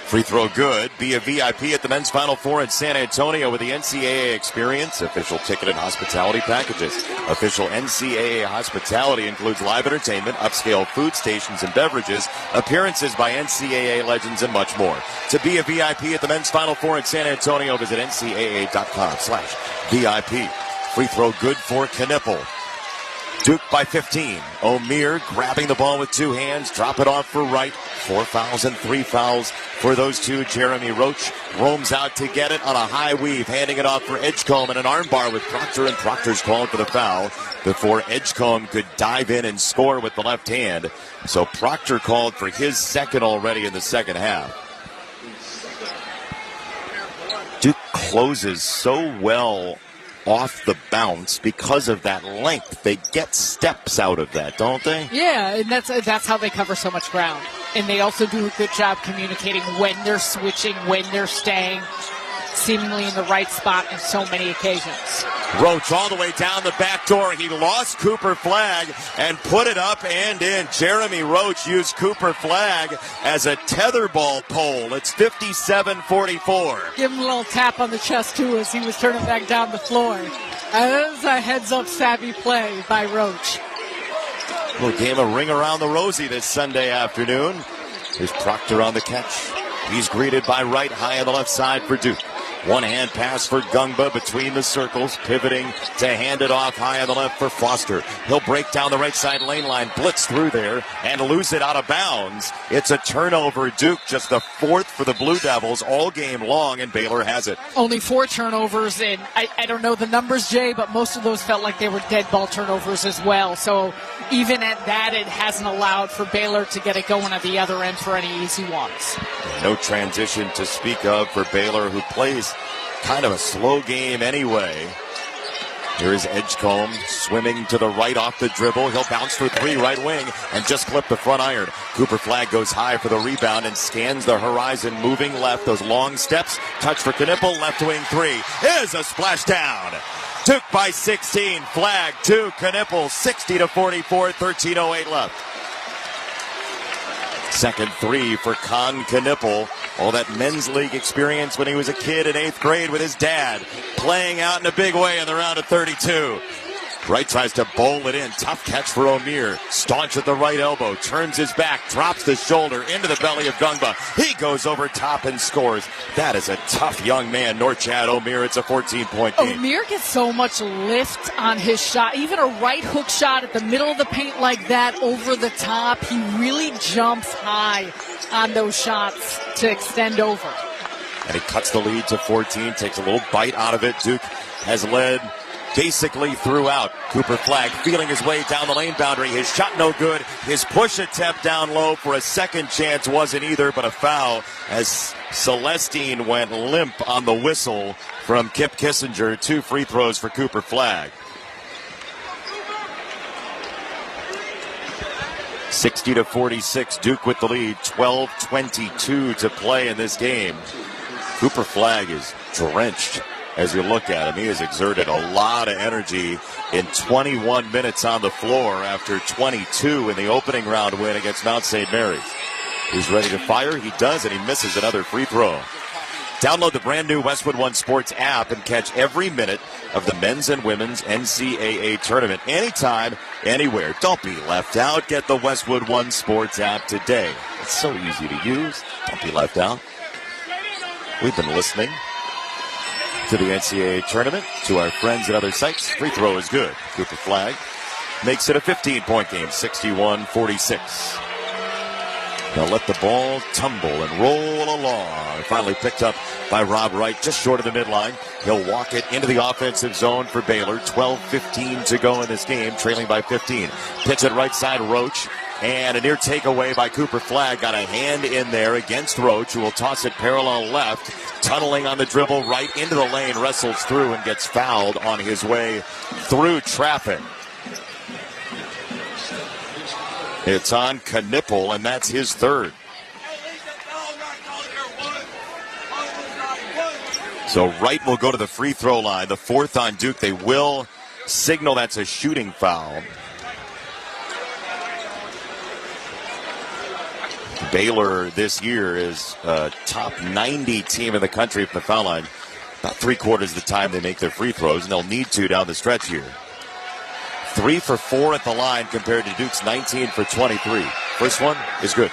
Free throw good. Be a VIP at the men's Final Four in San Antonio with the NCAA experience. Official ticket and hospitality packages. Official NCAA hospitality includes live entertainment, upscale food stations and beverages, appearances by NCAA legends, and much more. To be a VIP at the men's Final Four in San Antonio, visit ncaa.com/VIP. Free throw good for Knipple. Duke by 15. O'Meara grabbing the ball with 2 hands. Drop it off for Wright. 4 fouls and 3 fouls for those 2. Jeremy Roach roams out to get it on a high weave, handing it off for Edgecombe and an armbar with Proctor, and Proctor's called for the foul before Edgecombe could dive in and score with the left hand. So Proctor called for his second already in the second half. Duke closes so well off the bounce because of that length. They get steps out of that, don't they? Yeah, and that's how they cover so much ground. And they also do a good job communicating when they're switching, when they're staying, seemingly in the right spot on so many occasions. Roach all the way down the back door. He lost Cooper Flagg and put it up and in. Jeremy Roach used Cooper Flagg as a tetherball pole. It's 57-44. Give him a little tap on the chest, too, as he was turning back down the floor. That was a heads-up savvy play by Roach. Little game of Ring Around the Rosie this Sunday afternoon. Here's Proctor on the catch. He's greeted by Wright high on the left side for Duke. One-hand pass for Gungba between the circles, pivoting to hand it off high on the left for Foster. He'll break down the right side lane line, blitz through there, and lose it out of bounds. It's a turnover. Duke just the fourth for the Blue Devils all game long, and Baylor has it. Only 4 turnovers, and I don't know the numbers, Jay, but most of those felt like they were dead ball turnovers as well. So even at that, it hasn't allowed for Baylor to get it going at the other end for any easy ones. No transition to speak of for Baylor, who plays kind of a slow game anyway. Here is Edgecombe swimming to the right off the dribble. He'll bounce for 3 right wing and just clip the front iron. Cooper Flagg goes high for the rebound and scans the horizon, moving left. Those long steps. Touch for Knipple, left wing 3. Is a splashdown. Duke by 16. Flagg to Knipple, 60-44, 13:08 left. Second 3 for Con Knipple. All that men's league experience when he was a kid in 8th grade with his dad, playing out in a big way in the round of 32. Wright tries to bowl it in. Tough catch for O'Meara. Staunch at the right elbow. Turns his back. Drops the shoulder into the belly of Gungba. He goes over top and scores. That is a tough young man, North Chad O'Meara. It's a 14-point game. O'Meara gets so much lift on his shot. Even a right hook shot at the middle of the paint like that over the top. He really jumps high on those shots to extend over. And he cuts the lead to 14. Takes a little bite out of it. Duke has led basically throughout. Cooper Flagg feeling his way down the lane boundary. His shot no good. His push attempt down low for a second chance wasn't either, but a foul as Celestine went limp on the whistle from Kip Kissinger. 2 free throws for Cooper Flagg. 60-46, Duke with the lead. 12:22 to play in this game. Cooper Flagg is drenched. As you look at him, he has exerted a lot of energy in 21 minutes on the floor after 22 in the opening round win against Mount St. Mary's. He's ready to fire. He does, and he misses another free throw. Download the brand new Westwood One Sports app and catch every minute of the men's and women's NCAA tournament anytime, anywhere. Don't be left out. Get the Westwood One Sports app today. It's so easy to use. Don't be left out. We've been listening to the NCAA tournament, to our friends at other sites. Free throw is good. Cooper Flagg makes it a 15-point game, 61-46. They'll let the ball tumble and roll along. Finally picked up by Rob Wright, just short of the midline. He'll walk it into the offensive zone for Baylor. 12:15 to go in this game, trailing by 15. Pitch it right side, Roach. And a near takeaway by Cooper Flagg. Got a hand in there against Roach, who will toss it parallel left. Tunneling on the dribble right into the lane. Wrestles through and gets fouled on his way through traffic. It's on Knipple, and that's his 3rd. So Wright will go to the free throw line. The 4th on Duke. They will signal that's a shooting foul. Baylor this year is a top 90 team in the country from the foul line. About 3/4 of the time they make their free throws, and they'll need to down the stretch here. 3 for 4 at the line compared to Duke's 19 for 23. First one is good.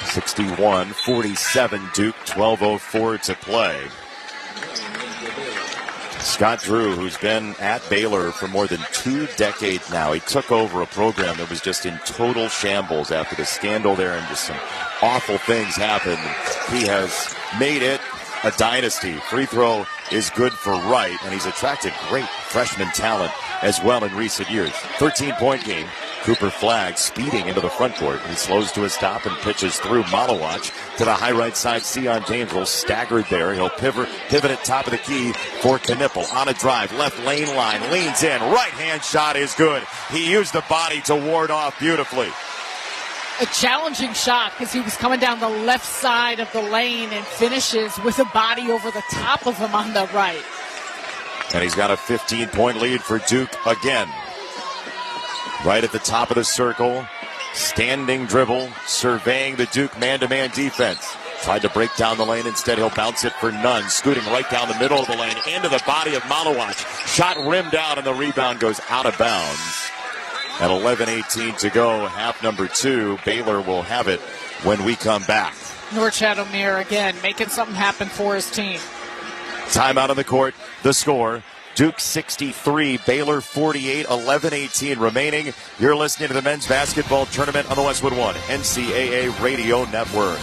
61-47 Duke, 12:04 to play. Scott Drew, who's been at Baylor for more than 2 decades now, he took over a program that was just in total shambles after the scandal there, and just some awful things happened. He has made it a dynasty. Free throw is good for Wright, and he's attracted great freshman talent as well in recent years. 13-point game, Cooper Flagg speeding into the front court. He slows to a stop and pitches through Malawach to the high right side. Sion James will staggered there. He'll pivot at top of the key for Knipple. On a drive, left lane line, leans in. Right hand shot is good. He used the body to ward off beautifully. A challenging shot because he was coming down the left side of the lane and finishes with a body over the top of him on the right. And he's got a 15-point lead for Duke again. Right at the top of the circle, standing dribble, surveying the Duke man-to-man defense. Tried to break down the lane. Instead, he'll bounce it for Nunn. Scooting right down the middle of the lane into the body of Malawach. Shot rimmed out, and the rebound goes out of bounds. At 11:18 to go, half number 2, Baylor will have it when we come back. North Chatham-Mere again, making something happen for his team. Timeout on the court. The score, Duke 63, Baylor 48, 11:18 remaining. You're listening to the men's basketball tournament on the Westwood One NCAA Radio Network.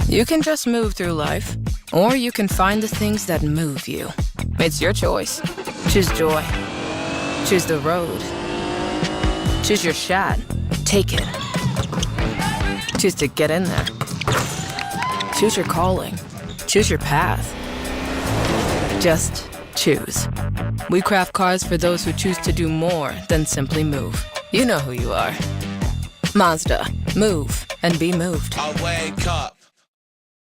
You can just move through life, or you can find the things that move you. It's your choice. Choose joy. Choose the road. Choose your shot. Take it. Choose to get in there. Choose your calling. Choose your path. Just choose. We craft cars for those who choose to do more than simply move. You know who you are. Mazda. Move and be moved. I wake up.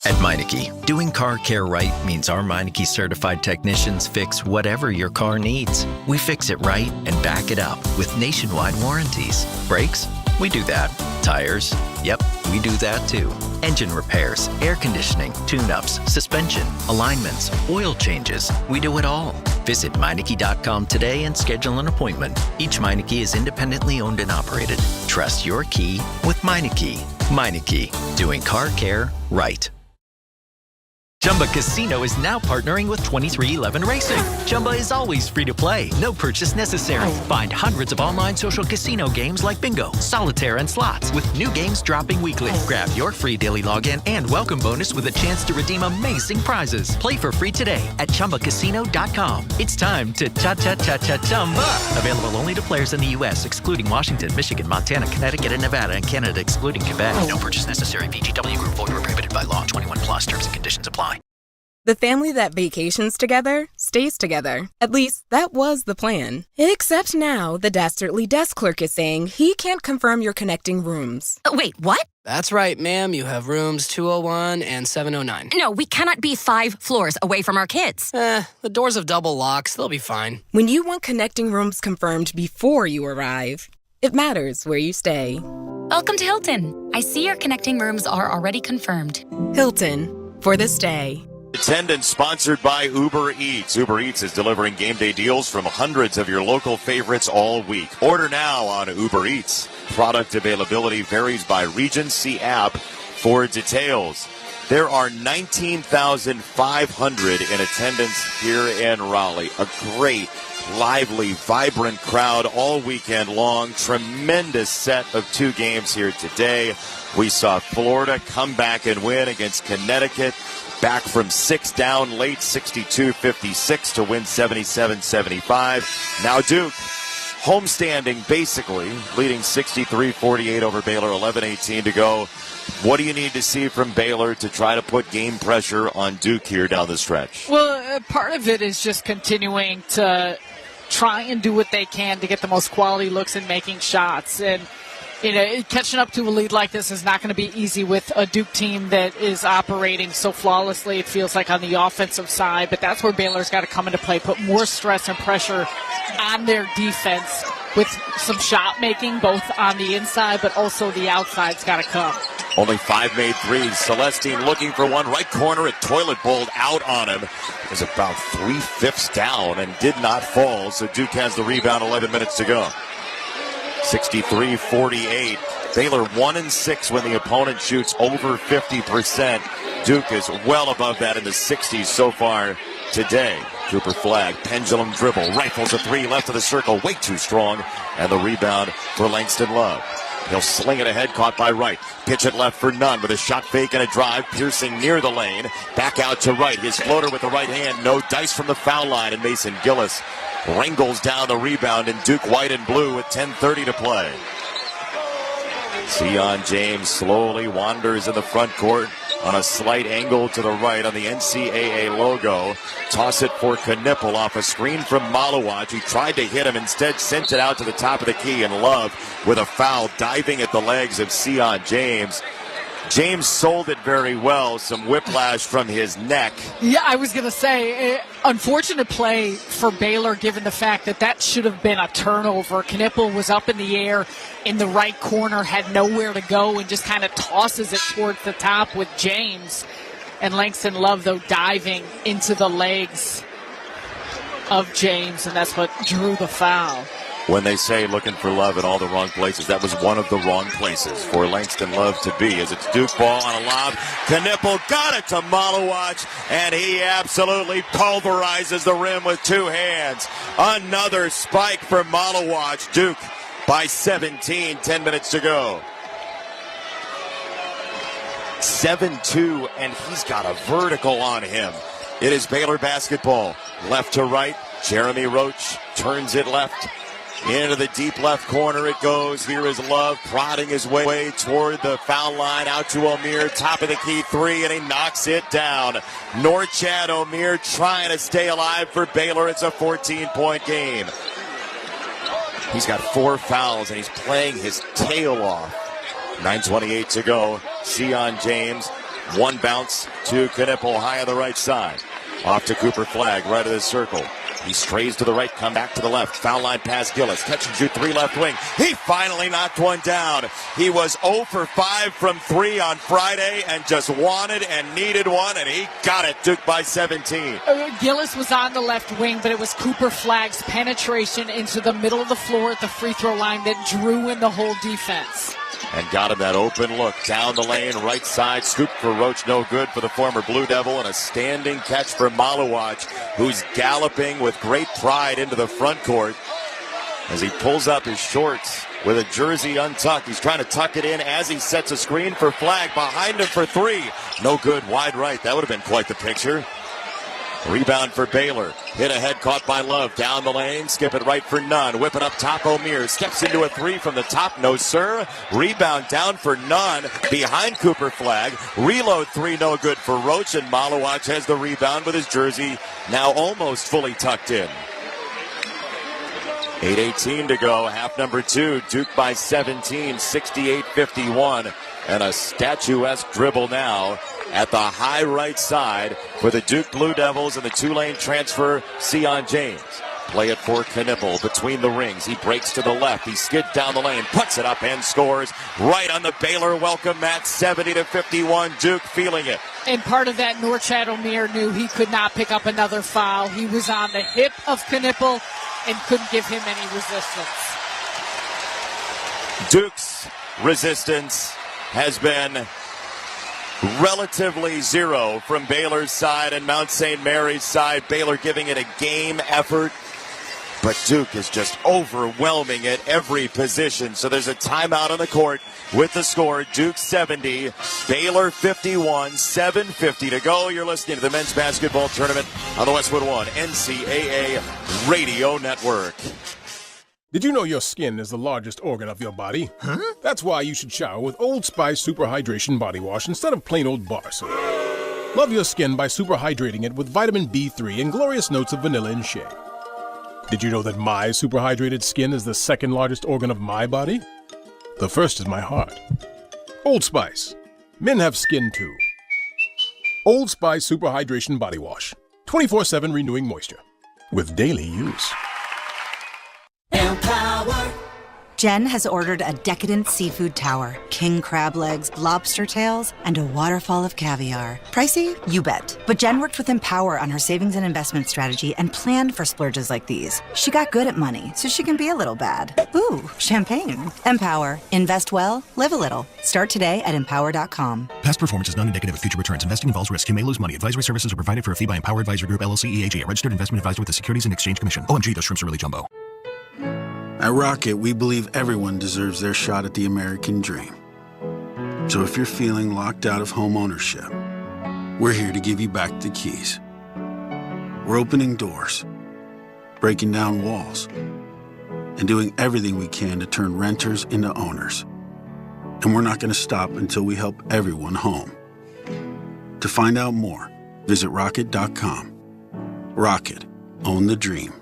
At Meineke, doing car care right means our Meineke certified technicians fix whatever your car needs. We fix it right and back it up with nationwide warranties. Brakes? We do that. Tires? Yep, we do that too. Engine repairs, air conditioning, tune-ups, suspension, alignments, oil changes. We do it all. Visit Meineke.com today and schedule an appointment. Each Meineke is independently owned and operated. Trust your key with Meineke. Meineke, doing car care right. Chumba Casino is now partnering with 2311 Racing. Chumba is always free to play, no purchase necessary. Find hundreds of online social casino games like bingo, solitaire, and slots with new games dropping weekly. Grab your free daily login and welcome bonus with a chance to redeem amazing prizes. Play for free today at ChumbaCasino.com. It's time to cha-cha-cha-cha-chumba. Available only to players in the U.S., excluding Washington, Michigan, Montana, Connecticut, and Nevada, and Canada, excluding Quebec. No purchase necessary. VGW Group. Void where prohibited by law. 21 plus. Terms and conditions apply. The family that vacations together stays together. At least, that was the plan. Except now, the Dastardly desk clerk is saying he can't confirm your connecting rooms. Wait, what? That's right, ma'am. You have rooms 201 and 709. No, we cannot be 5 floors away from our kids. The doors have double locks. They'll be fine. When you want connecting rooms confirmed before you arrive, it matters where you stay. Welcome to Hilton. I see your connecting rooms are already confirmed. Hilton, for the stay. Attendance sponsored by Uber Eats. Uber Eats is delivering game day deals from hundreds of your local favorites all week. Order now on Uber Eats. Product availability varies by region. See app for details. There are 19,500 in attendance here in Raleigh. A great, lively, vibrant crowd all weekend long. Tremendous set of 2 games here today. We saw Florida come back and win against Connecticut. Back from 6 down late, 62-56 to win 77-75. Now Duke, homestanding basically, leading 63-48 over Baylor, 11:18 to go. What do you need to see from Baylor to try to put game pressure on Duke here down the stretch? Well, part of it is just continuing to try and do what they can to get the most quality looks and making shots. And catching up to a lead like this is not going to be easy with a Duke team that is operating so flawlessly, it feels like, on the offensive side. But that's where Baylor's got to come into play, put more stress and pressure on their defense with some shot making, both on the inside, but also the outside's got to come. Only 5 made threes. Celestine looking for one. Right corner, it toilet bowled out on him. Is about 3/5 down and did not fall. So Duke has the rebound, 11 minutes to go. 63-48. Baylor 1-6 when the opponent shoots over 50%. Duke is well above that in the 60s so far today. Cooper Flagg, pendulum dribble, rifles a 3 left of the circle, way too strong, and the rebound for Langston Love. He'll sling it ahead, caught by Wright. Pitch it left for Nunn with a shot fake and a drive, piercing near the lane. Back out to Wright. His floater with the right hand. No dice from the foul line, and Mason Gillis wrangles down the rebound in Duke white and blue with 10:30 to play. Sion James slowly wanders in the front court on a slight angle to the right on the NCAA logo. Toss it for Knipple off a screen from Malawach. He tried to hit him, instead sent it out to the top of the key, and Love with a foul diving at the legs of Sion James. James sold it very well. Some whiplash from his neck. Yeah, I was going to say, unfortunate play for Baylor given the fact that should have been a turnover. Knipple was up in the air in the right corner, had nowhere to go, and just kind of tosses it towards the top with James. And Langston Love, though, diving into the legs of James, and that's what drew the foul. When they say looking for Love in all the wrong places, that was one of the wrong places for Langston Love to be, as it's Duke ball on a lob. Knipple got it to Malawach, and he absolutely pulverizes the rim with two hands. Another spike for Malawach. Duke by 17, 10 minutes to go. 7-2, and he's got a vertical on him. It is Baylor basketball. Left to right, Jeremy Roach turns it left. Into the deep left corner it goes. Here is Love prodding his way toward the foul line. Out to Omier. Top of the key three, and he knocks it down. Norchad Omier trying to stay alive for Baylor. It's a 14-point game. He's got 4 fouls, and he's playing his tail off. 9:28 to go. Sion James. One bounce to Knipple high on the right side. Off to Cooper Flagg, right of the circle. He strays to the right, come back to the left. Foul line pass Gillis. Catch and shoot 3 left wing. He finally knocked one down. He was 0 for 5 from 3 on Friday and just wanted and needed one, and he got it. Duke by 17. Gillis was on the left wing, but it was Cooper Flagg's penetration into the middle of the floor at the free throw line that drew in the whole defense. And got him that open look down the lane, right side. Scoop for Roach, no good for the former Blue Devil. And a standing catch for Malawach, who's galloping with great pride into the front court as he pulls up his shorts with a jersey untucked. He's trying to tuck it in as he sets a screen for Flagg. Behind him for 3. No good, wide right. That would have been quite the picture. Rebound for Baylor. Hit ahead, caught by Love. Down the lane, skip it right for Nunn. Whip it up top, Omier. Steps into a 3 from the top, no sir. Rebound down for Nunn. Behind Cooper Flagg. Reload 3, no good for Roach. And Malawach has the rebound with his jersey now almost fully tucked in. 8:18 to go, half number 2. Duke by 17, 68-51. And a statuesque dribble now at the high right side for the Duke Blue Devils, and the 2-lane transfer, Sion James. Play it for Knipple between the rings. He breaks to the left. He skids down the lane, puts it up and scores right on the Baylor welcome mat. 70-51. Duke feeling it. And part of that, Norchad Omier knew he could not pick up another foul. He was on the hip of Knipple and couldn't give him any resistance. Duke's resistance has been relatively zero from Baylor's side and Mount St. Mary's side. Baylor giving it a game effort, but Duke is just overwhelming at every position. So there's a timeout on the court with the score. Duke 70, Baylor 51, 7:50 to go. You're listening to the men's basketball tournament on the Westwood One NCAA Radio Network. Did you know your skin is the largest organ of your body? Huh? That's why you should shower with Old Spice Super Hydration Body Wash instead of plain old bar soap. Love your skin by super hydrating it with vitamin B3 and glorious notes of vanilla and shea. Did you know that my super hydrated skin is the second largest organ of my body? The first is my heart. Old Spice. Men have skin too. Old Spice Super Hydration Body Wash. 24/7 renewing moisture. With daily use. Empower. Jen has ordered a decadent seafood tower, king crab legs, lobster tails, and a waterfall of caviar. Pricey? You bet. But Jen worked with Empower on her savings and investment strategy and planned for splurges like these. She got good at money, so she can be a little bad. Ooh, champagne. Empower. Invest well, live a little. Start today at empower.com. Past performance is not indicative of future returns. Investing involves risk. You may lose money. Advisory services are provided for a fee by Empower Advisory Group, LLC, EAG, a registered investment advisor with the Securities and Exchange Commission. OMG, those shrimps are really jumbo. At Rocket, we believe everyone deserves their shot at the American dream. So if you're feeling locked out of home ownership, we're here to give you back the keys. We're opening doors, breaking down walls, and doing everything we can to turn renters into owners. And we're not going to stop until we help everyone home. To find out more, visit Rocket.com. Rocket. Own the dream.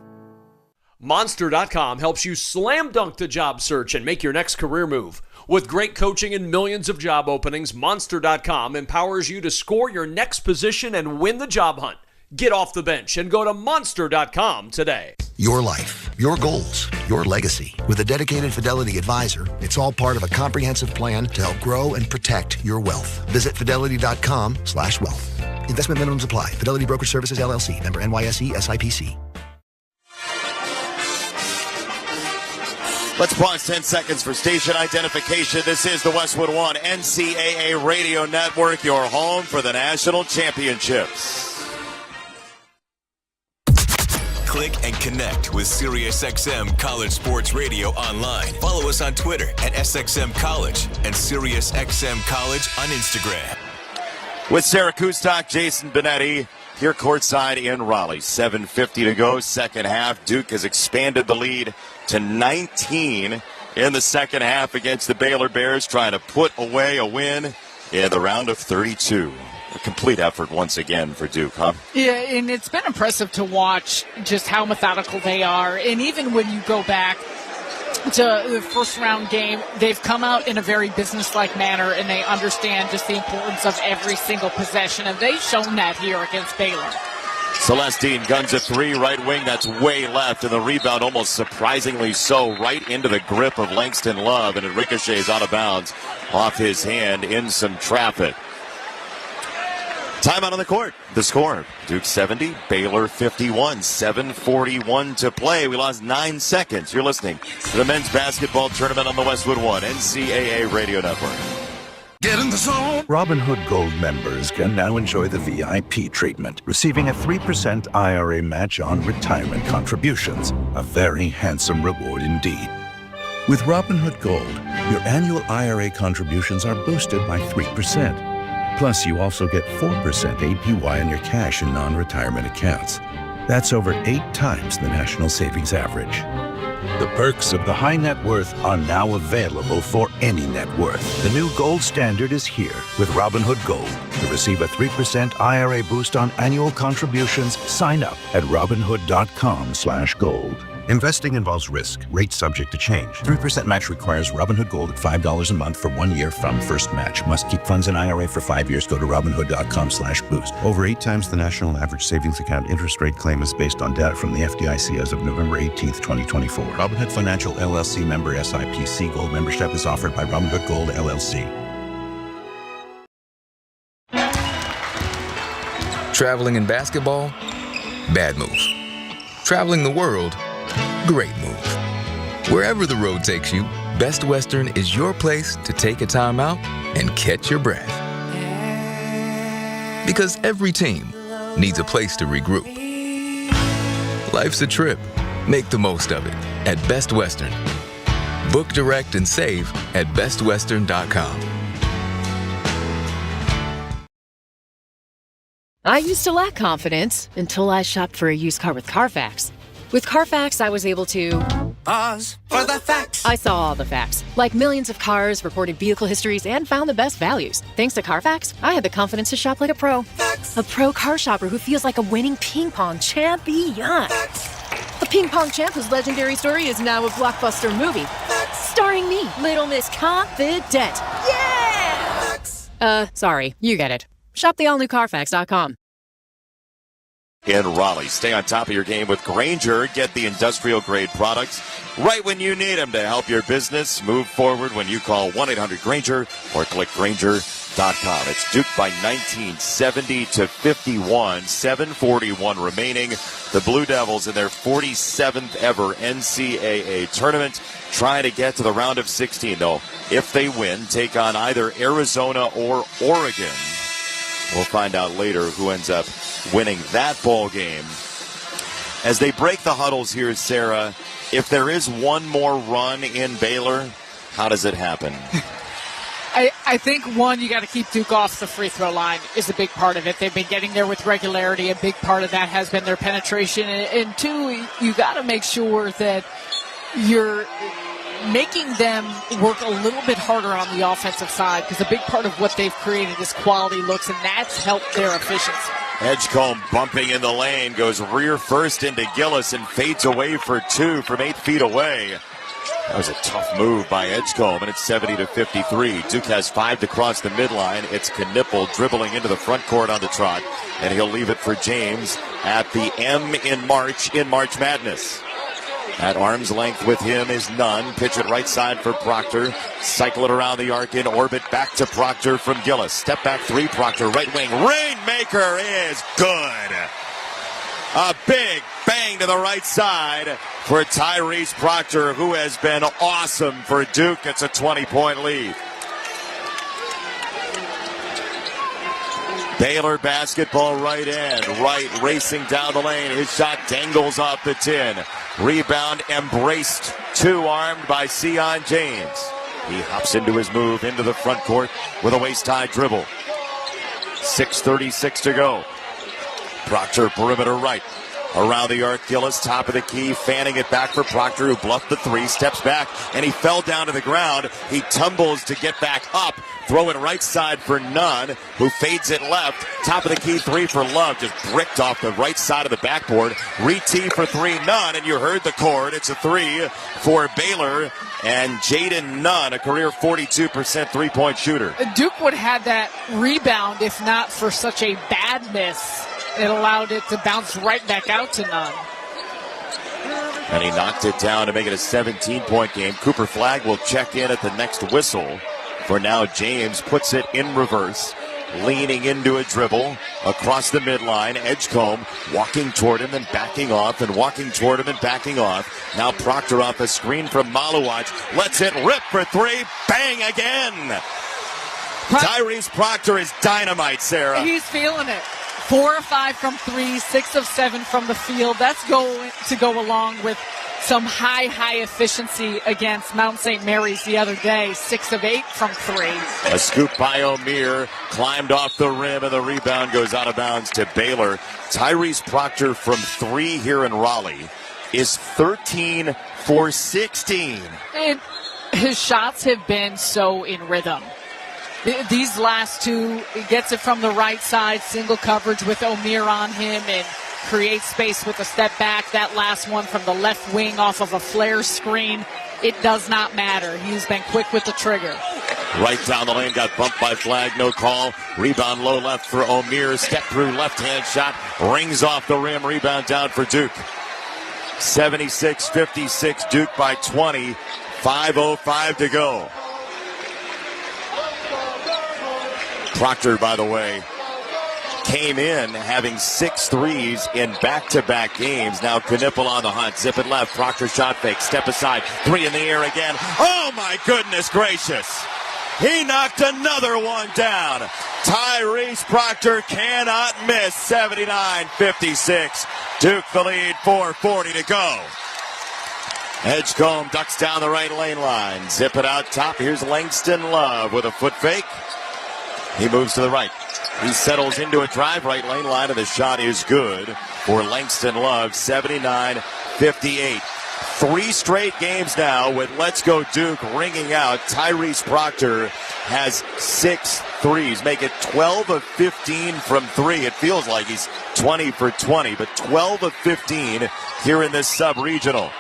Monster.com helps you slam dunk the job search and make your next career move. With great coaching and millions of job openings, Monster.com empowers you to score your next position and win the job hunt. Get off the bench and go to Monster.com today. Your life, your goals, your legacy. With a dedicated Fidelity advisor, it's all part of a comprehensive plan to help grow and protect your wealth. Visit Fidelity.com/wealth. Investment minimums apply. Fidelity Brokerage Services, LLC. Member NYSE, SIPC. Let's pause 10 seconds for station identification. This is the Westwood One NCAA Radio Network, your home for the national championships. Click and connect with SiriusXM College Sports Radio online. Follow us on Twitter at SXM College and SiriusXM College on Instagram. With Sarah Kustok, Jason Benetti, here courtside in Raleigh. 7:50 to go, second half. Duke has expanded the lead to 19 in the second half against the Baylor Bears, trying to put away a win in the round of 32. A complete effort once again for Duke, huh? Yeah, and it's been impressive to watch just how methodical they are. And even when you go back to the first round game, they've come out in a very businesslike manner, and they understand just the importance of every single possession. And they've shown that here against Baylor. Celestine guns a three, right wing, that's way left, and the rebound almost surprisingly so, right into the grip of Langston Love, and it ricochets out of bounds off his hand in some traffic. Timeout on the court. The score, Duke 70, Baylor 51, 7:41 to play. We lost 9 seconds. You're listening to the men's basketball tournament on the Westwood One NCAA Radio Network. Get in the zone. Robinhood Gold members can now enjoy the VIP treatment, receiving a 3% IRA match on retirement contributions. A very handsome reward indeed. With Robinhood Gold, your annual IRA contributions are boosted by 3%. Plus, you also get 4% APY on your cash and non-retirement accounts. That's over 8 times the national savings average. The perks of the high net worth are now available for any net worth. The new gold standard is here with Robinhood Gold. To receive a 3% IRA boost on annual contributions, sign up at Robinhood.com/gold. Investing involves risk. Rates subject to change. 3% match requires Robinhood Gold at $5 a month for 1 year from first match. Must keep funds in IRA for 5 years. Go to Robinhood.com/boost. Over 8 times the national average savings account interest rate claim is based on data from the FDIC as of November 18th, 2024. Robinhood Financial LLC member SIPC. Gold membership is offered by Robinhood Gold LLC. Traveling in basketball? Bad move. Traveling the world? Great move. Wherever the road takes you, Best Western is your place to take a time out and catch your breath. Because every team needs a place to regroup. Life's a trip. Make the most of it at Best Western. Book direct and save at bestwestern.com. I used to lack confidence until I shopped for a used car with Carfax. With Carfax, I was able to pause for the facts. I saw all the facts, like millions of cars, reported vehicle histories, and found the best values. Thanks to Carfax, I had the confidence to shop like a pro. Facts. A pro car shopper who feels like a winning ping pong champion. Facts. The ping pong champ whose legendary story is now a blockbuster movie. Facts. Starring me, Little Miss Confident. Yeah! Facts. Sorry, you get it. Shop the allnewcarfax.com. In Raleigh, stay on top of your game with Grainger. Get the industrial-grade products right when you need them to help your business move forward when you call 1-800-GRAINGER or click Grainger.com. It's Duke by 19, 70-51, 7:41 remaining. The Blue Devils in their 47th ever NCAA tournament, trying to get to the round of 16, though. If they win, take on either Arizona or Oregon. We'll find out later who ends up winning that ball game. As they break the huddles here, Sarah, if there is one more run in Baylor, how does it happen? I think, one, you got to keep Duke off the free throw line is a big part of it. They've been getting there with regularity. A big part of that has been their penetration. And two, you got to make sure that you're making them work a little bit harder on the offensive side, because a big part of what they've created is quality looks, and that's helped their efficiency. Edgecombe bumping in the lane, goes rear first into Gillis and fades away for two from 8 feet away. That was a tough move by Edgecombe, and it's 70-53. Duke has 5 to cross the midline. It's Knipple dribbling into the front court on the trot, and he'll leave it for James at the M in March Madness. At arm's length with him is Nunn. Pitch it right side for Proctor. Cycle it around the arc in orbit. Back to Proctor from Gillis. Step back 3, Proctor right wing. Rainmaker is good. A big bang to the right side for Tyrese Proctor, who has been awesome for Duke. It's a 20-point lead. Baylor basketball right end. Right racing down the lane. His shot dangles off the tin. Rebound embraced. 2-armed by Sion James. He hops into his move into the front court with a waist-high dribble. 6:36 to go. Proctor perimeter right. Around the arc, Gillis, top of the key, fanning it back for Proctor, who bluffed the 3, steps back, and he fell down to the ground. He tumbles to get back up, throw it right side for Nunn, who fades it left. Top of the key 3 for Love, just bricked off the right side of the backboard. Re-tee for 3, Nunn, and you heard the chord. It's a 3 for Baylor, and Jaden Nunn, a career 42% three-point shooter. Duke would have had that rebound if not for such a bad miss. It allowed it to bounce right back out to Nunn. And he knocked it down to make it a 17-point game. Cooper Flagg will check in at the next whistle. For now, James puts it in reverse, leaning into a dribble across the midline. Edgecombe walking toward him and backing off, and walking toward him and backing off. Now Proctor off a screen from Maluach. Lets it rip for 3. Bang again! Tyrese Proctor is dynamite, Sarah. He's feeling it. 4 of 5 from 3, 6 of 7 from the field. That's going to go along with some high efficiency against Mount St. Mary's the other day. 6 of 8 from 3. A scoop by O'Meara, climbed off the rim, and the rebound goes out of bounds to Baylor. Tyrese Proctor from 3 here in Raleigh is 13 for 16. And his shots have been so in rhythm. These last 2, he gets it from the right side, single coverage with O'Meara on him, and creates space with a step back. That last one from the left wing off of a flare screen, it does not matter. He's been quick with the trigger. Right down the lane, got bumped by Flagg, no call. Rebound low left for O'Meara. Step through left-hand shot, rings off the rim. Rebound down for Duke. 76-56, Duke by 20. 5:05 to go. Proctor, by the way, came in having 6 threes in back-to-back games. Now Knipple on the hunt. Zip it left. Proctor shot fake. Step aside. 3 in the air again. Oh, my goodness gracious. He knocked another one down. Tyrese Proctor cannot miss. 79-56. Duke the lead. 4:40 to go. Edgecombe ducks down the right lane line. Zip it out top. Here's Langston Love with a foot fake. He moves to the right. He settles into a drive right lane line, and the shot is good for Langston Love. 79-58. 3 straight games now with Let's Go Duke ringing out. Tyrese Proctor has 6 threes, make it 12 of 15 from 3. It feels like he's 20 for 20, but 12 of 15 here in this sub-regional.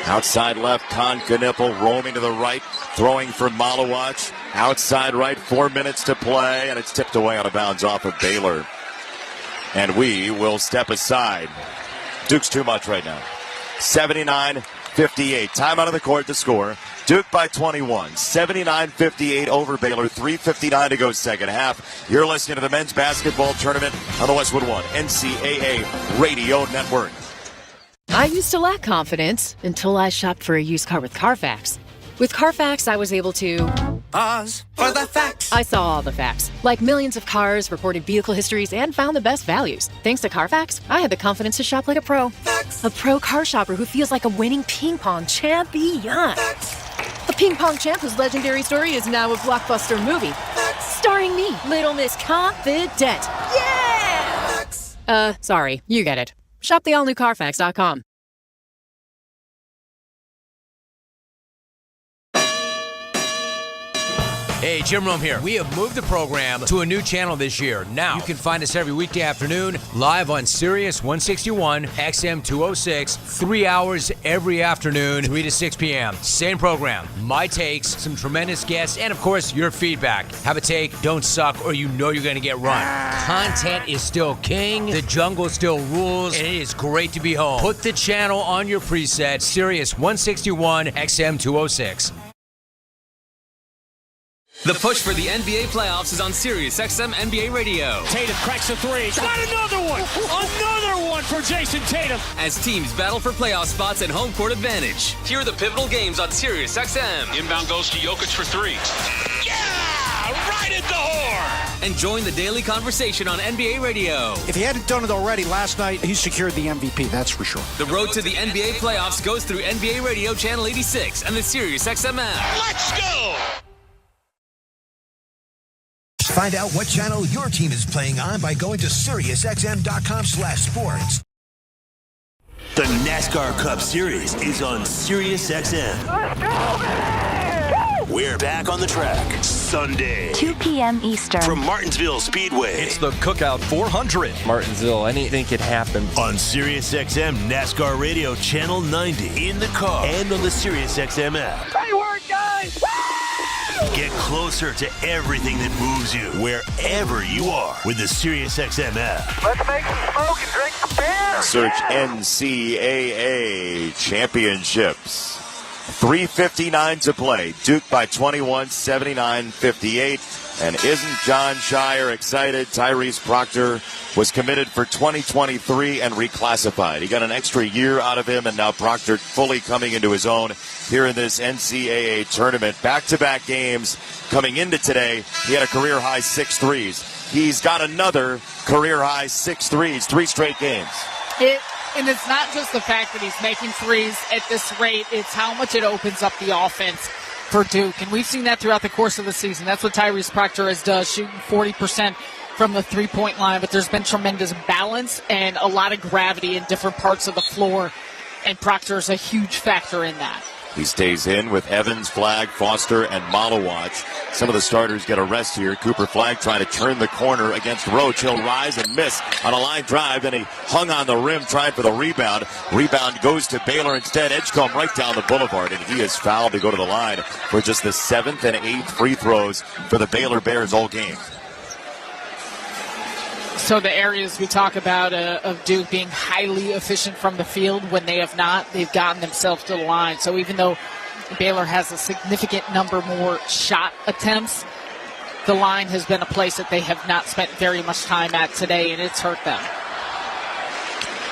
Outside left, Con Knipple roaming to the right, throwing for Maluach. Outside right, 4 minutes to play, and it's tipped away out of bounds off of Baylor. And we will step aside. Duke's too much right now. 79-58. Time out of the court to score. Duke by 21. 79-58 over Baylor. 3:59 to go second half. You're listening to the men's basketball tournament on the Westwood One NCAA Radio Network. I used to lack confidence until I shopped for a used car with Carfax. With Carfax, I was able to pause for the facts. I saw all the facts, like millions of cars, reported vehicle histories, and found the best values. Thanks to Carfax, I had the confidence to shop like a pro. Facts. A pro car shopper who feels like a winning ping pong champion. Facts. A ping pong champ whose legendary story is now a blockbuster movie. Facts. Starring me, Little Miss Confident. Yeah! Facts. Sorry, you get it. Shop the all-new Carfax.com. Hey, Jim Rome here. We have moved the program to a new channel this year. Now, you can find us every weekday afternoon live on Sirius 161, XM 206, 3 hours every afternoon, 3 to 6 p.m. Same program, my takes, some tremendous guests, and of course, your feedback. Have a take, don't suck, or you know you're going to get run. Content is still king, the jungle still rules, and it is great to be home. Put the channel on your preset, Sirius 161, XM 206. The push for the NBA playoffs is on Sirius XM NBA Radio. Tatum cracks a three. Got another one! Another one for Jason Tatum! As teams battle for playoff spots and home court advantage. Here are the pivotal games on Sirius XM. Inbound goes to Jokic for three. Yeah! Right at the horn! And join the daily conversation on NBA Radio. If he hadn't done it already last night, he secured the MVP, that's for sure. The road to the NBA playoffs goes through NBA Radio Channel 86 and the Sirius XM app. Let's go! Find out what channel your team is playing on by going to SiriusXM.com/sports. The NASCAR Cup Series is on SiriusXM. Let's go, man! We're back on the track Sunday, 2 p.m. Eastern. from Martinsville Speedway. It's the Cookout 400. Martinsville, anything could happen. On SiriusXM NASCAR Radio Channel 90, in the car, and on the SiriusXM app. Great work, guys! Get closer to everything that moves you, wherever you are, with the SiriusXM app. Let's make some smoke and drink some beer! Search NCAA Championships. 3:59 to play. Duke by 21, 79-58. And isn't John Shire excited? Tyrese Proctor was committed for 2023 and reclassified. He got an extra year out of him, and now Proctor fully coming into his own here in this NCAA tournament. Back-to-back games coming into today. He had a career-high 6 threes. He's got another career-high 6 threes, 3 straight games. And it's not just the fact that he's making threes at this rate, it's how much it opens up the offense for Duke. And we've seen that throughout the course of the season. That's what Tyrese Proctor has done, shooting 40% from the three-point line. But there's been tremendous balance and a lot of gravity in different parts of the floor. And Proctor is a huge factor in that. He stays in with Evans, Flagg, Foster, and Malawach. Some of the starters get a rest here. Cooper Flagg trying to turn the corner against Roach. He'll rise and miss on a line drive. Then he hung on the rim trying for the rebound. Rebound goes to Baylor instead. Edgecombe right down the boulevard, and he is fouled to go to the line for just the 7th and 8th free throws for the Baylor Bears all game. So the areas we talk about of Duke being highly efficient from the field, when they have not, they've gotten themselves to the line. So even though Baylor has a significant number more shot attempts, the line has been a place that they have not spent very much time at today, and it's hurt them.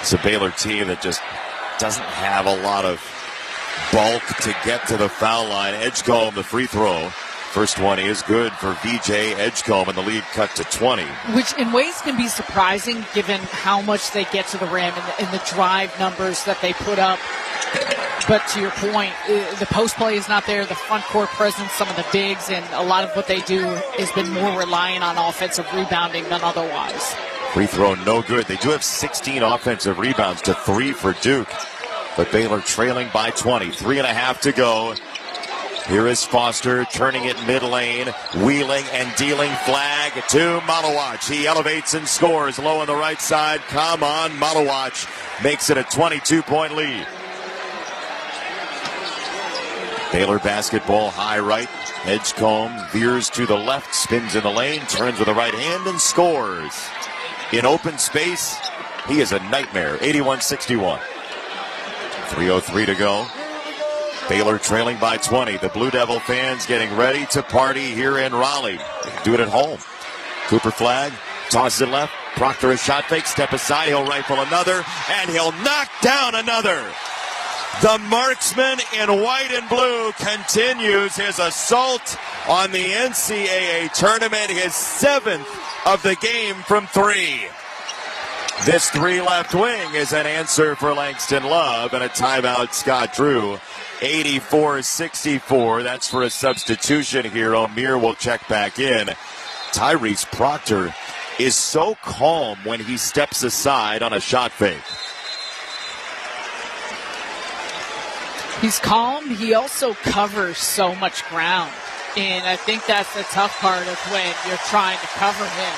It's a Baylor team that just doesn't have a lot of bulk to get to the foul line. Edgecombe, the free throw. First one is good for VJ Edgecombe, and the lead cut to 20. Which in ways can be surprising given how much they get to the rim and the drive numbers that they put up. But to your point, the post play is not there, the front court presence, some of the bigs, and a lot of what they do has been more reliant on offensive rebounding than otherwise. Free throw no good. They do have 16 offensive rebounds to 3 for Duke. But Baylor trailing by 20. 3.5 to go. Here is Foster turning it mid lane, wheeling and dealing. Flagg to Malawach. He elevates and scores low on the right side. Come on, Malawach makes it a 22-point lead. Baylor basketball high right. Edgecombe veers to the left, spins in the lane, turns with the right hand and scores. In open space, he is a nightmare. 81-61. 3:03 to go. Baylor trailing by 20. The Blue Devil fans getting ready to party here in Raleigh. They can do it at home. Cooper Flagg tosses it left. Proctor a shot fake. Step aside. He'll rifle another. And he'll knock down another. The marksman in white and blue continues his assault on the NCAA tournament. His 7th of the game from 3. This 3 left wing is an answer for Langston Love, and a timeout Scott Drew. 84-64. That's for a substitution here. O'Meara will check back in. Tyrese Proctor is so calm when he steps aside on a shot fake. He's calm. He also covers so much ground. And I think that's the tough part of when you're trying to cover him.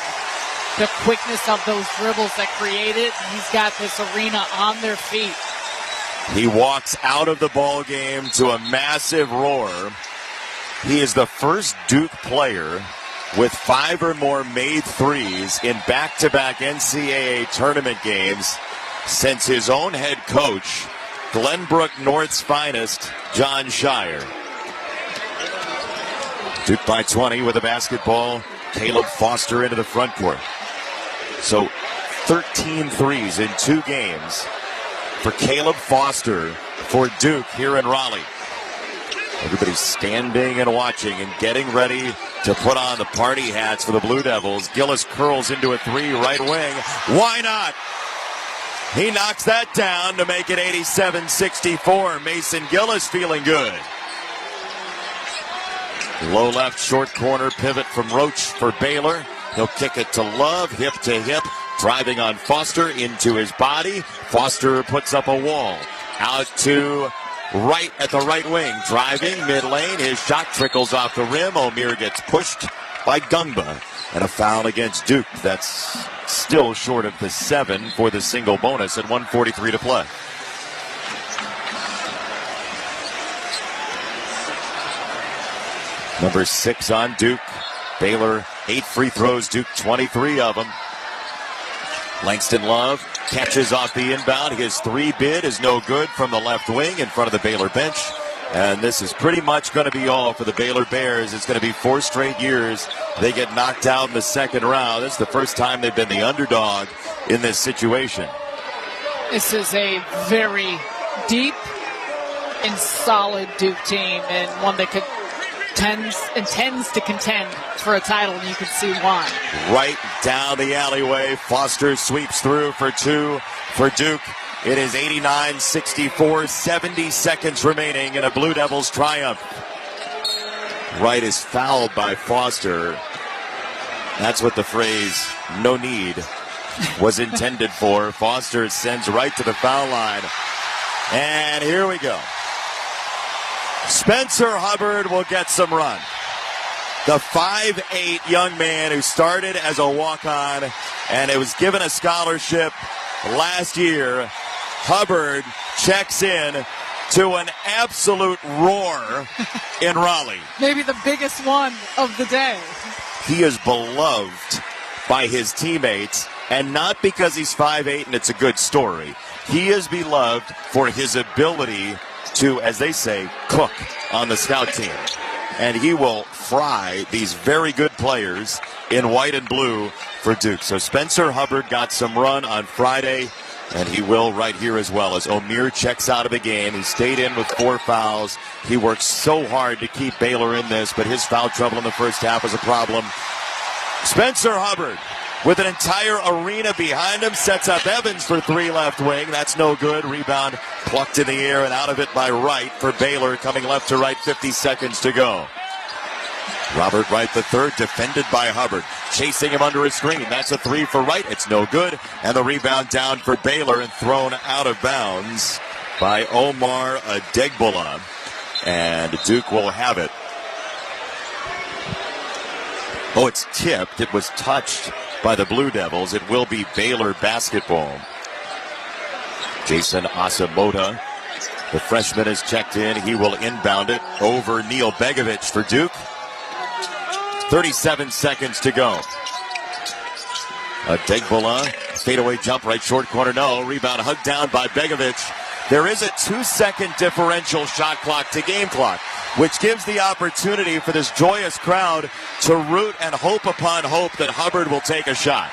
The quickness of those dribbles that create it. He's got this arena on their feet. He walks out of the ball game to a massive roar. He is the first Duke player with 5 or more made threes in back-to-back NCAA tournament games since his own head coach, Glenbrook North's finest, John Shire. Duke by 20 with a basketball. Caleb Foster into the front court. So 13 threes in 2 games for Caleb Foster for Duke here in Raleigh. Everybody's standing and watching and getting ready to put on the party hats for the Blue Devils. Gillis curls into a 3, right wing. Why not? He knocks that down to make it 87-64. Mason Gillis feeling good. Low left, short corner pivot from Roach for Baylor. He'll kick it to Love, hip to hip, driving on Foster into his body. Foster puts up a wall. Out to right at the right wing, driving mid lane. His shot trickles off the rim. O'Meara gets pushed by Gungba. And a foul against Duke. That's still short of the 7 for the single bonus at 1:43 to play. Number 6 on Duke. Baylor 8 free throws, Duke 23 of them. Langston Love catches off the inbound. His 3 bid is no good from the left wing in front of the Baylor bench. And this is pretty much going to be all for the Baylor Bears. It's going to be 4 straight years they get knocked out in the second round. This is the first time they've been the underdog in this situation. This is a very deep and solid Duke team, and one that intends to contend for a title, and you can see why. Right down the alleyway, Foster sweeps through for 2 for Duke. It is 89-64, 70 seconds remaining in a Blue Devils triumph. Wright is fouled by Foster. That's what the phrase, no need, was intended for. Foster sends Wright to the foul line. And here we go. Spencer Hubbard will get some run. The 5'8" young man who started as a walk-on and it was given a scholarship last year. Hubbard checks in to an absolute roar in Raleigh. Maybe the biggest one of the day. He is beloved by his teammates, and not because he's 5'8" and it's a good story. He is beloved for his ability to, as they say, cook on the scout team. And he will fry these very good players in white and blue for Duke. So Spencer Hubbard got some run on Friday, and he will right here as well as O'Meara checks out of the game. He stayed in with 4 fouls. He worked so hard to keep Baylor in this, but his foul trouble in the first half was a problem. Spencer Hubbard, with an entire arena behind him, sets up Evans for 3 left wing. That's no good. Rebound plucked in the air and out of it by Wright for Baylor, coming left to right, 50 seconds to go. Robert Wright III defended by Hubbard, chasing him under a screen. That's a 3 for Wright. It's no good. And the rebound down for Baylor and thrown out of bounds by Omar Adegbula. And Duke will have it. Oh, it's tipped. It was touched by the Blue Devils. It will be Baylor basketball. Jason Asamoah, the freshman, is checked in. He will inbound it over Neil Begovic for Duke. 37 seconds to go. Adegbula, fadeaway jump, right short corner, no. Rebound hugged down by Begovic. There is a 2-second differential shot clock to game clock, which gives the opportunity for this joyous crowd to root and hope upon hope that Hubbard will take a shot.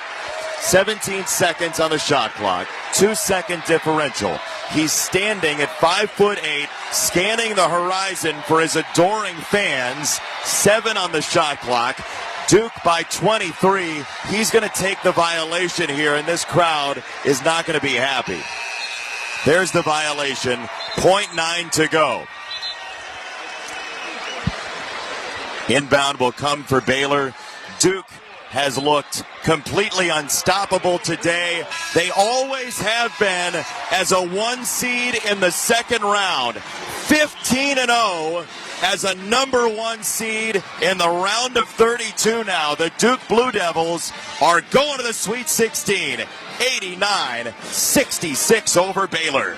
17 seconds on the shot clock, 2-second differential. He's standing at 5'8", scanning the horizon for his adoring fans. 7 on the shot clock. Duke by 23. He's going to take the violation here, and this crowd is not going to be happy. There's the violation. 0.9 to go. Inbound will come for Baylor. Duke has looked completely unstoppable today. They always have been as a 1 seed in the second round. 15-0 as a number 1 seed in the round of 32 now. The Duke Blue Devils are going to the Sweet 16. 89-66 over Baylor.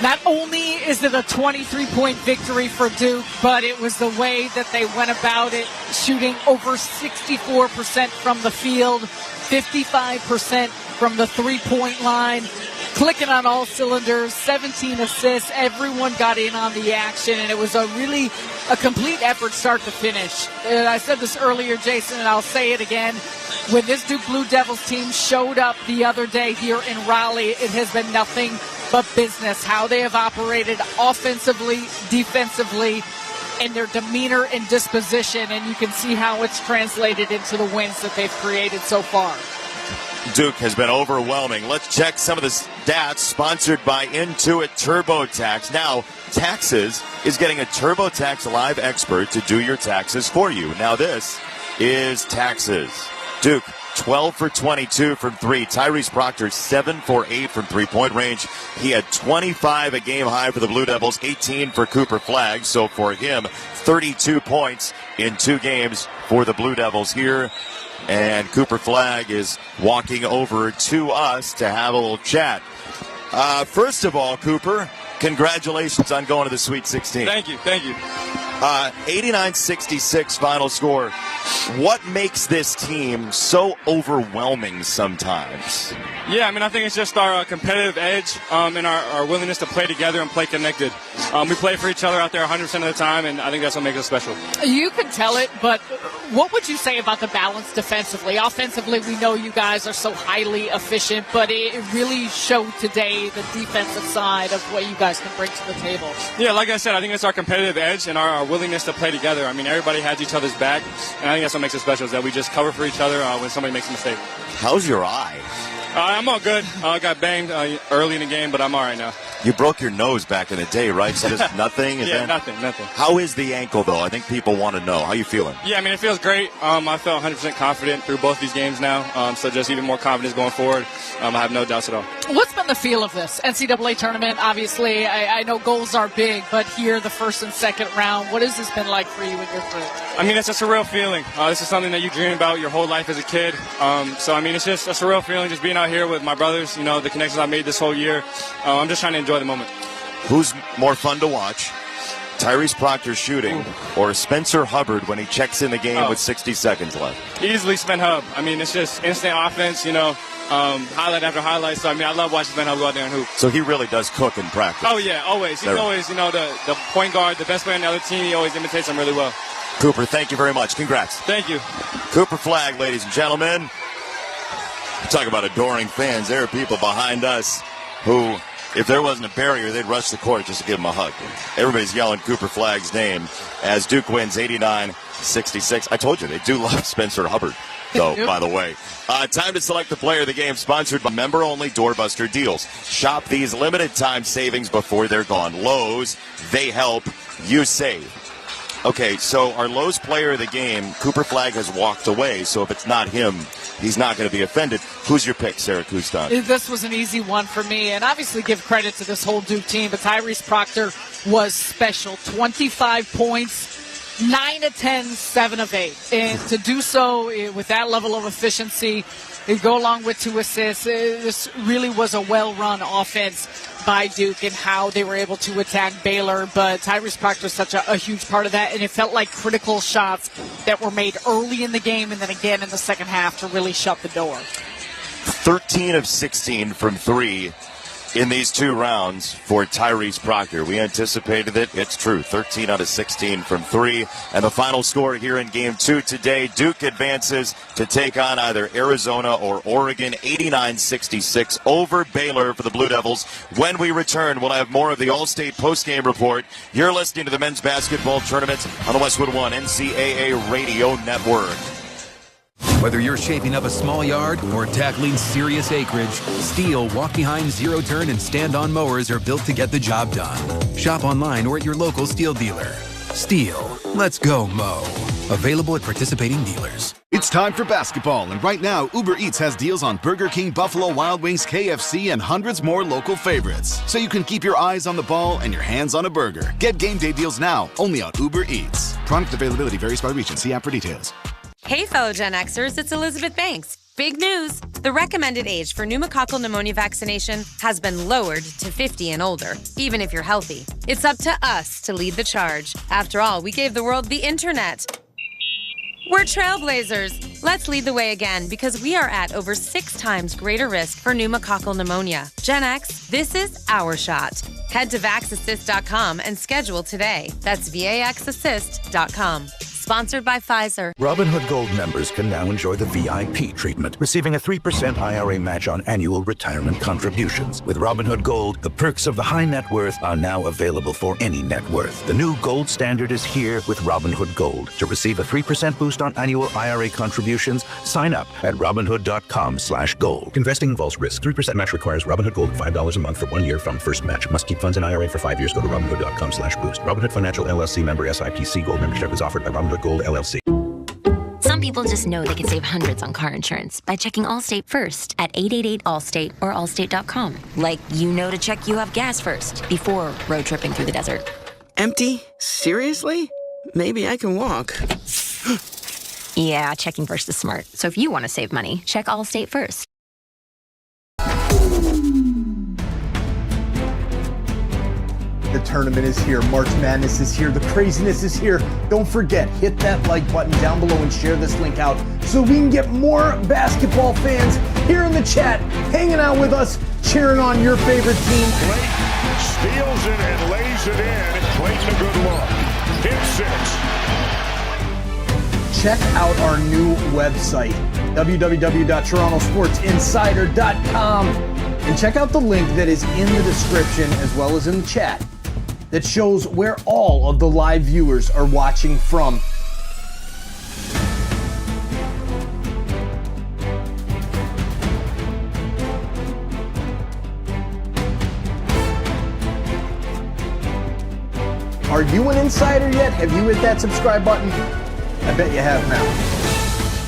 Not only is it a 23-point victory for Duke, but it was the way that they went about it, shooting over 64% from the field, 55% from the three-point line, clicking on all cylinders, 17 assists. Everyone got in on the action, and it was a complete effort start to finish. And I said this earlier, Jason, and I'll say it again. When this Duke Blue Devils team showed up the other day here in Raleigh, it has been nothing but business. How they have operated offensively, defensively, and their demeanor and disposition, and you can see how it's translated into the wins that they've created so far. Duke has been overwhelming. Let's check some of the stats sponsored by Intuit TurboTax. Now, Taxes is getting a TurboTax Live expert to do your taxes for you. Now, this is Taxes. Duke, 12 for 22 from 3. Tyrese Proctor, 7 for 8 from three-point range. He had 25, a game high for the Blue Devils, 18 for Cooper Flagg. So for him, 32 points in 2 games for the Blue Devils here. And Cooper Flagg is walking over to us to have a little chat. First of all, Cooper, congratulations on going to the Sweet 16. Thank you. 89-66 final score. What makes this team so overwhelming sometimes? Yeah, I think it's just our competitive edge and our willingness to play together and play connected. We play for each other out there 100% of the time, and I think that's what makes us special. You can tell it, but what would you say about the balance defensively? Offensively, we know you guys are so highly efficient, but it really showed today the defensive side of what you guys can bring to the table. Yeah, like I said, I think it's our competitive edge and our willingness to play together. Everybody has each other's back, and I think that's what makes it special, is that we just cover for each other when somebody makes a mistake. How's your eye? I'm all good. I got banged early in the game, but I'm all right now. You broke your nose back in the day, right? So just nothing? Yeah, nothing. How is the ankle, though? I think people want to know. How you feeling? Yeah, it feels great. I felt 100% confident through both these games now, so just even more confidence going forward. I have no doubts at all. What's been the feel of this NCAA tournament? Obviously, I know goals are big, but here, the first and second round, what has this been like for you and your crew? It's a surreal feeling. This is something that you dream about your whole life as a kid. It's just a surreal feeling just being out here with my brothers, the connections I made this whole year. I'm just trying to enjoy the moment. Who's more fun to watch? Tyrese Proctor shooting or Spencer Hubbard when he checks in the game with 60 seconds left? Easily Spen Hub. It's just instant offense, highlight after highlight. So, I love watching Spen Hub go out there and hoop. So he really does cook in practice. Oh, yeah, always. He's always, the point guard, the best player on the other team. He always imitates him really well. Cooper, thank you very much. Congrats. Thank you. Cooper Flagg, ladies and gentlemen. Talk about adoring fans. There are people behind us who, if there wasn't a barrier, they'd rush the court just to give him a hug. Everybody's yelling Cooper Flagg's name as Duke wins 89-66. I told you, they do love Spencer Hubbard, though, by the way. Time to select the player of the game, sponsored by member-only Doorbuster Deals. Shop these limited-time savings before they're gone. Lowe's, they help, you save. Okay, so our Lowe's player of the game, Cooper Flagg, has walked away, so if it's not him, he's not going to be offended. Who's your pick, Sarah Kustok? This was an easy one for me, and obviously give credit to this whole Duke team, but Tyrese Proctor was special. 25 points, 9 of 10, 7 of 8. And to do so with that level of efficiency, it go along with 2 assists. This really was a well-run offense by Duke and how they were able to attack Baylor, but Tyrese Proctor was such a huge part of that, and it felt like critical shots that were made early in the game and then again in the second half to really shut the door. 13 of 16 from 3 in these 2 rounds for Tyrese Proctor. We anticipated it. It's true. 13 out of 16 from 3. And the final score here in Game 2 today, Duke advances to take on either Arizona or Oregon, 89-66 over Baylor for the Blue Devils. When we return, we'll have more of the All-State postgame report. You're listening to the men's basketball tournament on the Westwood One NCAA Radio Network. Whether you're shaping up a small yard or tackling serious acreage, Steel walk-behind, zero-turn, and stand-on mowers are built to get the job done. Shop online or at your local Steel dealer. Steel, let's go mow. Available at participating dealers. It's time for basketball, and right now, Uber Eats has deals on Burger King, Buffalo Wild Wings, KFC, and hundreds more local favorites. So you can keep your eyes on the ball and your hands on a burger. Get game day deals now, only on Uber Eats. Product availability varies by region. See app for details. Hey, fellow Gen Xers, it's Elizabeth Banks. Big news! The recommended age for pneumococcal pneumonia vaccination has been lowered to 50 and older, even if you're healthy. It's up to us to lead the charge. After all, we gave the world the internet. We're trailblazers. Let's lead the way again because we are at over 6 times greater risk for pneumococcal pneumonia. Gen X, this is our shot. Head to vaxassist.com and schedule today. That's vaxassist.com. Sponsored by Pfizer. Robinhood Gold members can now enjoy the VIP treatment, receiving a 3% IRA match on annual retirement contributions. With Robinhood Gold, the perks of the high net worth are now available for any net worth. The new gold standard is here with Robinhood Gold. To receive a 3% boost on annual IRA contributions, sign up at Robinhood.com/gold. Investing involves risk. 3% match requires Robinhood Gold $5 a month for 1 year from first match. Must keep funds in IRA for 5 years. Go to Robinhood.com/boost. Robinhood Financial LLC member SIPC. Gold membership is offered by Robinhood Gold LLC. Some people just know they can save hundreds on car insurance by checking Allstate first at 888-ALLSTATE or allstate.com. Like you know to check you have gas first before road tripping through the desert. Empty? Seriously? Maybe I can walk. Yeah, checking first is smart. So if you want to save money, check Allstate first. The tournament is here. March Madness is here. The craziness is here. Don't forget, hit that like button down below and share this link out so we can get more basketball fans here in the chat, hanging out with us, cheering on your favorite team. Clayton steals it and lays it in. Clayton a good look. Hit 6. Check out our new website, www.torontosportsinsider.com, and check out the link that is in the description as well as in the chat that shows where all of the live viewers are watching from. Are you an insider yet? Have you hit that subscribe button? I bet you have now.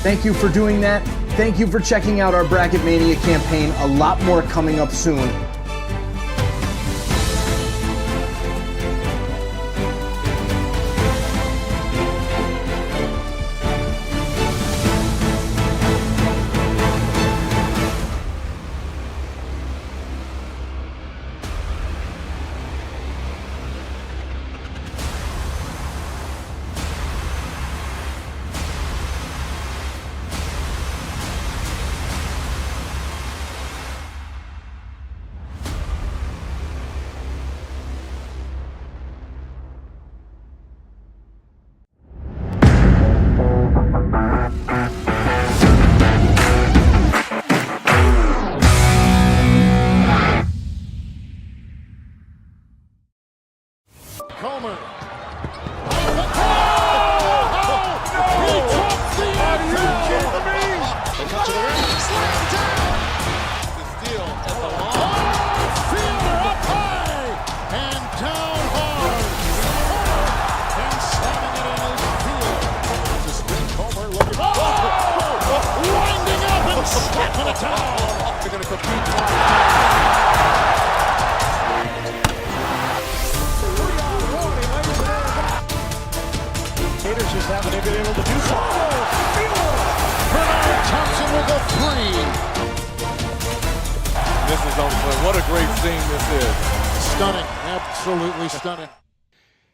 Thank you for doing that. Thank you for checking out our Bracket Mania campaign. A lot more coming up soon. What a great scene this is. Stunning. Absolutely stunning.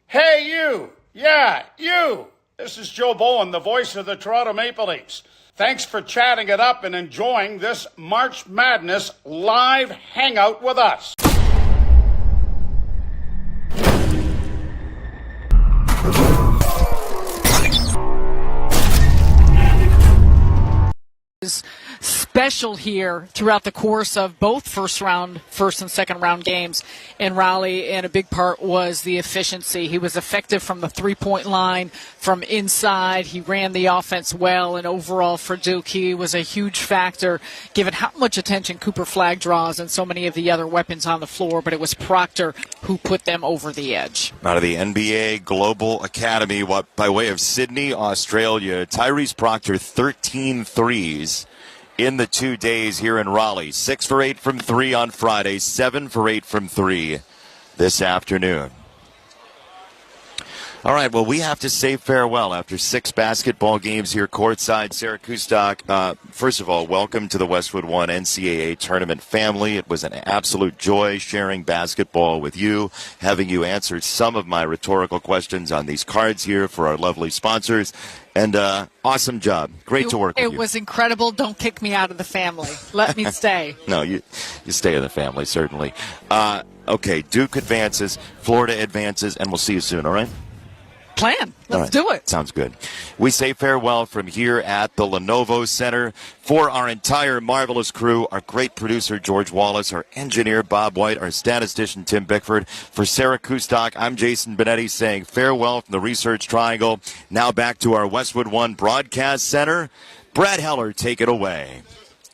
Hey, you. Yeah, you. This is Joe Bowen, the voice of the Toronto Maple Leafs. Thanks for chatting it up and enjoying this March Madness live hangout with us. special here throughout the course of both first and second round games in Raleigh, and a big part was the efficiency. He was effective from the three-point line, from inside. He ran the offense well, and overall for Duke, he was a huge factor given how much attention Cooper Flagg draws and so many of the other weapons on the floor, but it was Proctor who put them over the edge. Out of the NBA Global Academy, by way of Sydney, Australia, Tyrese Proctor, 13 threes in the 2 days here in Raleigh. 6 for 8 from 3 on Friday, 7 for 8 from 3 this afternoon. All right, well, we have to say farewell after 6 basketball games here courtside. Sarah Kustok, first of all, welcome to the Westwood One NCAA tournament family. It was an absolute joy sharing basketball with you, having you answer some of my rhetorical questions on these cards here for our lovely sponsors. And awesome job. Great to work with you. It was incredible. Don't kick me out of the family. Let me stay. No, you stay in the family, certainly. Okay, Duke advances, Florida advances, and we'll see you soon, all right? Plan. Let's do it. Sounds good. We say farewell from here at the Lenovo Center. For our entire marvelous crew, our great producer, George Wallace, our engineer, Bob White, our statistician, Tim Bickford. For Sarah Kustok, I'm Jason Benetti saying farewell from the Research Triangle. Now back to our Westwood One Broadcast Center. Brad Heller, take it away.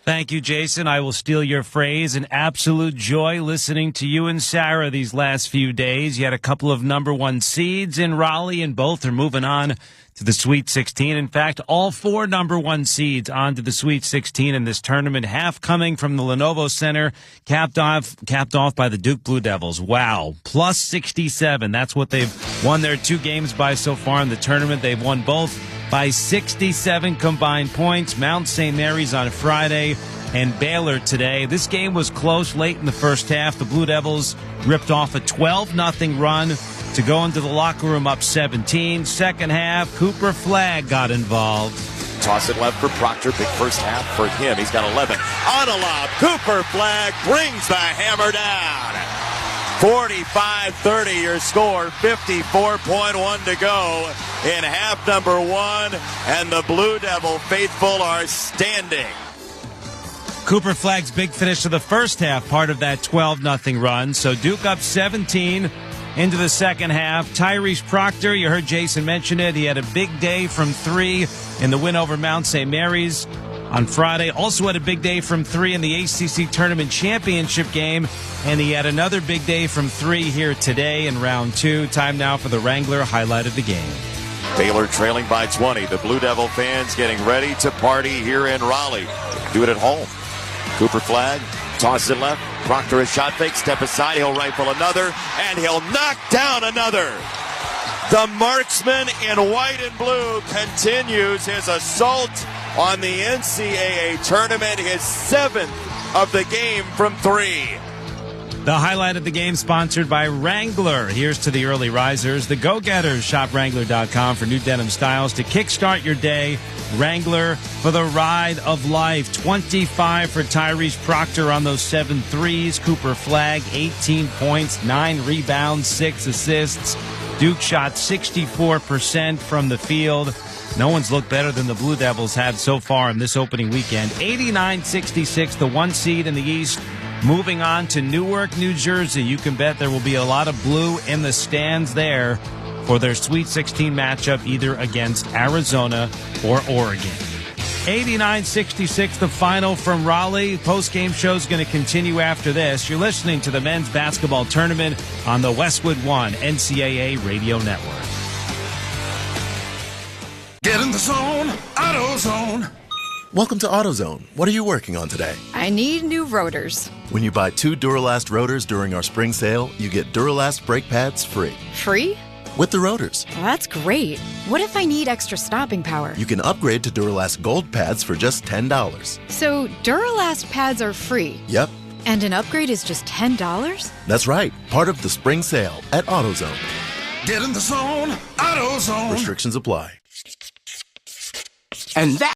Thank you, Jason. I will steal your phrase. An absolute joy listening to you and Sarah these last few days. You had a couple of number 1 seeds in Raleigh, and both are moving on to the Sweet 16. In fact, all 4 number 1 seeds on to the Sweet 16 in this tournament, half coming from the Lenovo Center, capped off by the Duke Blue Devils. Wow. Plus 67. That's what they've won their 2 games by so far in the tournament. They've won both by 67 combined points. Mount St. Mary's on Friday and Baylor today. This game was close late in the first half. The Blue Devils ripped off a 12-0 run to go into the locker room up 17. Second half, Cooper Flagg got involved. Toss it left for Proctor. Big first half for him. He's got 11. On a lob, Cooper Flagg brings the hammer down. 45-30 your score, 54.1 to go in half number 1, and the Blue Devil faithful are standing. Cooper Flagg's big finish of the first half, part of that 12-0 run. So Duke up 17 into the second half. Tyrese Proctor, you heard Jason mention it. He had a big day from 3 in the win over Mount St. Mary's on Friday. Also had a big day from 3 in the ACC Tournament Championship game. And he had another big day from 3 here today in round 2. Time now for the Wrangler highlight of the game. Baylor trailing by 20. The Blue Devil fans getting ready to party here in Raleigh. They can do it at home. Cooper Flagg tosses it left. Proctor a shot fake. Step aside. He'll rifle another. And he'll knock down another. The marksman in white and blue continues his assault on the NCAA tournament. His 7th of the game from 3. The highlight of the game sponsored by Wrangler. Here's to the early risers, the go-getters. Shop Wrangler.com for new denim styles to kickstart your day. Wrangler for the ride of life. 25 for Tyrese Proctor on those 7 threes. Cooper Flagg, 18 points, 9 rebounds, 6 assists. Duke shot 64% from the field. No one's looked better than the Blue Devils have so far in this opening weekend. 89-66, the 1 seed in the East. Moving on to Newark, New Jersey. You can bet there will be a lot of blue in the stands there for their Sweet 16 matchup, either against Arizona or Oregon. 89-66, the final from Raleigh. Post-game show is going to continue after this. You're listening to the men's basketball tournament on the Westwood One NCAA Radio Network. Get in the zone, AutoZone. Welcome to AutoZone. What are you working on today? I need new rotors. When you buy 2 Duralast rotors during our spring sale, you get Duralast brake pads free. Free? With the rotors. Well, that's great. What if I need extra stopping power? You can upgrade to Duralast Gold pads for just $10. So Duralast pads are free? Yep. And an upgrade is just $10? That's right. Part of the spring sale at AutoZone. Get in the zone, AutoZone. Restrictions apply. And that